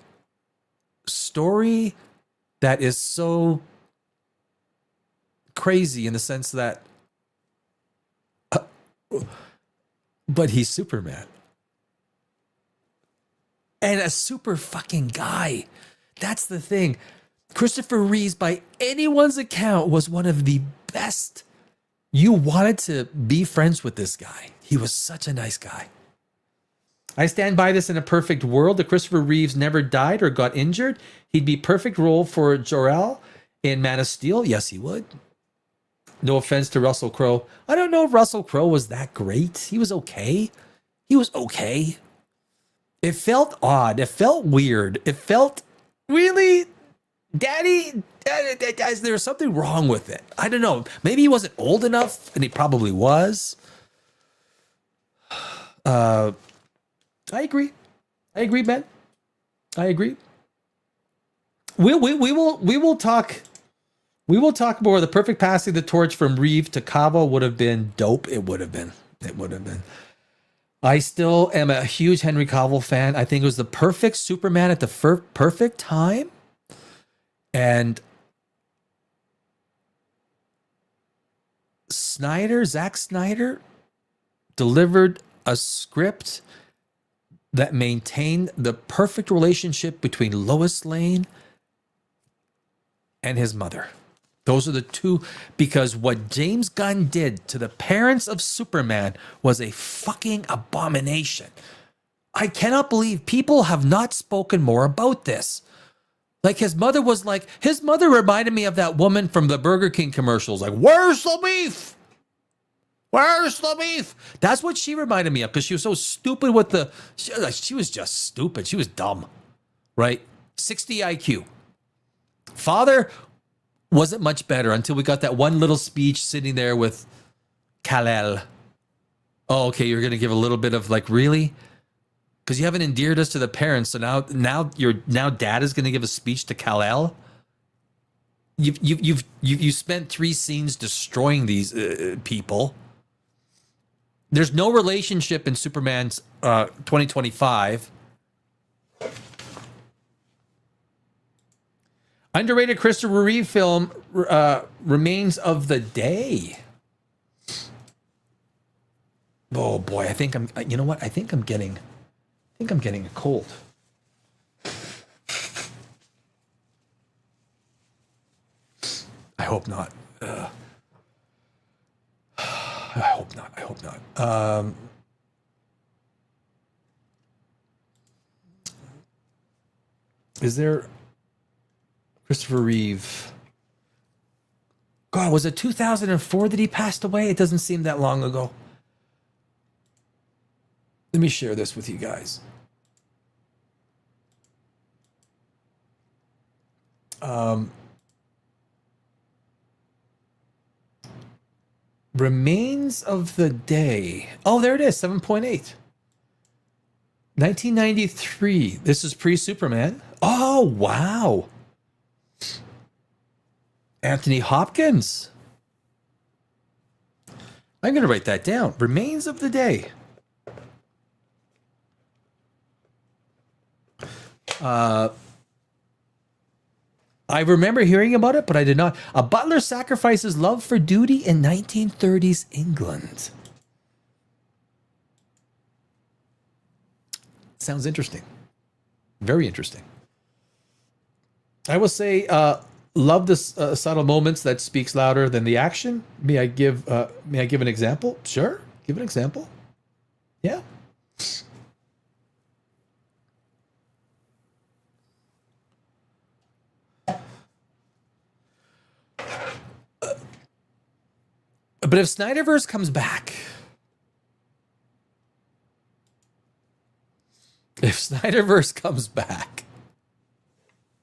story that is so crazy in the sense that, but he's Superman. And a super fucking guy. That's the thing. Christopher Reeve, by anyone's account, was one of the best. You wanted to be friends with this guy. He was such a nice guy. I stand by this. In a perfect world, if Christopher Reeves never died or got injured, he'd be perfect role for Jor-El in Man of Steel. Yes, he would. No offense to Russell Crowe. I don't know if Russell Crowe was that great. He was okay. It felt odd. It felt weird. It felt really, Daddy, guys, there was something wrong with it. I don't know. Maybe he wasn't old enough, and he probably was. I agree. I agree, Ben. I agree. We will talk. We will talk more. The perfect passing the torch from Reeve to Cavill would have been dope. It would have been. It would have been. I still am a huge Henry Cavill fan. I think it was the perfect Superman at the perfect time. And Zack Snyder, delivered a script that maintained the perfect relationship between Lois Lane and his mother. Those are the two, because what James Gunn did to the parents of Superman was a fucking abomination. I cannot believe people have not spoken more about this. Like his mother reminded me of that woman from the Burger King commercials. Like, where's the beef? Where's the beef? That's what she reminded me of, because she was so stupid with she was just stupid. She was dumb, right? 60 IQ. Father wasn't much better until we got that one little speech sitting there with Kal-El. Oh, okay, you're going to give a little bit of like, really? Because you haven't endeared us to the parents, so now dad is going to give a speech to Kal-El. You spent 3 scenes destroying these people. There's no relationship in Superman's 2025. Underrated Christopher Reeve film, Remains of the Day. Oh boy, I think I'm. You know what? I think I'm getting a cold. I hope not. I hope not. I hope not. Is there Christopher Reeve? God, was it 2004 that he passed away? It doesn't seem that long ago. Let me share this with you guys. Remains of the Day. Oh, there it is, 7.8. 1993. This is pre-Superman. Oh, wow. Anthony Hopkins. I'm going to write that down. Remains of the Day. I remember hearing about it, but I did not. A butler sacrifices love for duty in 1930s England. Sounds interesting. Very interesting. I will say, love the subtle moments that speaks louder than the action. May I give an example? Sure. Give an example. Yeah. But if Snyderverse comes back,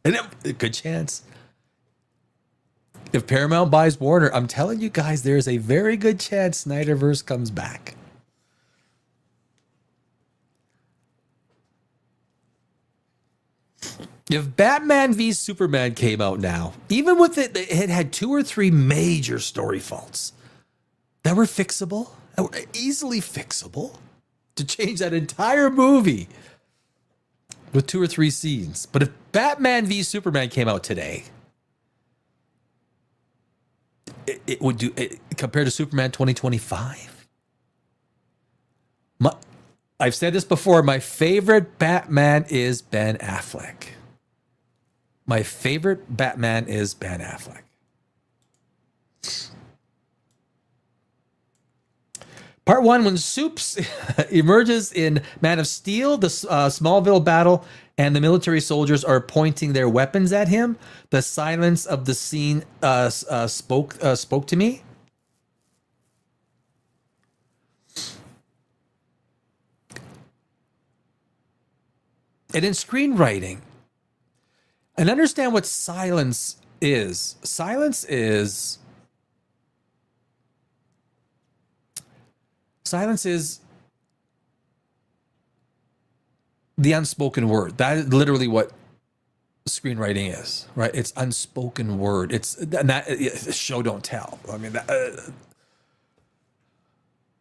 and a good chance, if Paramount buys Warner, I'm telling you guys, there's a very good chance Snyderverse comes back. If Batman v Superman came out now, even with it had 2 or 3 major story faults that were fixable, that were easily fixable, to change that entire movie with 2 or 3 scenes. But if Batman v Superman came out today, it would do it, compared to Superman 2025. I've said this before. My favorite Batman is Ben Affleck. My favorite Batman is Ben Affleck. Part 1, when Supes emerges in Man of Steel, the Smallville battle, and the military soldiers are pointing their weapons at him, the silence of the scene spoke to me. And in screenwriting, and understand what silence is. Silence is the unspoken word. That is literally what screenwriting is, right? It's unspoken word. It's show don't tell. I mean,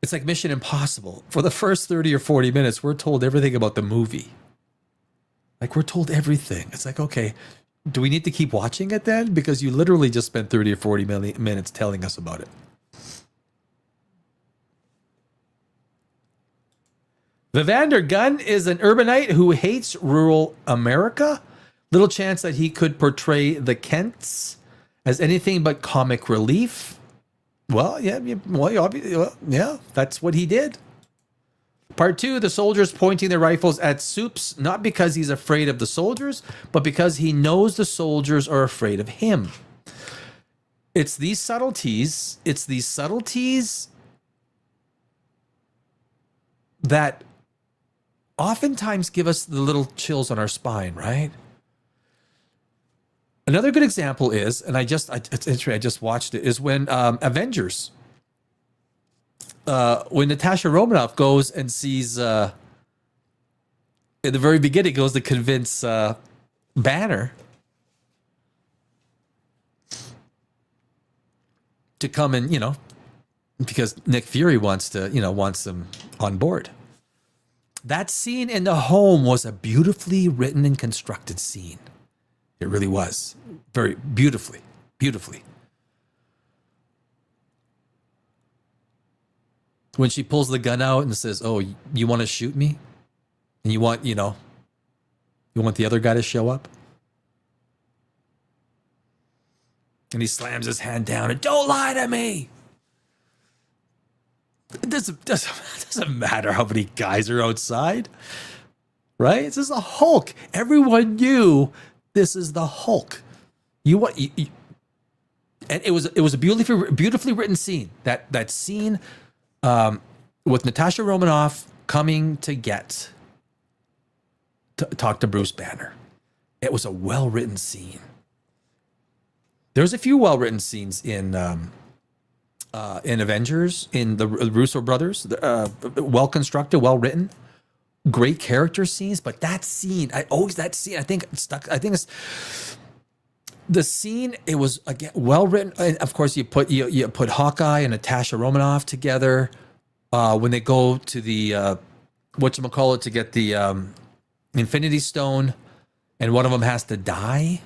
it's like Mission Impossible. For the first 30 or 40 minutes, we're told everything about the movie. Like, we're told everything. It's like, okay, do we need to keep watching it then? Because you literally just spent 30 or 40 minutes telling us about it. Vivander Gunn is an urbanite who hates rural America. Little chance that he could portray the Kents as anything but comic relief. Well, yeah, that's what he did. Part 2, the soldiers pointing their rifles at Soups, not because he's afraid of the soldiers, but because he knows the soldiers are afraid of him. It's these subtleties that oftentimes give us the little chills on our spine, right? Another good example is, and I just watched it, is when Avengers, when Natasha Romanoff goes and sees, in the very beginning, goes to convince Banner to come and, because Nick Fury wants them on board. That scene in the home was a beautifully written and constructed scene. It really was. Very beautifully. When she pulls the gun out and says, "Oh, you want to shoot me? And you want the other guy to show up?" And he slams his hand down and, "Don't lie to me." It doesn't matter how many guys are outside, right? This is the Hulk. Everyone knew this is the Hulk. And it was a beautifully written scene. That scene with Natasha Romanoff coming to talk to Bruce Banner. It was a well-written scene. There's a few well-written scenes in Avengers, in the Russo brothers, well-constructed, well-written, great character scenes. But that scene, I think it's stuck. I think it's the scene. It was, again, well-written. And of course, you put Hawkeye and Natasha Romanoff together when they go to the whatchamacallit to get the Infinity Stone, and one of them has to die.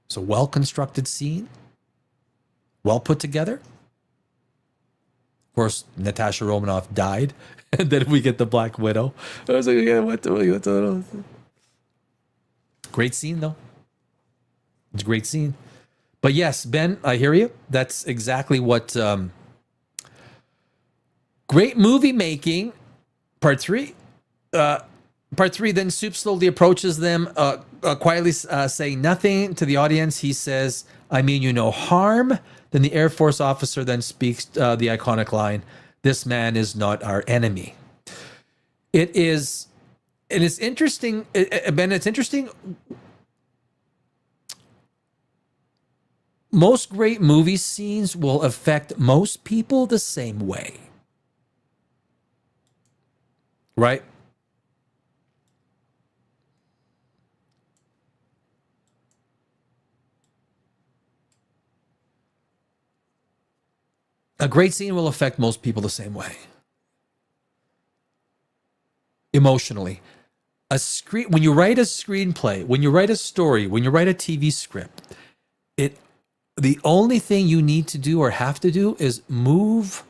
It's a well-constructed scene. Well put together. Of course, Natasha Romanoff died, and then we get the Black Widow. I was like, yeah, what the great scene, though. It's a great scene. But yes, Ben, I hear you. That's exactly what great movie making. Part 3. Then Soup slowly approaches them, quietly saying nothing to the audience. He says, "I mean you no harm." Then the Air Force officer then speaks the iconic line, "This man is not our enemy." It's interesting, Ben, it's interesting. Most great movie scenes will affect most people the same way. Right? A great scene will affect most people the same way. Emotionally. When you write a screenplay, when you write a story, when you write a TV script, the only thing you need to do or have to do is move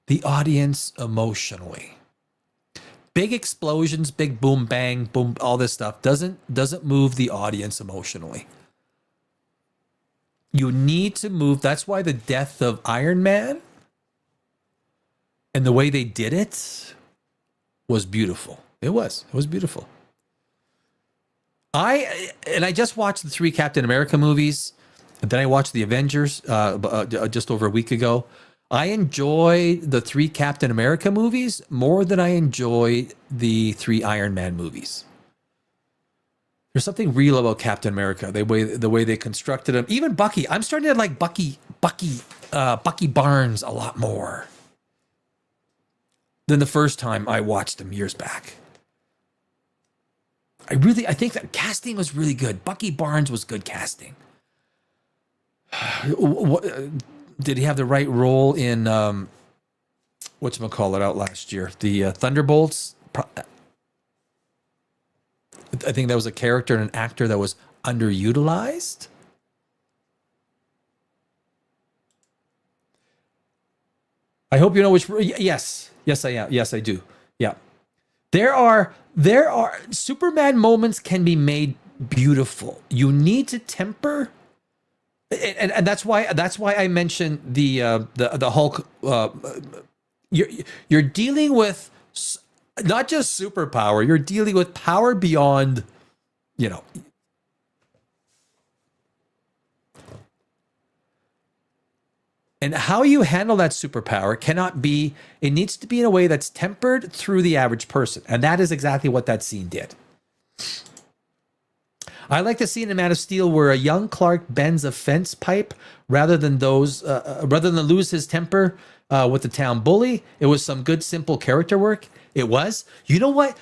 the audience emotionally. Big explosions, big boom, bang, boom, all this stuff doesn't move the audience emotionally. You need to move. That's why the death of Iron Man and the way they did it was beautiful. It was beautiful. I just watched the 3 Captain America movies, and then I watched the Avengers just over a week ago. I enjoy the 3 Captain America movies more than I enjoy the 3 Iron Man movies. There's something real about Captain America, the way they constructed him. Even Bucky. I'm starting to like Bucky Barnes a lot more than the first time I watched him years back. I think that casting was really good. Bucky Barnes was good casting. Did he have the right role in whatchamacallit out last year? The Thunderbolts? I think that was a character and an actor that was underutilized. I hope you know which. Yes, I am. Yes, I do. Yeah, there are Superman moments can be made beautiful. You need to temper, and that's why I mentioned the Hulk. You're dealing with not just superpower. You're dealing with power beyond, you know. And how you handle that superpower cannot be, it needs to be in a way that's tempered through the average person. And that is exactly what that scene did. I like the scene in Man of Steel where a young Clark bends a fence pipe rather than lose his temper with the town bully. It was some good, simple character work. It was. You know what?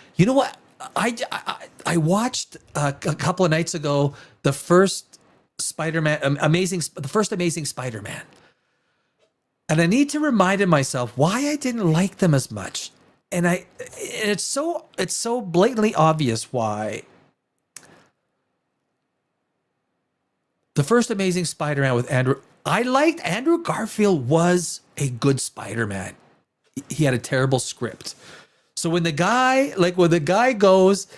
I watched a couple of nights ago the first Amazing Spider-Man. And I need to remind myself why I didn't like them as much. And it's so blatantly obvious why. The first Amazing Spider-Man with I liked Andrew Garfield was a good Spider-Man. He had a terrible script. So when the guy goes,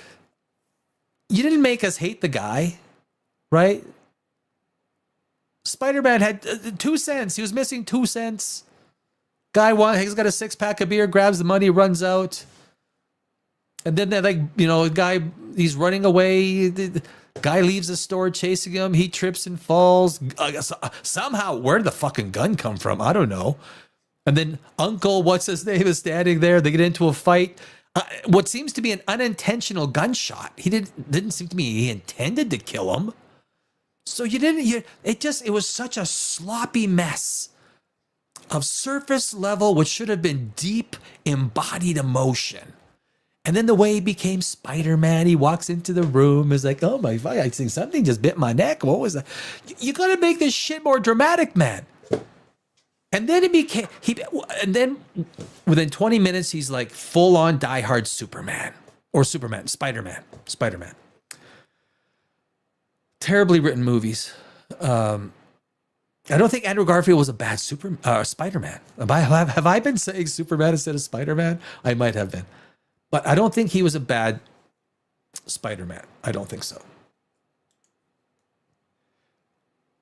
you didn't make us hate the guy, right? Spider-Man had 2 cents. He was missing 2 cents. He's got a 6-pack of beer, grabs the money, runs out. And then the guy, he's running away. The guy leaves the store chasing him. He trips and falls. Somehow, where did the fucking gun come from? I don't know. And then Uncle, what's his name, is standing there. They get into a fight. What seems to be an unintentional gunshot. He didn't seem to me he intended to kill him. So it was such a sloppy mess of surface level, which should have been deep embodied emotion. And then the way he became Spider-Man, he walks into the room, is like, oh my God, I think something just bit my neck. What was that? You got to make this shit more dramatic, man. And then within 20 minutes, he's like full on diehard Spider-Man. Terribly written movies. I don't think Andrew Garfield was a bad Spider-Man. Have I been saying Superman instead of Spider-Man? I might have been. But I don't think he was a bad Spider-Man. I don't think so.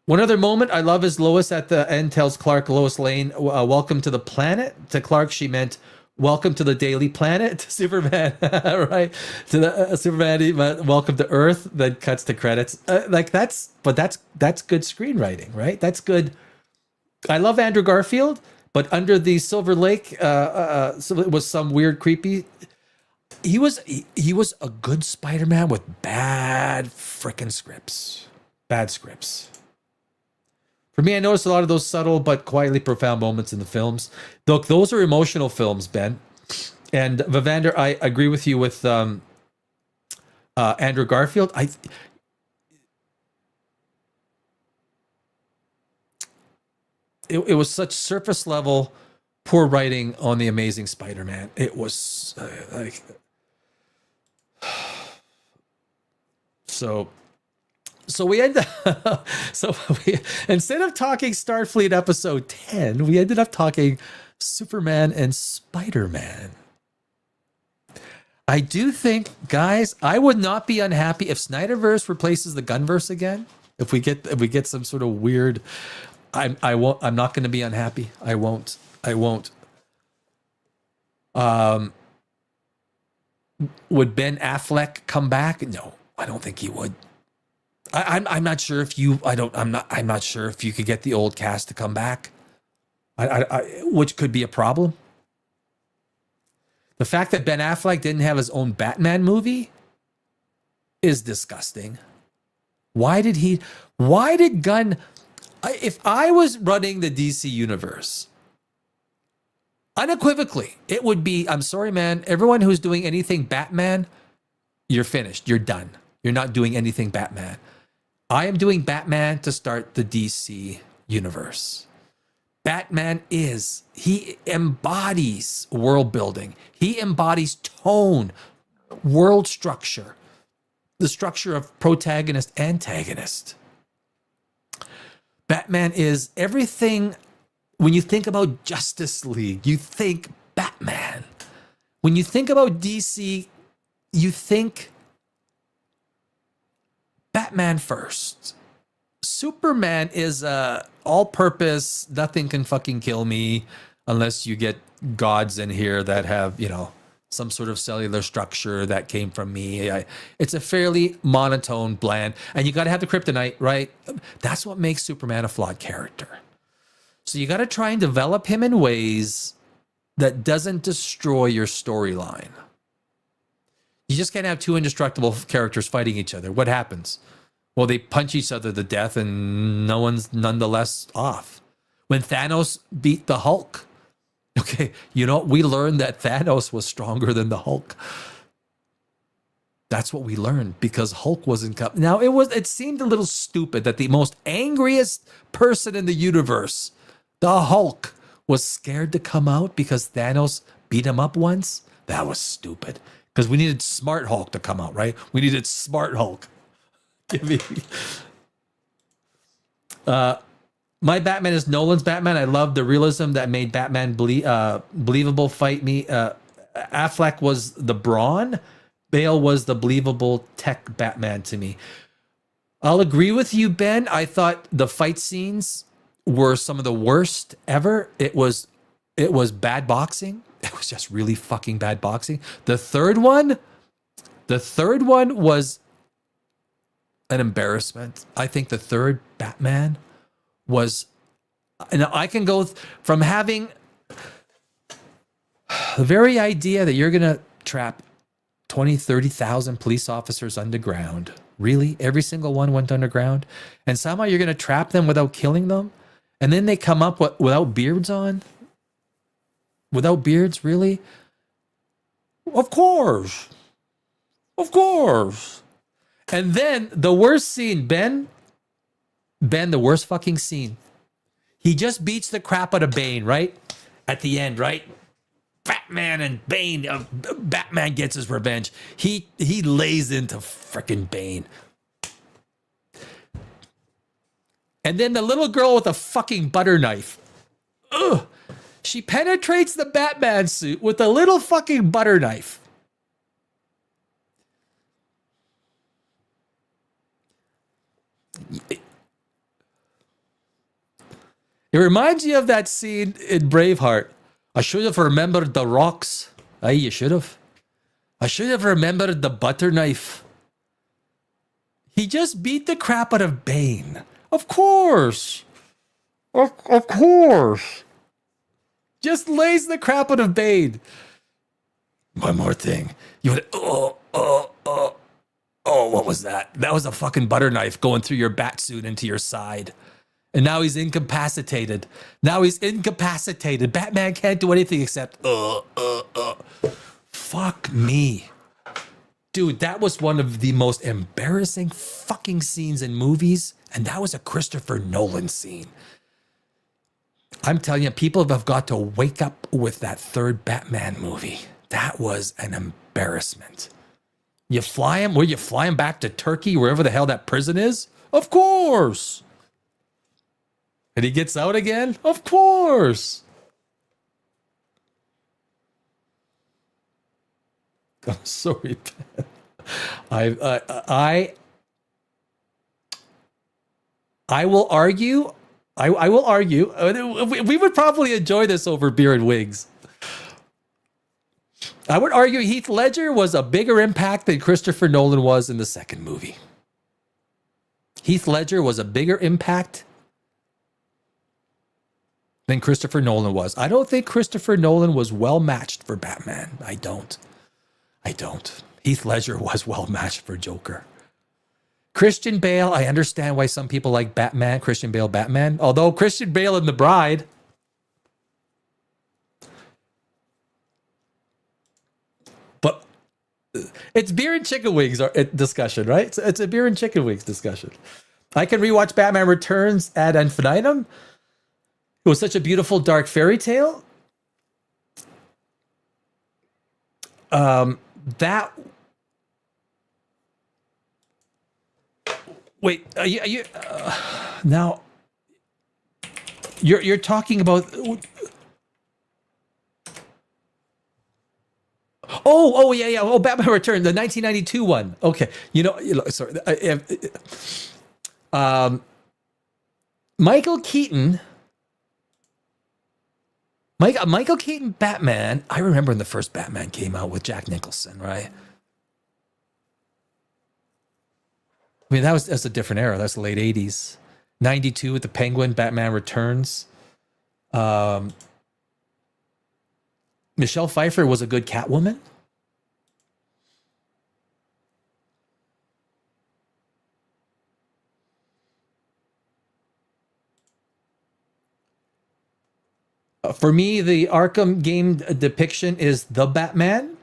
One other moment I love is Lois at the end tells Clark, Lois Lane, welcome to the planet. To Clark, she meant welcome to the Daily Planet. To Superman, right? To the Superman, welcome to Earth. Then cuts to credits. That's good screenwriting, right? That's good. I love Andrew Garfield, but under the Silver Lake, it was some weird, creepy. He was a good Spider-Man with bad freaking scripts. Bad scripts. For me, I noticed a lot of those subtle but quietly profound moments in the films. Look, those are emotional films, Ben. And Vivander, I agree with you with Andrew Garfield. It was such surface level, poor writing on The Amazing Spider-Man. It was So we instead of talking Starfleet episode 10, we ended up talking Superman and Spider-Man. I do think, guys, I would not be unhappy if Snyderverse replaces the Gunverse again. If we get some sort of weird, I'm not going to be unhappy. I won't. Would Ben Affleck come back? No, I don't think he would. I'm not sure if I'm not sure if you could get the old cast to come back, which could be a problem. The fact that Ben Affleck didn't have his own Batman movie is disgusting. Why did Gunn? If I was running the DC universe, unequivocally, it would be, I'm sorry, man, everyone who's doing anything Batman, you're finished. You're done. You're not doing anything Batman. I am doing Batman to start the DC universe. Batman he embodies world building. He embodies tone, world structure, the structure of protagonist, antagonist. Batman is everything. When you think about Justice League, you think Batman. When you think about DC, you think Batman first. Superman is all-purpose, nothing can fucking kill me unless you get gods in here that have, some sort of cellular structure that came from me. It's a fairly monotone, bland, and you got to have the kryptonite, right? That's what makes Superman a flawed character. So you got to try and develop him in ways that doesn't destroy your storyline. You just can't have two indestructible characters fighting each other. What happens? Well, they punch each other to death and no one's nonetheless off. When Thanos beat the Hulk, okay, we learned that Thanos was stronger than the Hulk. That's what we learned because Hulk wasn't coming. Now, it seemed a little stupid that the most angriest person in the universe, the Hulk, was scared to come out because Thanos beat him up once. That was stupid because we needed smart Hulk to come out, right? We needed smart Hulk. Give me. My Batman is Nolan's Batman. I love the realism that made Batman believable. Fight me. Affleck was the brawn. Bale was the believable tech Batman to me. I'll agree with you, Ben. I thought the fight scenes were some of the worst ever. It was bad boxing. It was just really fucking bad boxing. The third one was an embarrassment. I think the third Batman was, and I can go from having the very idea that you're going to trap 20, 30,000 police officers underground. Really? Every single one went underground? And somehow you're going to trap them without killing them? And then they come up without beards on? Without beards, really? Of course. Of course. And then the worst scene, Ben, the worst fucking scene. He just beats the crap out of Bane, right? At the end, right? Batman and Bane, Batman gets his revenge. He lays into frickin' Bane. And then the little girl with a fucking butter knife. Ugh. She penetrates the Batman suit with a little fucking butter knife. It reminds you of that scene in Braveheart. I should have remembered the rocks. Aye, you should have. I should have remembered the butter knife. He just beat the crap out of Bane. Of course. Of course. Just lays the crap out of Bane. One more thing. You would, what was that? That was a fucking butter knife going through your bat suit into your side. And now he's incapacitated. Batman can't do anything except, Fuck me. Dude, that was one of the most embarrassing fucking scenes in movies. And that was a Christopher Nolan scene. I'm telling you, people have got to wake up with that third Batman movie. That was an embarrassment. You fly him? Where you fly him back to Turkey, wherever the hell that prison is? Of course. And he gets out again? Of course. I'm sorry, Ben. I will argue. I will argue. We would probably enjoy this over beer and wigs. I would argue Heath Ledger was a bigger impact than Christopher Nolan was in the second movie. Heath Ledger was a bigger impact than Christopher Nolan was. I don't think Christopher Nolan was well matched for Batman. I don't. Heath Ledger was well matched for Joker. Christian Bale, I understand why some people like Batman, Christian Bale Batman. Although Christian Bale in The Bride, but It's beer and chicken wings discussion, right? It's a beer and chicken wings discussion. I can rewatch Batman Returns ad infinitum. It was such a beautiful dark fairy tale. That. Wait, are you now? You're talking about. Oh yeah. Oh, Batman Return, the 1992 one. Okay, sorry. Michael Keaton. Michael Keaton Batman. I remember when the first Batman came out with Jack Nicholson, right? I mean, that's a different era. That's the late 80s. 92 with the Penguin, Batman Returns. Michelle Pfeiffer was a good Catwoman. For me, the Arkham game depiction is the Batman.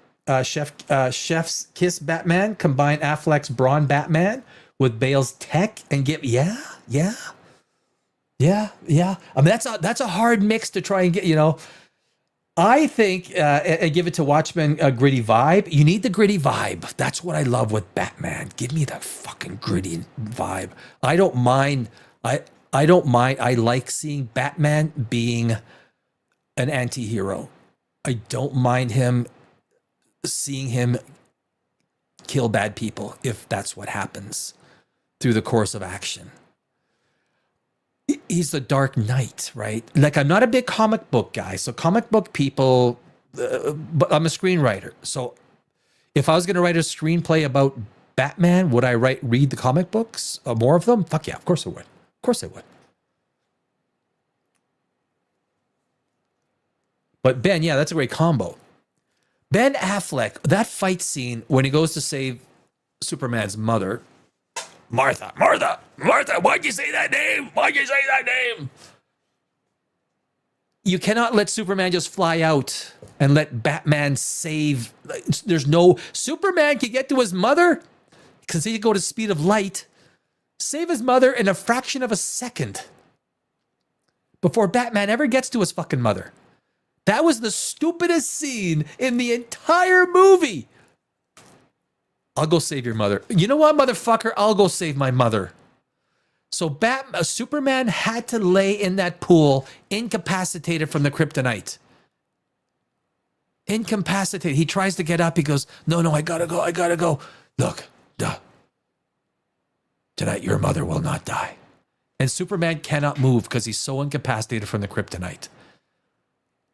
Chef's Kiss Batman. Combine Affleck's Braun Batman with Bale's tech and give yeah. I mean, that's a hard mix to try and get. I think and give it to Watchmen a gritty vibe. You need the gritty vibe. That's what I love with Batman. Give me that fucking gritty vibe. I don't mind. I don't mind. I like seeing Batman being an anti-hero. I don't mind seeing him kill bad people if that's what happens through the course of action. He's the Dark Knight, right? Like, I'm not a big comic book guy. So comic book people, but I'm a screenwriter. So if I was going to write a screenplay about Batman, would I read the comic books? More of them? Fuck yeah, of course I would. Of course I would. But Ben, yeah, that's a great combo. Ben Affleck, that fight scene when he goes to save Superman's mother. Martha, why'd you say that name? You cannot let Superman just fly out and let Batman save. There's no... Superman can get to his mother because he can go to the speed of light, save his mother in a fraction of a second before Batman ever gets to his fucking mother. That was the stupidest scene in the entire movie. I'll go save your mother. You know what, motherfucker? I'll go save my mother. So Superman had to lay in that pool, incapacitated from the kryptonite. Incapacitated. He tries to get up. He goes, no, I gotta go. Look, tonight your mother will not die. And Superman cannot move because he's so incapacitated from the kryptonite.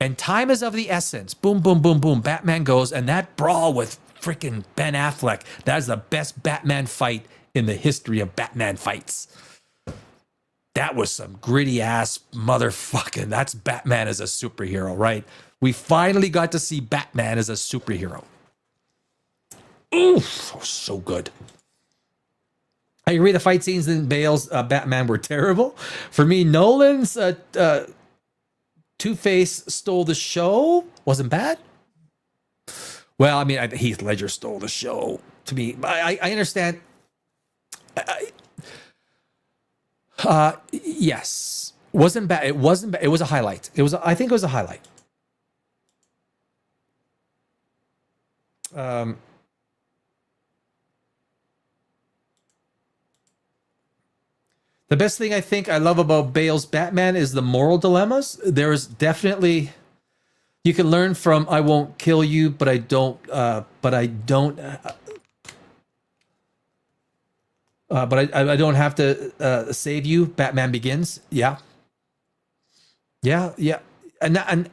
And time is of the essence. Boom, boom, boom, boom. Batman goes, and that brawl with freaking Ben Affleck, that is the best Batman fight in the history of Batman fights. That was some gritty ass motherfucking, that's Batman as a superhero, right? We finally got to see Batman as a superhero. Ooh, so good. I agree the fight scenes in Bale's Batman were terrible. For me, Nolan's Two-Face stole the show. Wasn't bad. Well, I mean, Heath Ledger stole the show to me. I understand. Yes. Wasn't bad. It wasn't bad. It was a highlight. I think it was a highlight. The best thing I think I love about Bale's Batman is the moral dilemmas. There's definitely, you can learn from I won't kill you, but I don't have to save you. Batman Begins. Yeah. And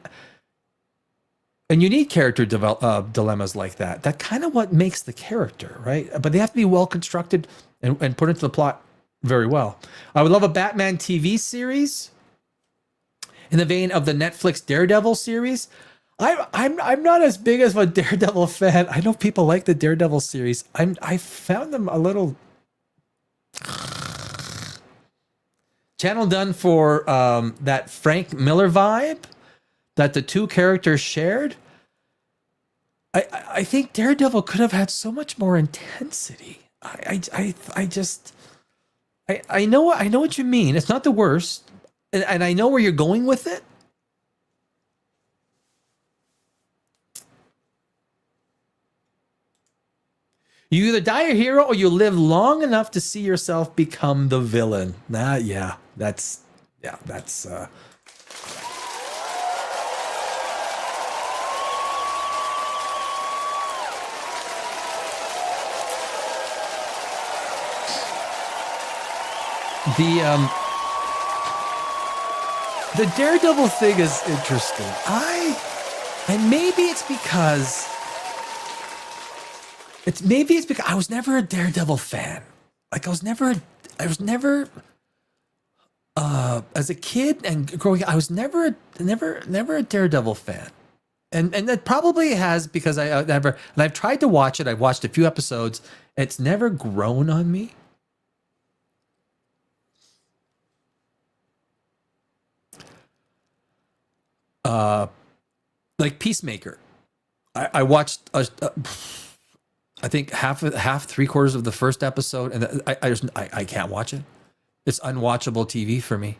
you need character dilemmas like that. That kind of what makes the character, right? But they have to be well constructed and put into the plot very well. I would love a Batman TV series in the vein of the Netflix Daredevil series. I'm not as big as a Daredevil fan. I know people like the Daredevil series. I found them a little channel done for that Frank Miller vibe that the two characters shared. I think Daredevil could have had so much more intensity. I just I know what you mean. It's not the worst, and I know where you're going with it. You either die a hero or you live long enough to see yourself become the villain. That's the Daredevil thing is interesting. And maybe it's because I was never a Daredevil fan. Like I was never as a kid and growing up, I was never a Daredevil fan. And that probably has because I've tried to watch it. I've watched a few episodes. It's never grown on me. Like Peacemaker. I watched I think half 3/4 of the first episode, and I can't watch it. It's unwatchable TV for me.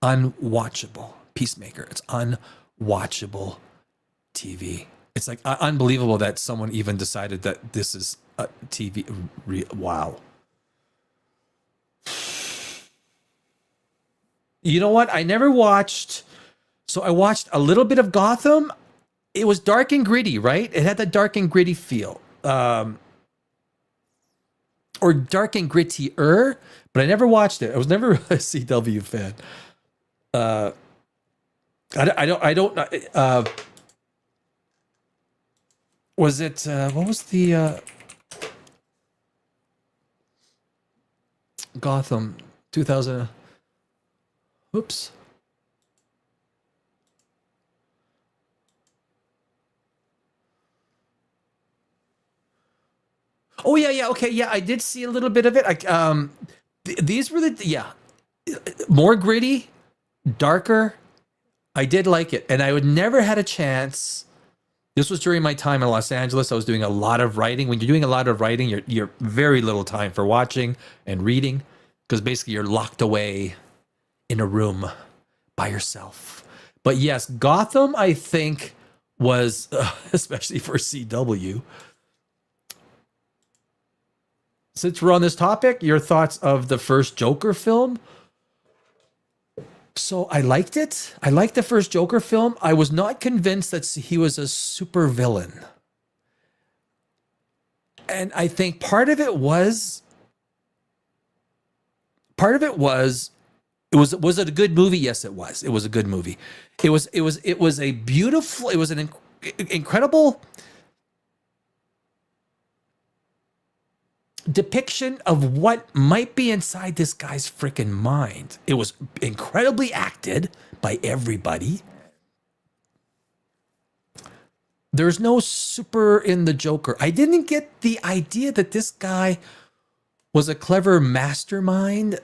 Unwatchable. Peacemaker. It's unwatchable TV. It's like unbelievable that someone even decided that this is a TV. Wow. You know what? I never watched. So I watched a little bit of Gotham. It was dark and gritty, right? It had that dark and gritty feel. Or dark and grittier, but I never watched it. I was never a CW fan. I don't. Was it? What was the Gotham 2000? Oops. Oh yeah, okay, yeah. I did see a little bit of it. These were more gritty, darker. I did like it, and I would never had a chance. This was during my time in Los Angeles. I was doing a lot of writing. When you're doing a lot of writing, you're very little time for watching and reading because basically you're locked away in a room by yourself. But yes, Gotham, I think, was especially for CW. Since we're on this topic, your thoughts of the first Joker film? So I liked it. I liked the first Joker film. I was not convinced that he was a super villain. And I think part of it was was it a good movie? Yes, it was. It was a good movie. It was a beautiful, it was an incredible depiction of what might be inside this guy's freaking mind. It was incredibly acted by everybody. There's no super in the Joker. I didn't get the idea that this guy was a clever mastermind.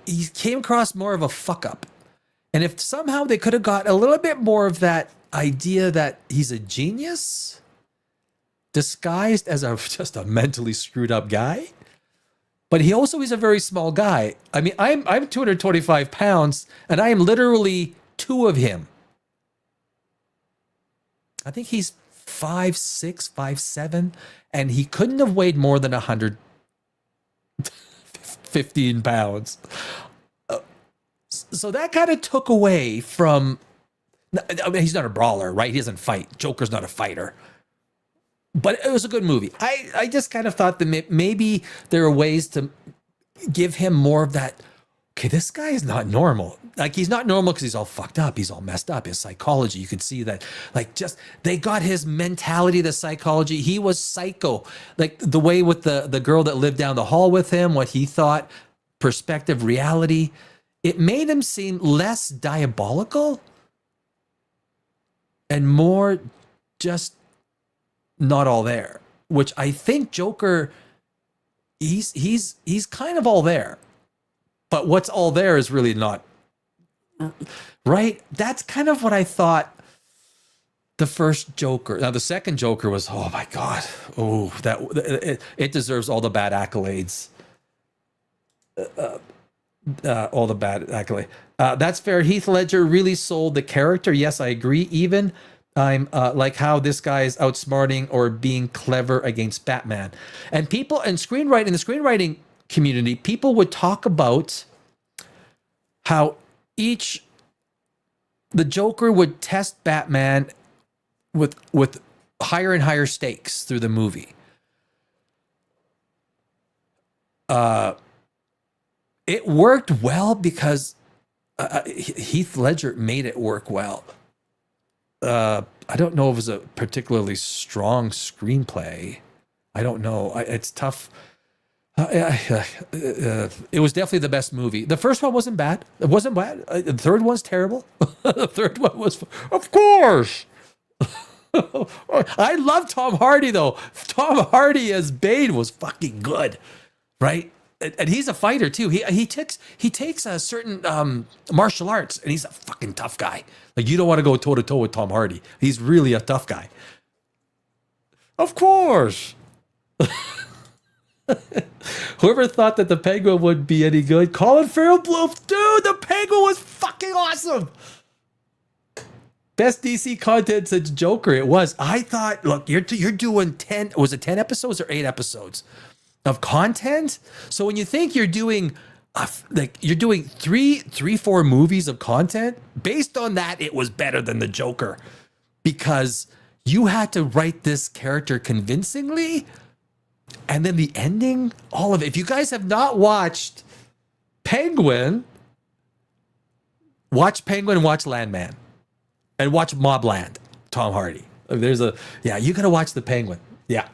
He came across more of a fuck up. And if somehow they could have got a little bit more of that idea that he's a genius disguised as just a mentally screwed up guy, but he's a very small guy. I mean, I'm 225 pounds, and I am literally two of him. I think he's 5'6", 5'7", and he couldn't have weighed more than 115 pounds. So that kind of took away from. I mean, he's not a brawler, right? He doesn't fight. Joker's not a fighter. But it was a good movie. I just kind of thought that maybe there are ways to give him more of that. Okay, this guy is not normal. Like, he's not normal because he's all fucked up. He's all messed up. His psychology, you could see that. Like, just they got his mentality, the psychology. He was psycho. Like the way with the girl that lived down the hall with him, what he thought, perspective, reality. It made him seem less diabolical and more just not all there, which I think Joker, he's kind of all there, but what's all there is really not right. That's kind of what I thought. the first Joker. Now the second Joker was, oh my God. Oh, it deserves all the bad accolades. All the bad accolades. That's fair. Heath Ledger really sold the character. Yes, I agree. Even I'm like how this guy is outsmarting or being clever against Batman. And people and screenwriting, in the screenwriting community, people would talk about how the Joker would test Batman with higher and higher stakes through the movie. It worked well because Heath Ledger made it work well. I don't know if it was a particularly strong screenplay. I don't know. It's tough. It was definitely the best movie. The first one wasn't bad. It wasn't bad. The third one's terrible. The third one was, of course. I love Tom Hardy though. Tom Hardy as Bane was fucking good, right? And he's a fighter too. He takes a certain martial arts, and he's a fucking tough guy. Like you don't want to go toe to toe with Tom Hardy. He's really a tough guy. Of course. Whoever thought that the Penguin would be any good? Colin Farrell blew. Dude, the Penguin was fucking awesome. Best DC content since Joker. It was. I thought, look, you're doing 10. Was it 10 episodes or 8 episodes of content? So when you think you're doing you're doing 4 movies of content, based on that, it was better than the Joker because you had to write this character convincingly. And then the ending, all of it. If you guys have not watched Penguin, watch Penguin, watch Landman, and watch Mobland, Tom Hardy. You gotta watch the Penguin. Yeah.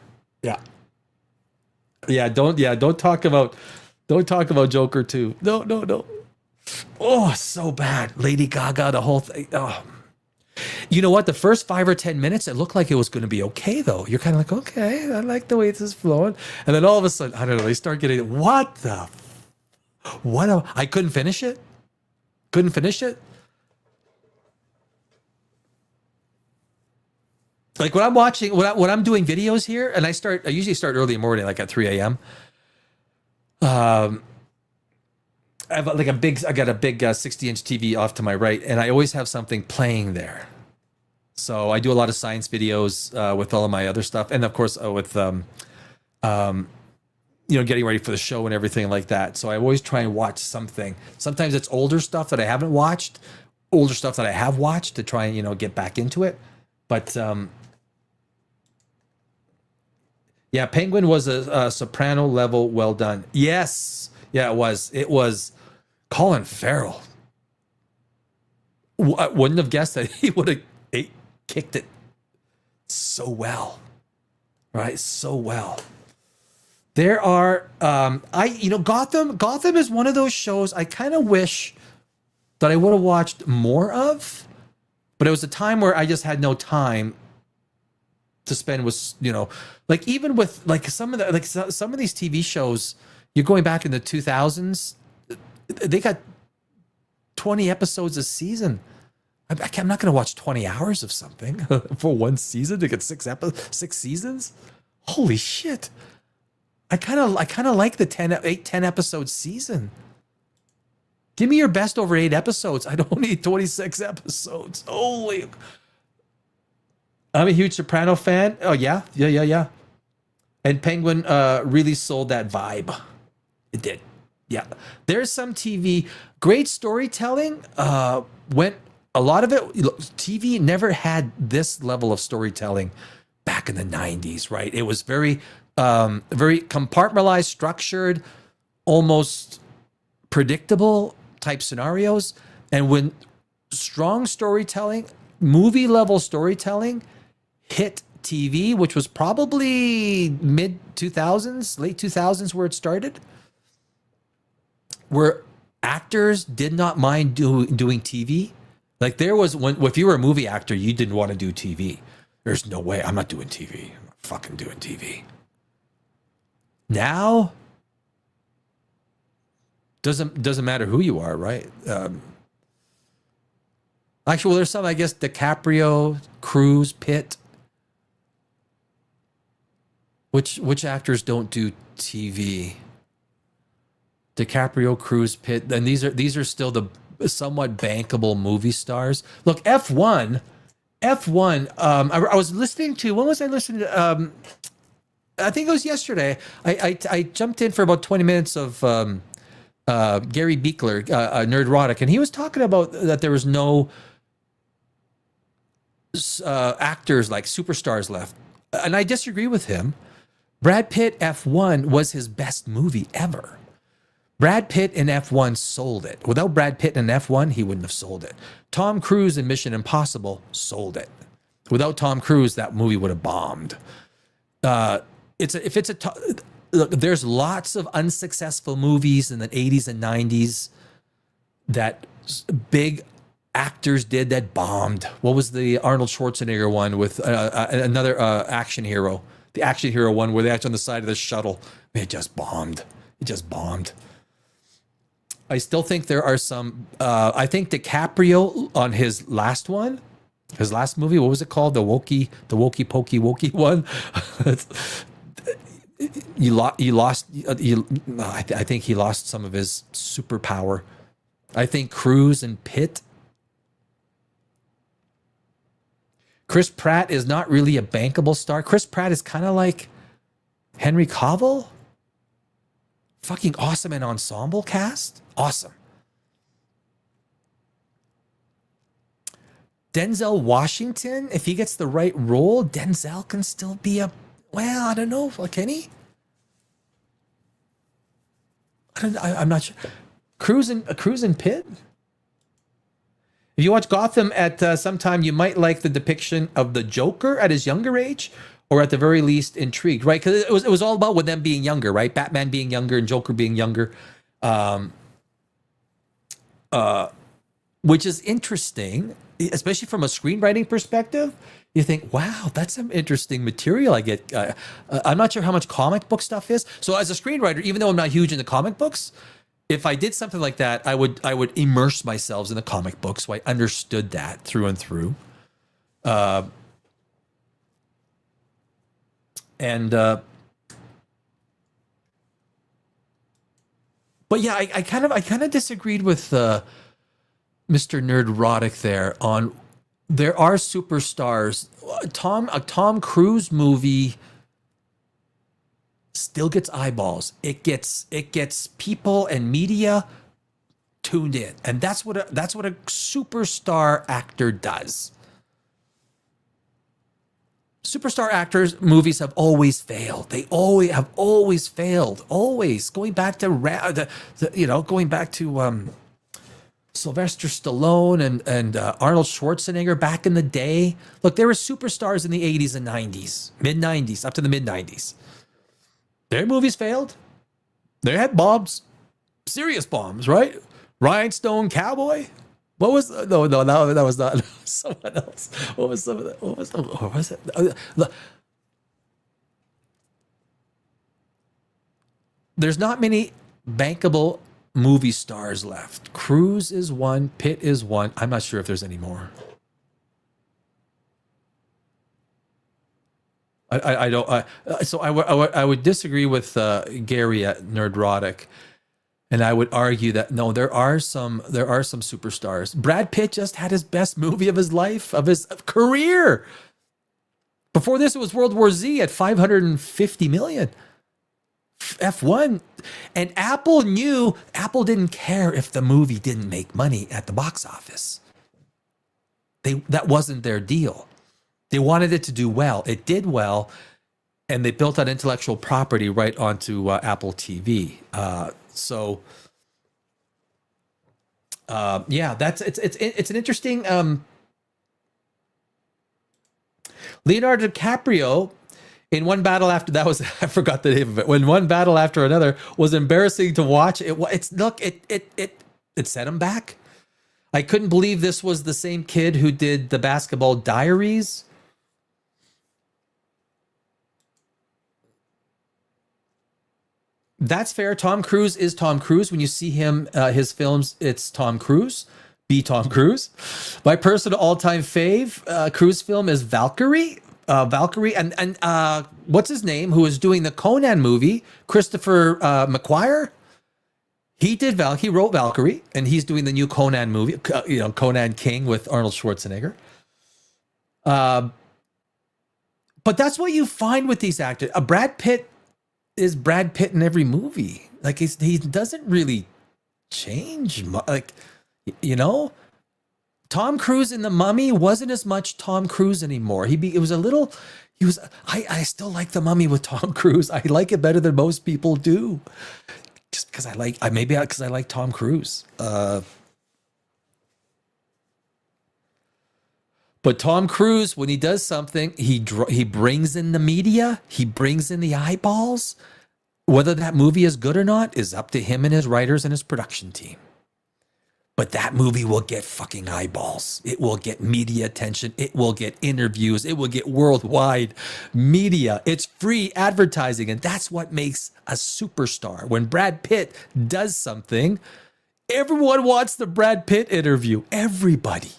Don't talk about Joker 2. No. Oh, so bad. Lady Gaga, the whole thing. Oh. You know what? The first 5 or 10 minutes, it looked like it was going to be okay, though. You're kind of like, okay, I like the way this is flowing. And then all of a sudden, I don't know, they start getting, I couldn't finish it. Like when I'm watching, when I'm doing videos here, and I usually start early in the morning, like at 3 a.m. I have I got a big 60-inch TV off to my right, and I always have something playing there. So I do a lot of science videos with all of my other stuff, and of course with getting ready for the show and everything like that. So I always try and watch something. Sometimes it's older stuff that I haven't watched, older stuff that I have watched to try and get back into it. But yeah, Penguin was a soprano level well done. Yes, yeah, it was. It was Colin Farrell. I wouldn't have guessed that he would have kicked it so well, right? So well. There are Gotham is one of those shows I kind of wish that I would have watched more of, but it was a time where I just had no time to spend with, like even with like some of these TV shows, you're going back in the 2000s, they got 20 episodes a season. I'm not going to watch 20 hours of something for one season to get 6 seasons. Holy shit. I kind of like the 10 episode season. Give me your best over 8 episodes. I don't need 26 episodes. Holy. I'm a huge Soprano fan. Oh yeah. And Penguin really sold that vibe. It did. Yeah. There's some TV, great storytelling. Went a lot of it. TV never had this level of storytelling back in the 90s, right? It was very compartmentalized, structured, almost predictable type scenarios. And when strong storytelling, movie level storytelling hit TV, which was probably mid 2000s, late 2000s where it started, where actors did not mind doing TV. Like there was if you were a movie actor, you didn't want to do TV. There's no way. I'm not doing TV. I'm not fucking doing TV. Now, doesn't matter who you are, right? Actually, well, there's some, I guess, DiCaprio, Cruise, Pitt. Which actors don't do TV? DiCaprio, Cruise, Pitt, and these are still the somewhat bankable movie stars. Look, F1. I was listening to. When was I listening to? I think it was yesterday. I jumped in for about 20 minutes of Gary Beekler, Nerdrotic, and he was talking about that there was no actors like superstars left, and I disagree with him. Brad Pitt F1 was his best movie ever. Brad Pitt in F1 sold it. Without Brad Pitt in F1, he wouldn't have sold it. Tom Cruise in Mission Impossible sold it. Without Tom Cruise, that movie would have bombed. Look, there's lots of unsuccessful movies in the 80s and 90s that big actors did that bombed. What was the Arnold Schwarzenegger one with another action hero? The action hero one where they act on the side of the shuttle. It just bombed. It just bombed. I still think there are some. I think DiCaprio on his last one, his last movie. What was it called? The Wokey Pokey Wokey one. I think he lost some of his superpower. I think Cruise and Pitt. Chris Pratt is not really a bankable star. Chris Pratt is kind of like Henry Cavill. Fucking awesome and ensemble cast. Awesome. Denzel Washington, if he gets the right role, Denzel can still be well, I don't know. Can he? I'm not sure. Cruise and Pitt? If you watch Gotham at some time, you might like the depiction of the Joker at his younger age, or at the very least intrigued, right? Because it was all about with them being younger, right? Batman being younger and Joker being younger, which is interesting, especially from a screenwriting perspective. You think, wow, that's some interesting material. I get. I'm not sure how much comic book stuff is. So as a screenwriter, even though I'm not huge into comic books, if I did something like that, I would immerse myself in the comic book, so I understood that through and through. But yeah, I kind of disagreed with Mr. Nerdrotic there on. There are superstars. A Tom Cruise movie still gets eyeballs. It gets people and media tuned in, and that's what a superstar actor does. Superstar actors movies have always failed. They have always failed. Always going back to Sylvester Stallone and Arnold Schwarzenegger back in the day. Look, there were superstars in the 80s and 90s, mid 90s, up to the mid 90s. Their movies failed. They had bombs, serious bombs, right? Rhinestone Cowboy. What was no, that was not someone else. What was some of that? What was it? There's not many bankable movie stars left. Cruise is one. Pitt is one. I'm not sure if there's any more. I don't. So I would disagree with Gary at Nerdrotic, and I would argue that no, there are some superstars. Brad Pitt just had his best movie of his life, of his career. Before this, it was World War Z at 550 million. F1, and Apple didn't care if the movie didn't make money at the box office. That wasn't their deal. They wanted it to do well. It did well, and they built that intellectual property right onto Apple TV. Yeah, it's an interesting. Leonardo DiCaprio, in One Battle After, that was, I forgot the name of it. When One Battle After Another was embarrassing to watch. It set him back. I couldn't believe this was the same kid who did the Basketball Diaries. That's fair. Tom Cruise is Tom Cruise. When you see him, his films, it's Tom Cruise. B. Tom Cruise. My personal all-time fave Cruise film is Valkyrie. Valkyrie and what's his name? Who is doing the Conan movie? Christopher McQuire. He did He wrote Valkyrie, and he's doing the new Conan movie. Conan King with Arnold Schwarzenegger. But that's what you find with these actors. Brad Pitt is Brad Pitt in every movie. Like he doesn't really change. Like, Tom Cruise in The Mummy wasn't as much Tom Cruise anymore. I still like The Mummy with Tom Cruise. I like it better than most people do. Just because I like Tom Cruise. But Tom Cruise, when he does something, he brings in the media, he brings in the eyeballs. Whether that movie is good or not is up to him and his writers and his production team. But that movie will get fucking eyeballs. It will get media attention. It will get interviews. It will get worldwide media. It's free advertising. And that's what makes a superstar. When Brad Pitt does something, everyone wants the Brad Pitt interview. Everybody.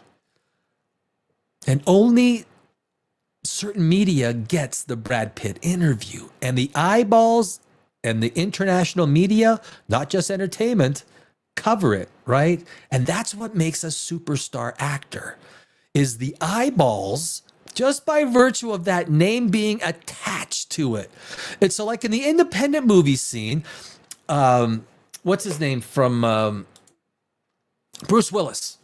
And only certain media gets the Brad Pitt interview. And the eyeballs and the international media, not just entertainment, cover it, right? And that's what makes a superstar actor, is the eyeballs, just by virtue of that name being attached to it. And so like in the independent movie scene, what's his name from Bruce Willis.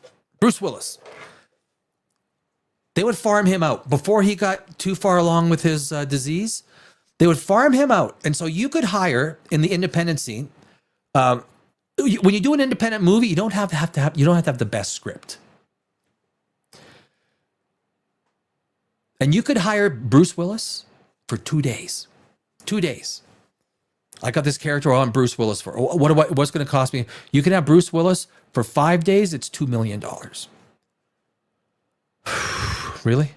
They would farm him out before he got too far along with his disease. They would farm him out. And so you could hire in the independent scene, when you do an independent movie, you don't have to have the best script. And you could hire Bruce Willis for 2 days. 2 days. I got this character on Bruce Willis for what's going to cost me? You can have Bruce Willis for 5 days. It's $2 million. Really?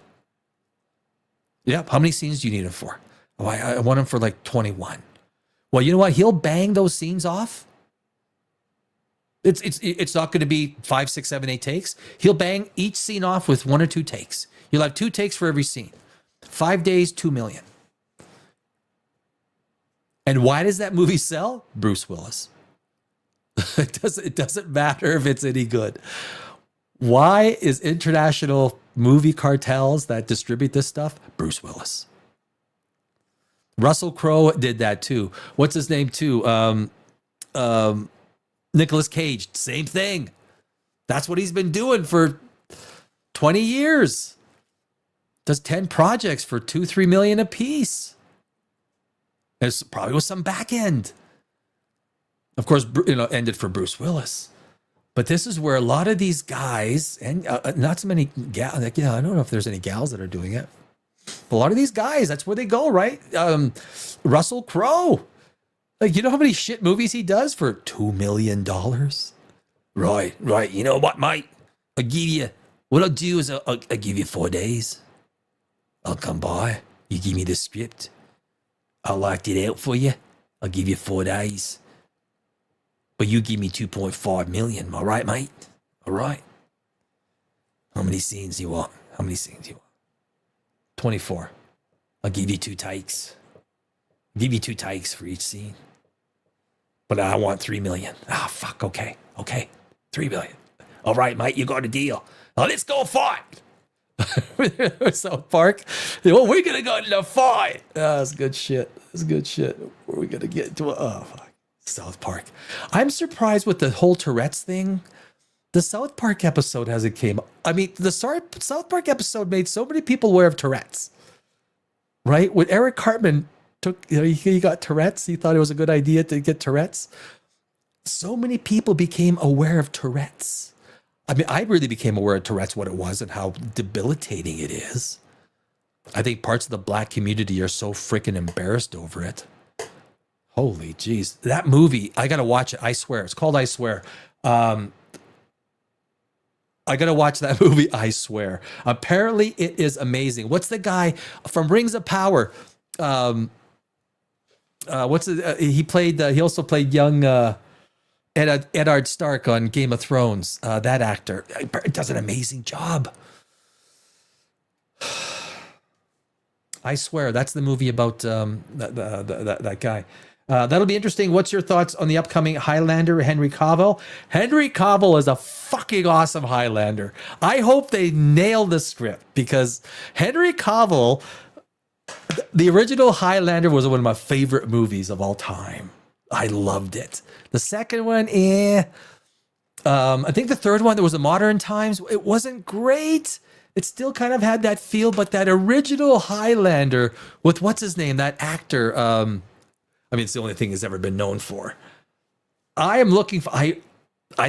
Yeah. How many scenes do you need him for? Oh, I want him for like 21. Well, you know what? He'll bang those scenes off. It's not going to be 5, 6, 7, 8 takes. He'll bang each scene off with 1 or 2 takes. You'll have 2 takes for every scene. 5 days, $2 million. And why does that movie sell? Bruce Willis. It doesn't matter if it's any good. Why is international movie cartels that distribute this stuff? Bruce Willis. Russell Crowe did that too. What's his name too? Nicolas Cage, same thing. That's what he's been doing for 20 years. Does 10 projects for $2-3 million a piece. There's probably with some back end. Of course, ended for Bruce Willis. But this is where a lot of these guys, and not so many gals, I don't know if there's any gals that are doing it. But a lot of these guys, that's where they go, right? Russell Crowe. Like, you know how many shit movies he does for $2 million? Right. You know what, mate? What I'll do is I'll give you 4 days. I'll come by. You give me the script. I'll act it out for you. I'll give you 4 days. But you give me 2.5 million. All right, mate? All right. How many scenes you want? 24. I'll give you 2 takes. I'll give you 2 takes for each scene. But I want 3 million. Ah, fuck. Okay. 3 million. All right, mate. You got a deal. Now let's go fight. South Park. Well, we're going to go into a fight. That's good shit. Where are we going to get to? Oh, fuck. South Park. I'm surprised with the whole Tourette's thing. The South Park episode hasn't came. I mean, the South Park episode made so many people aware of Tourette's. Right? When Eric Cartman he got Tourette's, he thought it was a good idea to get Tourette's. So many people became aware of Tourette's. I mean, I really became aware of Tourette's, what it was and how debilitating it is. I think parts of the black community are so freaking embarrassed over it. Holy jeez. That movie, I got to watch it. I swear. It's called I Swear. I got to watch that movie. I swear. Apparently it is amazing. What's the guy from Rings of Power? He also played young Eddard Stark on Game of Thrones. That actor does an amazing job. I swear, that's the movie about that guy. That'll be interesting. What's your thoughts on the upcoming Highlander, Henry Cavill? Henry Cavill is a fucking awesome Highlander. I hope they nail the script because Henry Cavill, the original Highlander, was one of my favorite movies of all time. I loved it. The second one, I think the third one, there was a Modern Times. It wasn't great. It still kind of had that feel, but that original Highlander with what's his name, that actor. I mean, it's the only thing he's ever been known for. I am looking for. I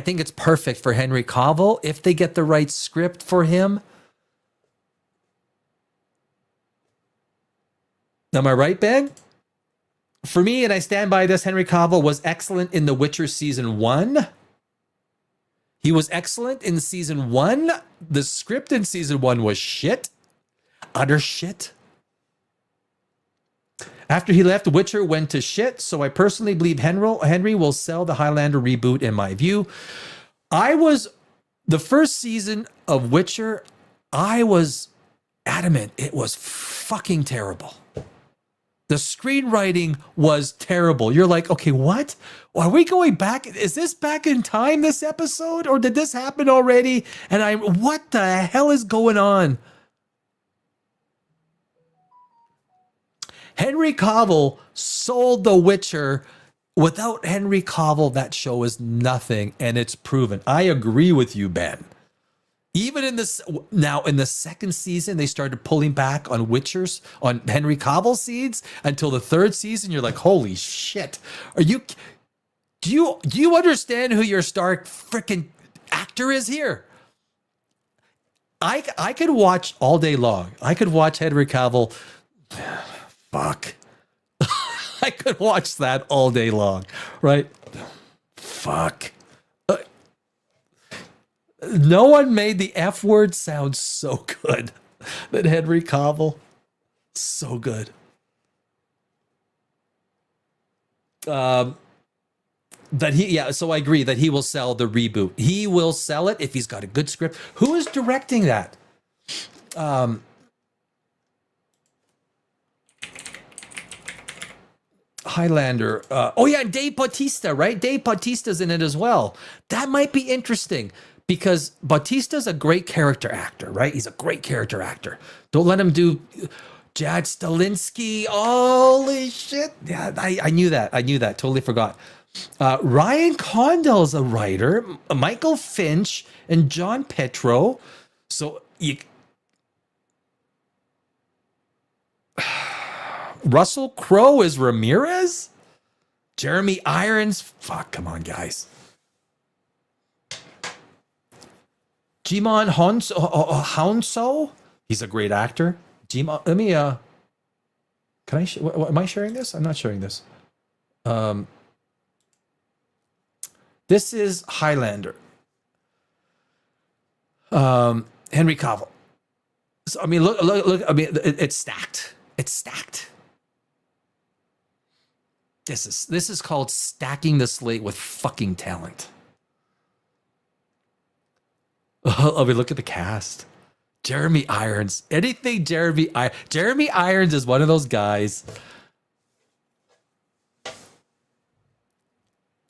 think it's perfect for Henry Cavill if they get the right script for him. Am I right, Ben? For me, and I stand by this, Henry Cavill was excellent in The Witcher season 1. He was excellent in season 1. The script in season 1 was shit. Utter shit. After he left, Witcher went to shit, so I personally believe Henry will sell the Highlander reboot in my view. The first season of Witcher, I was adamant it was fucking terrible. The screenwriting was terrible. You're like, okay, what? Are we going back? Is this back in time, this episode? Or did this happen already? And what the hell is going on? Henry Cavill sold The Witcher. Without Henry Cavill, that show is nothing, and it's proven. I agree with you, Ben. Even in the second season, they started pulling back on on Henry Cavill scenes until the third season. You're like, holy shit! Do you understand who your Stark freaking actor is here? I could watch all day long. I could watch Henry Cavill. Fuck. I could watch that all day long, right? Fuck. No one made the F word sound so good than Henry Cavill. So good. So I agree that he will sell the reboot. He will sell it if he's got a good script. Who is directing that? Highlander. And Dave Bautista, right? Dave Bautista's in it as well. That might be interesting. Because Bautista's a great character actor, right? He's a great character actor. Don't let him do Jad Stalinsky. Holy shit. Yeah, I knew that. Totally forgot. Ryan Condell's a writer. Michael Finch and John Petro. So Russell Crowe is Ramirez? Jeremy Irons? Fuck, come on, guys. Jimon Hounsou, he's a great actor. Let me, can I, am I sharing this? I'm not sharing this. This is Highlander. Henry Cavill. So, I mean, look, I mean, it's stacked. It's stacked. This is called stacking the slate with fucking talent. I mean, look at the cast. Jeremy Irons. Anything Jeremy Irons is one of those guys.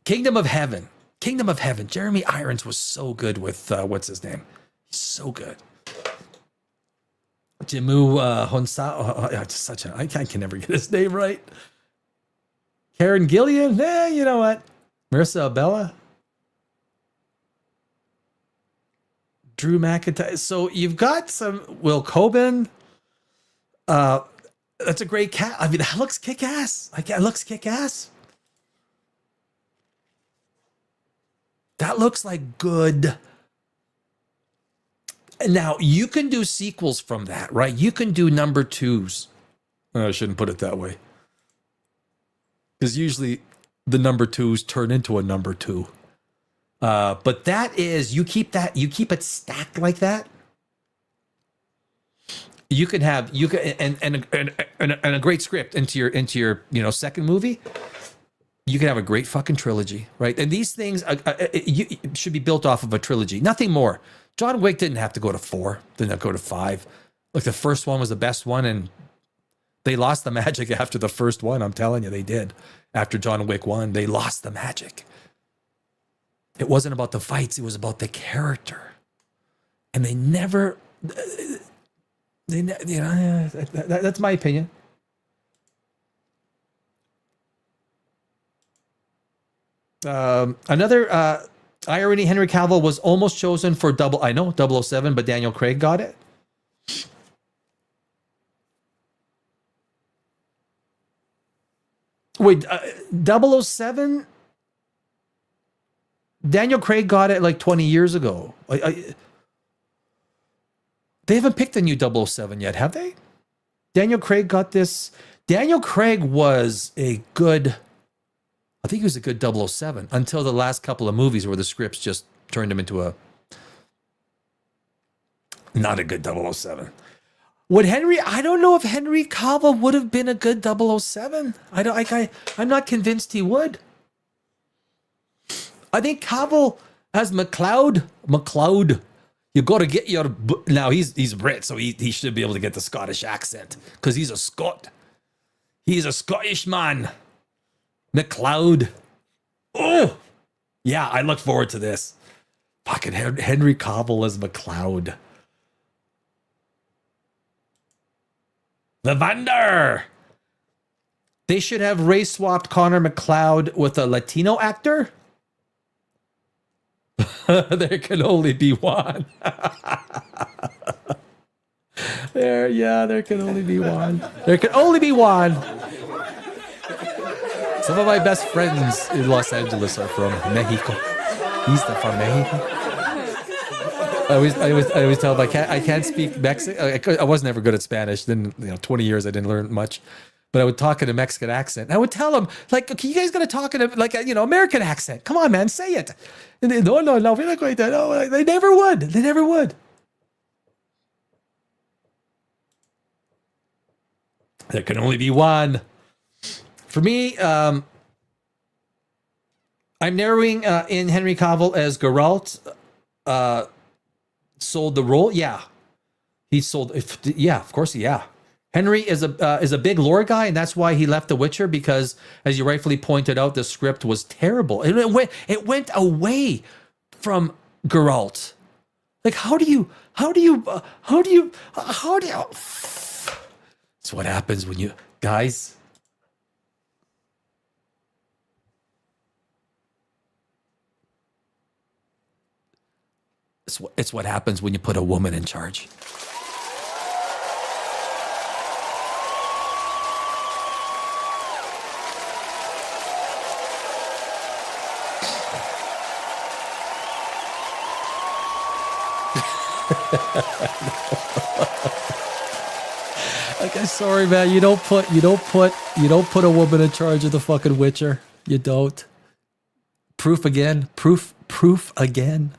Kingdom of Heaven. Jeremy Irons was so good with what's his name? He's so good. Jimu Honsa. I can never get his name right. Karen Gillian. You know what? Marissa Abella. Drew McIntyre. So you've got some Will Coben. That's a great cat. I mean, that looks kick-ass. That looks kick-ass. That looks like good. Now, you can do sequels from that, right? You can do number 2s. I shouldn't put it that way. Because usually the number 2s turn into a number 2. But that is, you keep it stacked like that. You can have, and a great script into your second movie. You can have a great fucking trilogy, right? And these things should be built off of a trilogy, nothing more. John Wick didn't have to go to 4, didn't have to go to 5. Like the first one was the best one, and they lost the magic after the first one. I'm telling you, they did. After John Wick 1, they lost the magic. It wasn't about the fights, it was about the character. And they never, that's my opinion. Another irony, Henry Cavill was almost chosen for 007, but Daniel Craig got it. Wait, 007? Daniel Craig got it like 20 years ago. They haven't picked a new 007 yet, have they? Daniel Craig got this. Daniel Craig was I think he was a good 007 until the last couple of movies where the scripts just turned him into not a good 007. I don't know if Henry Cavill would have been a good 007. I'm not convinced he would. I think Cavill as McLeod. You got to get your... Now, he's Brit, so he should be able to get the Scottish accent because he's a Scot. He's a Scottish man. McLeod. Oh! Yeah, I look forward to this. Fucking Henry Cavill as McLeod. Lavender! They should have race-swapped Connor McLeod with a Latino actor. There can only be one. There can only be one. There can only be one. Some of my best friends in Los Angeles are from Mexico. He's from Mexico. I always tell them I can't speak Mexican. I was never good at Spanish. Then 20 years I didn't learn much. But I would talk in a Mexican accent. And I would tell them, like, okay, you guys got to talk in a, like, American accent. Come on, man, say it. And they, no, we're not going to. No, they never would. They never would. There can only be one. For me, I'm narrowing in Henry Cavill as Geralt. Sold the role. Yeah. He sold. Yeah, of course. Yeah. Henry is a big lore guy, and that's why he left The Witcher, because, as you rightfully pointed out, the script was terrible. It went away from Geralt. Like, how do you? It's what happens when you guys. It's what happens when you put a woman in charge. Like, I'm sorry, man. You don't put a woman in charge of the fucking Witcher. You don't. Proof again. Proof again.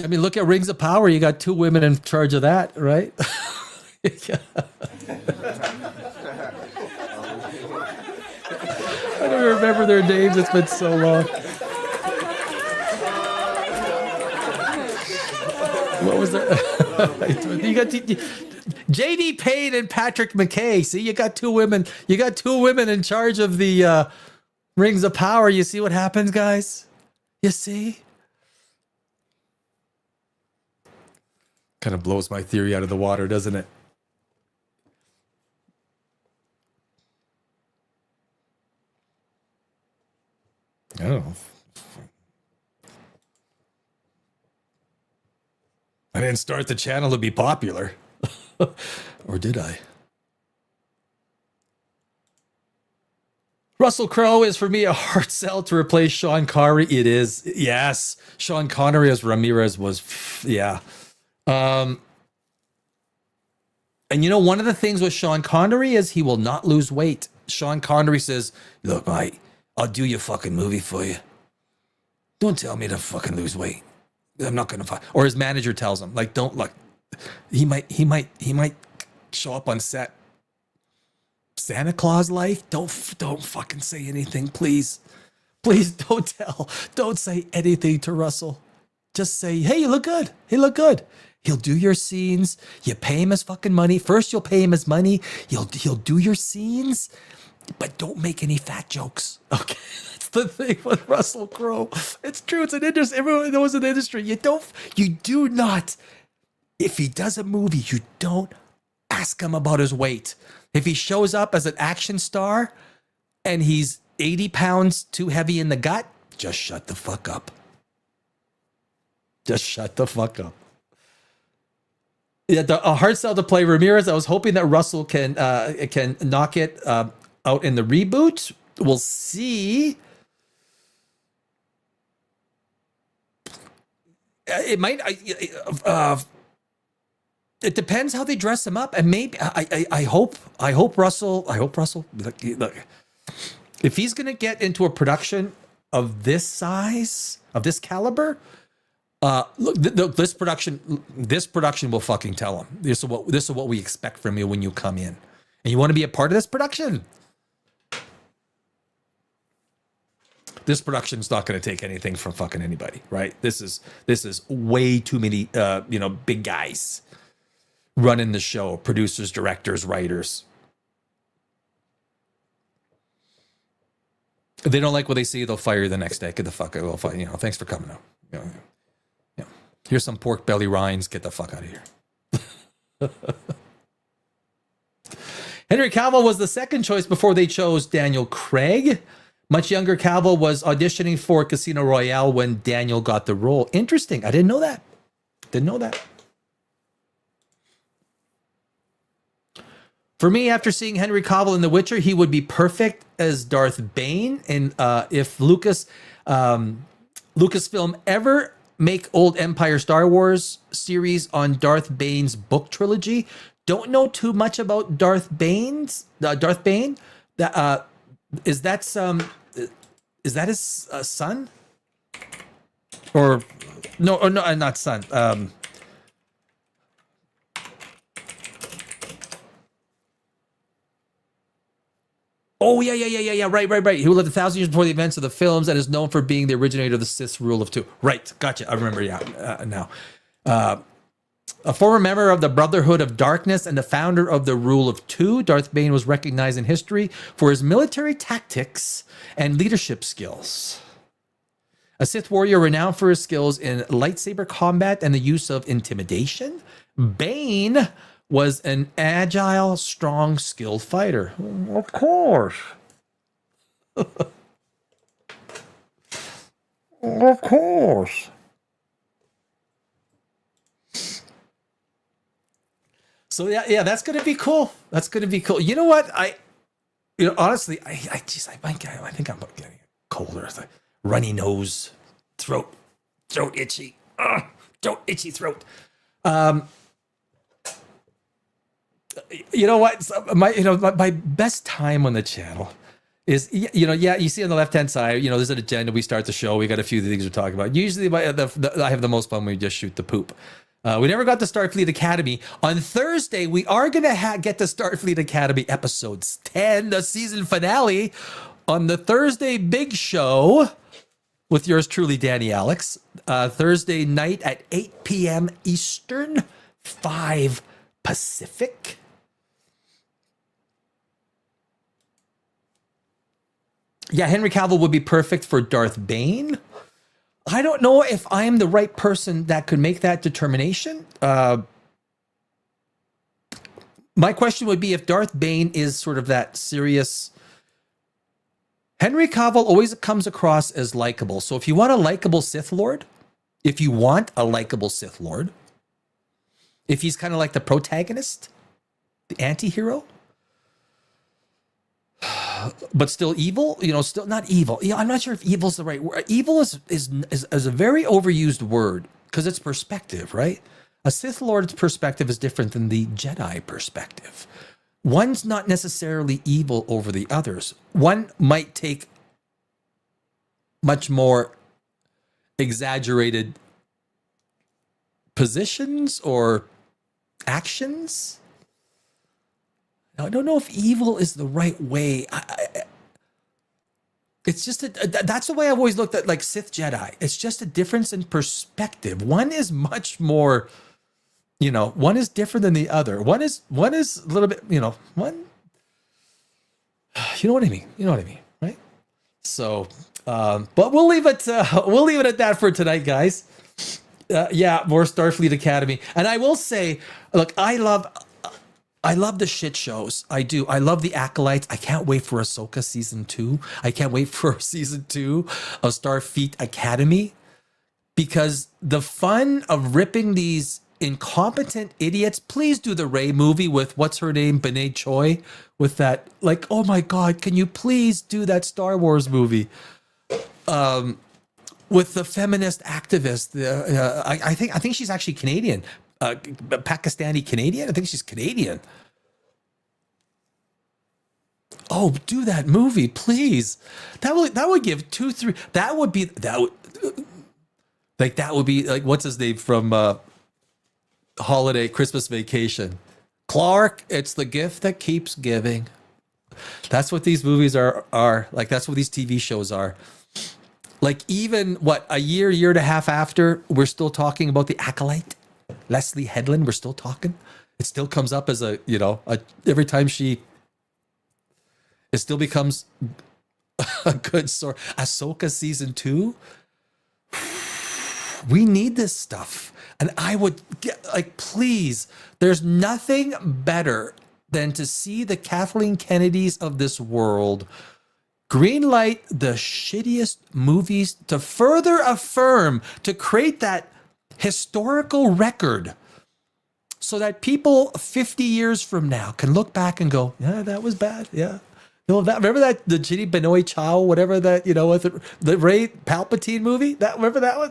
I mean, look at Rings of Power. You got 2 women in charge of that, right? I don't remember their names. It's been so long. What was that? You got J.D. Payne and Patrick McKay. See, you got 2 women. You got 2 women in charge of the Rings of Power. You see what happens, guys? You see? Kind of blows my theory out of the water, doesn't it? I don't know. I didn't start the channel to be popular. Or did I? Russell Crowe is, for me, a hard sell to replace Sean Connery. It is. Yes. Sean Connery as Ramirez was, yeah. And one of the things with Sean Connery is he will not lose weight. Sean Connery says, look, mate, I'll do your fucking movie for you. Don't tell me to fucking lose weight. I'm not gonna fight. Or his manager tells him, like, don't look. He might show up on set Santa Claus life. Don't fucking say anything, please. Please don't say anything to Russell. Just say, hey, you look good. He look good. He'll do your scenes. You pay him his fucking money. First, you'll pay him his money. He'll do your scenes, but don't make any fat jokes. Okay, that's the thing with Russell Crowe. It's true. It's an industry. Everyone knows in the industry. You do not. If he does a movie, you don't ask him about his weight. If he shows up as an action star and he's 80 pounds too heavy in the gut, just shut the fuck up. Just shut the fuck up. Yeah, a hard sell to play Ramirez. I was hoping that Russell can knock it out in the reboot. We'll see. It might. It depends how they dress him up, and maybe I hope Russell. Look, if he's gonna get into a production of this size, of this caliber. Look, this production will fucking tell him this is what we expect from you when you come in, and you want to be a part of this production. This production's not going to take anything from fucking anybody, right? This is way too many big guys running the show, producers, directors, writers. If they don't like what they see, they'll fire you the next day. Get the fuck out. We'll fire, thanks for coming out. Here's some pork belly rinds. Get the fuck out of here. Henry Cavill was the second choice before they chose Daniel Craig. Much younger Cavill was auditioning for Casino Royale when Daniel got the role. Interesting. I didn't know that. For me, after seeing Henry Cavill in The Witcher, he would be perfect as Darth Bane. And if Lucasfilm ever make old Empire Star Wars series on Darth Bane's book trilogy. Don't know too much about Darth Bane. That is that his son? Or no, not son. Oh, yeah. Right. He lived 1,000 years before the events of the films and is known for being the originator of the Sith rule of two. Right. Gotcha. I remember. Now. A former member of the Brotherhood of Darkness and the founder of the Rule of Two, Darth Bane was recognized in history for his military tactics and leadership skills. A Sith warrior renowned for his skills in lightsaber combat and the use of intimidation, Bane was an agile, strong, skilled fighter. Of course. Of course. So yeah, that's gonna be cool. That's gonna be cool. You know what? Honestly, I think I'm getting colder. It's like runny nose, throat itchy, itchy throat. You know what? My best time on the channel is, you see on the left-hand side, there's an agenda. We start the show. We got a few things we're talking about. Usually I have the most fun when we just shoot the poop. We never got to Starfleet Academy. On Thursday, we are going to get to Starfleet Academy episodes 10, the season finale, on the Thursday big show with yours truly, Danny Alex. Thursday night at 8 p.m. Eastern, 5 Pacific. Yeah, Henry Cavill would be perfect for Darth Bane. I don't know if I am the right person that could make that determination. My question would be if Darth Bane is sort of that serious. Henry Cavill always comes across as likable. So if you want a likable Sith Lord, if he's kind of like the protagonist, the anti-hero, but still evil, still not evil. I'm not sure if evil is the right word. Evil is a very overused word because it's perspective, right? A Sith Lord's perspective is different than the Jedi perspective. One's not necessarily evil over the others. One might take much more exaggerated positions or actions. Now, I don't know if evil is the right way. It's just that's the way I've always looked at like Sith Jedi. It's just a difference in perspective. One is much more, one is different than the other. One is a little bit, one. You know what I mean? You know what I mean, right? So, but we'll leave it at that for tonight, guys. Yeah, more Starfleet Academy, and I will say, look, I love the shit shows. I do. I love the Acolytes. I can't wait for Ahsoka season 2. I can't wait for season 2 of Starfleet Academy, because the fun of ripping these incompetent idiots. Please do the Rey movie with what's her name, Benet Choi, with that. Like, oh my God, can you please do that Star Wars movie? With the feminist activist. I think she's actually Canadian. Pakistani Canadian. I think she's Canadian. Oh, do that movie, please. That would give 2-3. That would be like what's his name from Holiday Christmas Vacation. Clark, it's the gift that keeps giving. That's what these movies are like. That's what these TV shows are. Like, even a year and a half after, we're still talking about the Acolyte. Leslie Headland, we're still talking. It still comes up as every time it still becomes a good story. Ahsoka season 2. We need this stuff. And I would please, there's nothing better than to see the Kathleen Kennedys of this world greenlight the shittiest movies to further affirm, to create that historical record so that people 50 years from now can look back and go, yeah, that was bad. Yeah. Remember that, the Ginny Benoit Chow, whatever that, with the Ray Palpatine movie? Remember that one?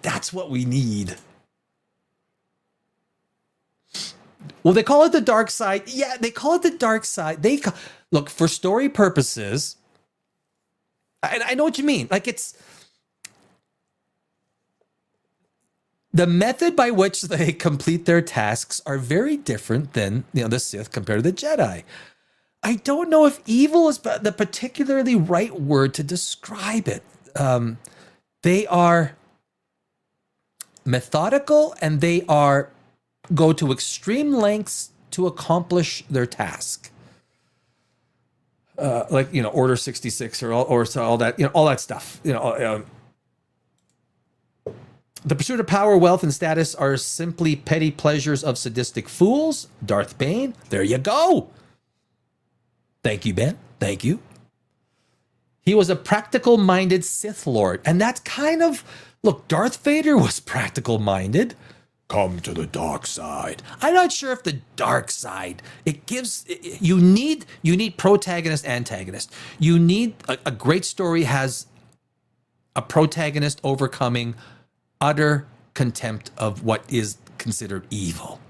That's what we need. Well, they call it the dark side. Yeah, they call it the dark side. Look, for story purposes, I know what you mean. Like, it's the method by which they complete their tasks are very different than, the Sith compared to the Jedi. I don't know if evil is the particularly right word to describe it. They are methodical, and they go to extreme lengths to accomplish their task. Order 66 or all that, all that stuff. The pursuit of power, wealth, and status are simply petty pleasures of sadistic fools. Darth Bane, there you go. Thank you, Ben. Thank you. He was a practical-minded Sith Lord. And that's look, Darth Vader was practical-minded. Come to the dark side. I'm not sure if the dark side, you need protagonist, antagonist. You need a great story has a protagonist overcoming utter contempt of what is considered evil.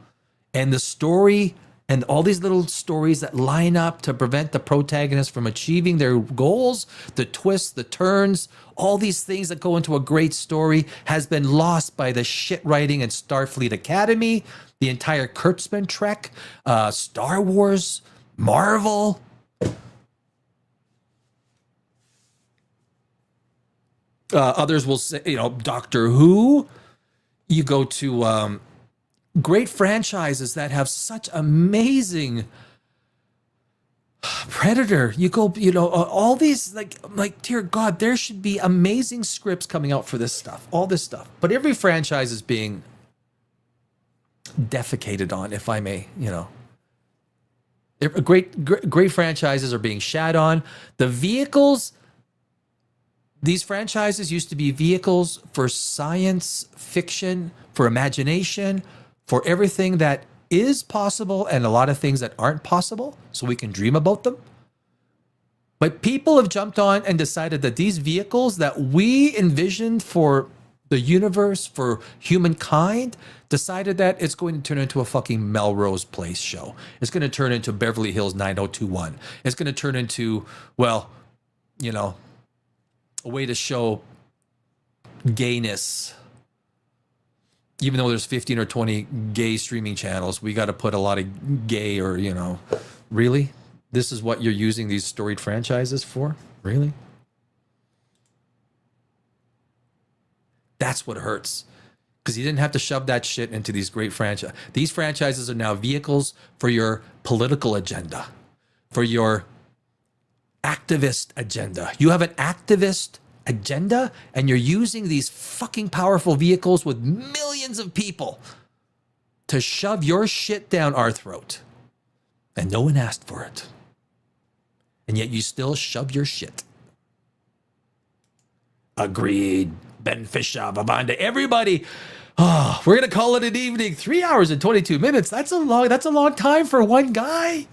And the story and all these little stories that line up to prevent the protagonist from achieving their goals, the twists, the turns, all these things that go into a great story has been lost by the shit writing in Starfleet Academy, the entire Kurtzman Trek, Star Wars, Marvel. Others will say, Doctor Who. You go to great franchises that have such amazing Predator. You go, all these like dear God, there should be amazing scripts coming out for this stuff, all this stuff. But every franchise is being defecated on, if I may, Great franchises are being shat on. The vehicles. These franchises used to be vehicles for science fiction, for imagination, for everything that is possible and a lot of things that aren't possible, so we can dream about them. But people have jumped on and decided that these vehicles that we envisioned for the universe, for humankind, decided that it's going to turn into a fucking Melrose Place show. It's going to turn into Beverly Hills 9021. It's going to turn into, a way to show gayness even though there's 15 or 20 gay streaming channels, we got to put a lot of gay or, you know, really? This is what you're using these storied franchises for? Really? That's what hurts. Because you didn't have to shove that shit into these great franchises. These franchises are now vehicles for your political agenda, for your activist agenda. You have an activist agenda and you're using these fucking powerful vehicles with millions of people to shove your shit down our throat. And no one asked for it. And yet you still shove your shit. Agreed. Ben Fisher, Bavanda, everybody. Oh, we're going to call it an evening. 3 hours and 22 minutes. That's a long time for one guy.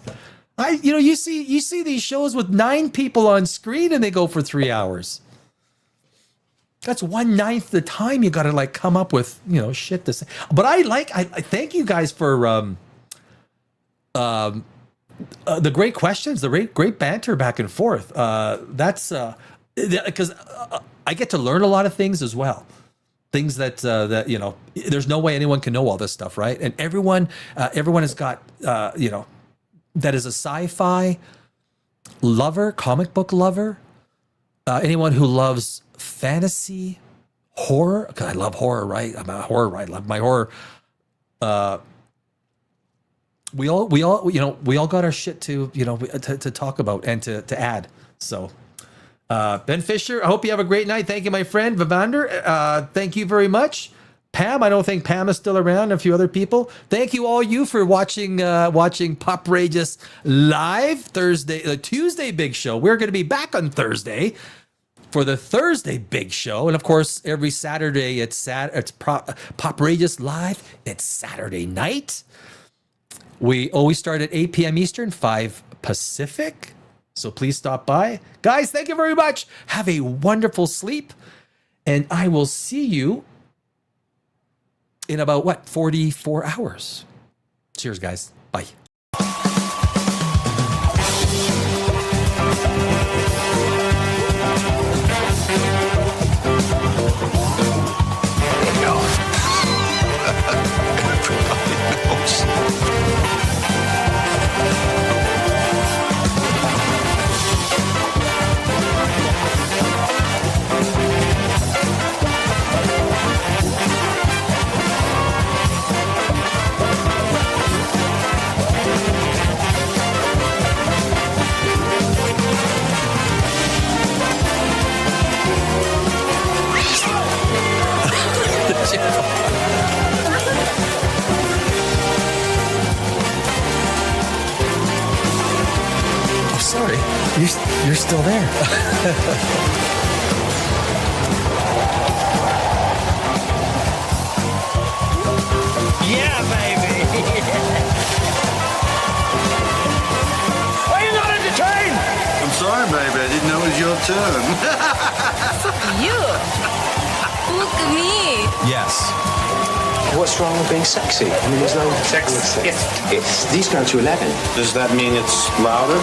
You see these shows with 9 people on screen and they go for 3 hours. That's 1/9 the time you got to like come up with, you know, shit to say. But I thank you guys for the great questions, the great banter back and forth. That's because I get to learn a lot of things as well. Things that you know, there's no way anyone can know all this stuff, right? And everyone has got you know, that is a sci-fi lover, comic book lover, anyone who loves fantasy, horror, because I love horror, right? I'm a horror, right? I love my horror. We all, you know, we all got our shit to, you know, to talk about and to add. So, Ben Fisher, I hope you have a great night. Thank you, my friend. Vivander, thank you very much. Pam, I don't think Pam is still around, and a few other people. Thank you all you for watching POPRAGEOUS live the Tuesday big show. We're going to be back on Thursday for the Thursday big show. And of course, every Saturday it's POPRAGEOUS live. It's Saturday night. We always start at 8 p.m. Eastern, 5 Pacific. So please stop by. Guys, thank you very much. Have a wonderful sleep. And I will see you in about, 44 hours. Cheers, guys. Bye. Oh, sorry. You're still there. Yeah, baby. Why are you not entertained? I'm sorry, baby. I didn't know it was your turn. Fuck you. Look at me. Yes. What's wrong with being sexy? I mean, there's no... Sex. These go to 11. Does that mean it's louder?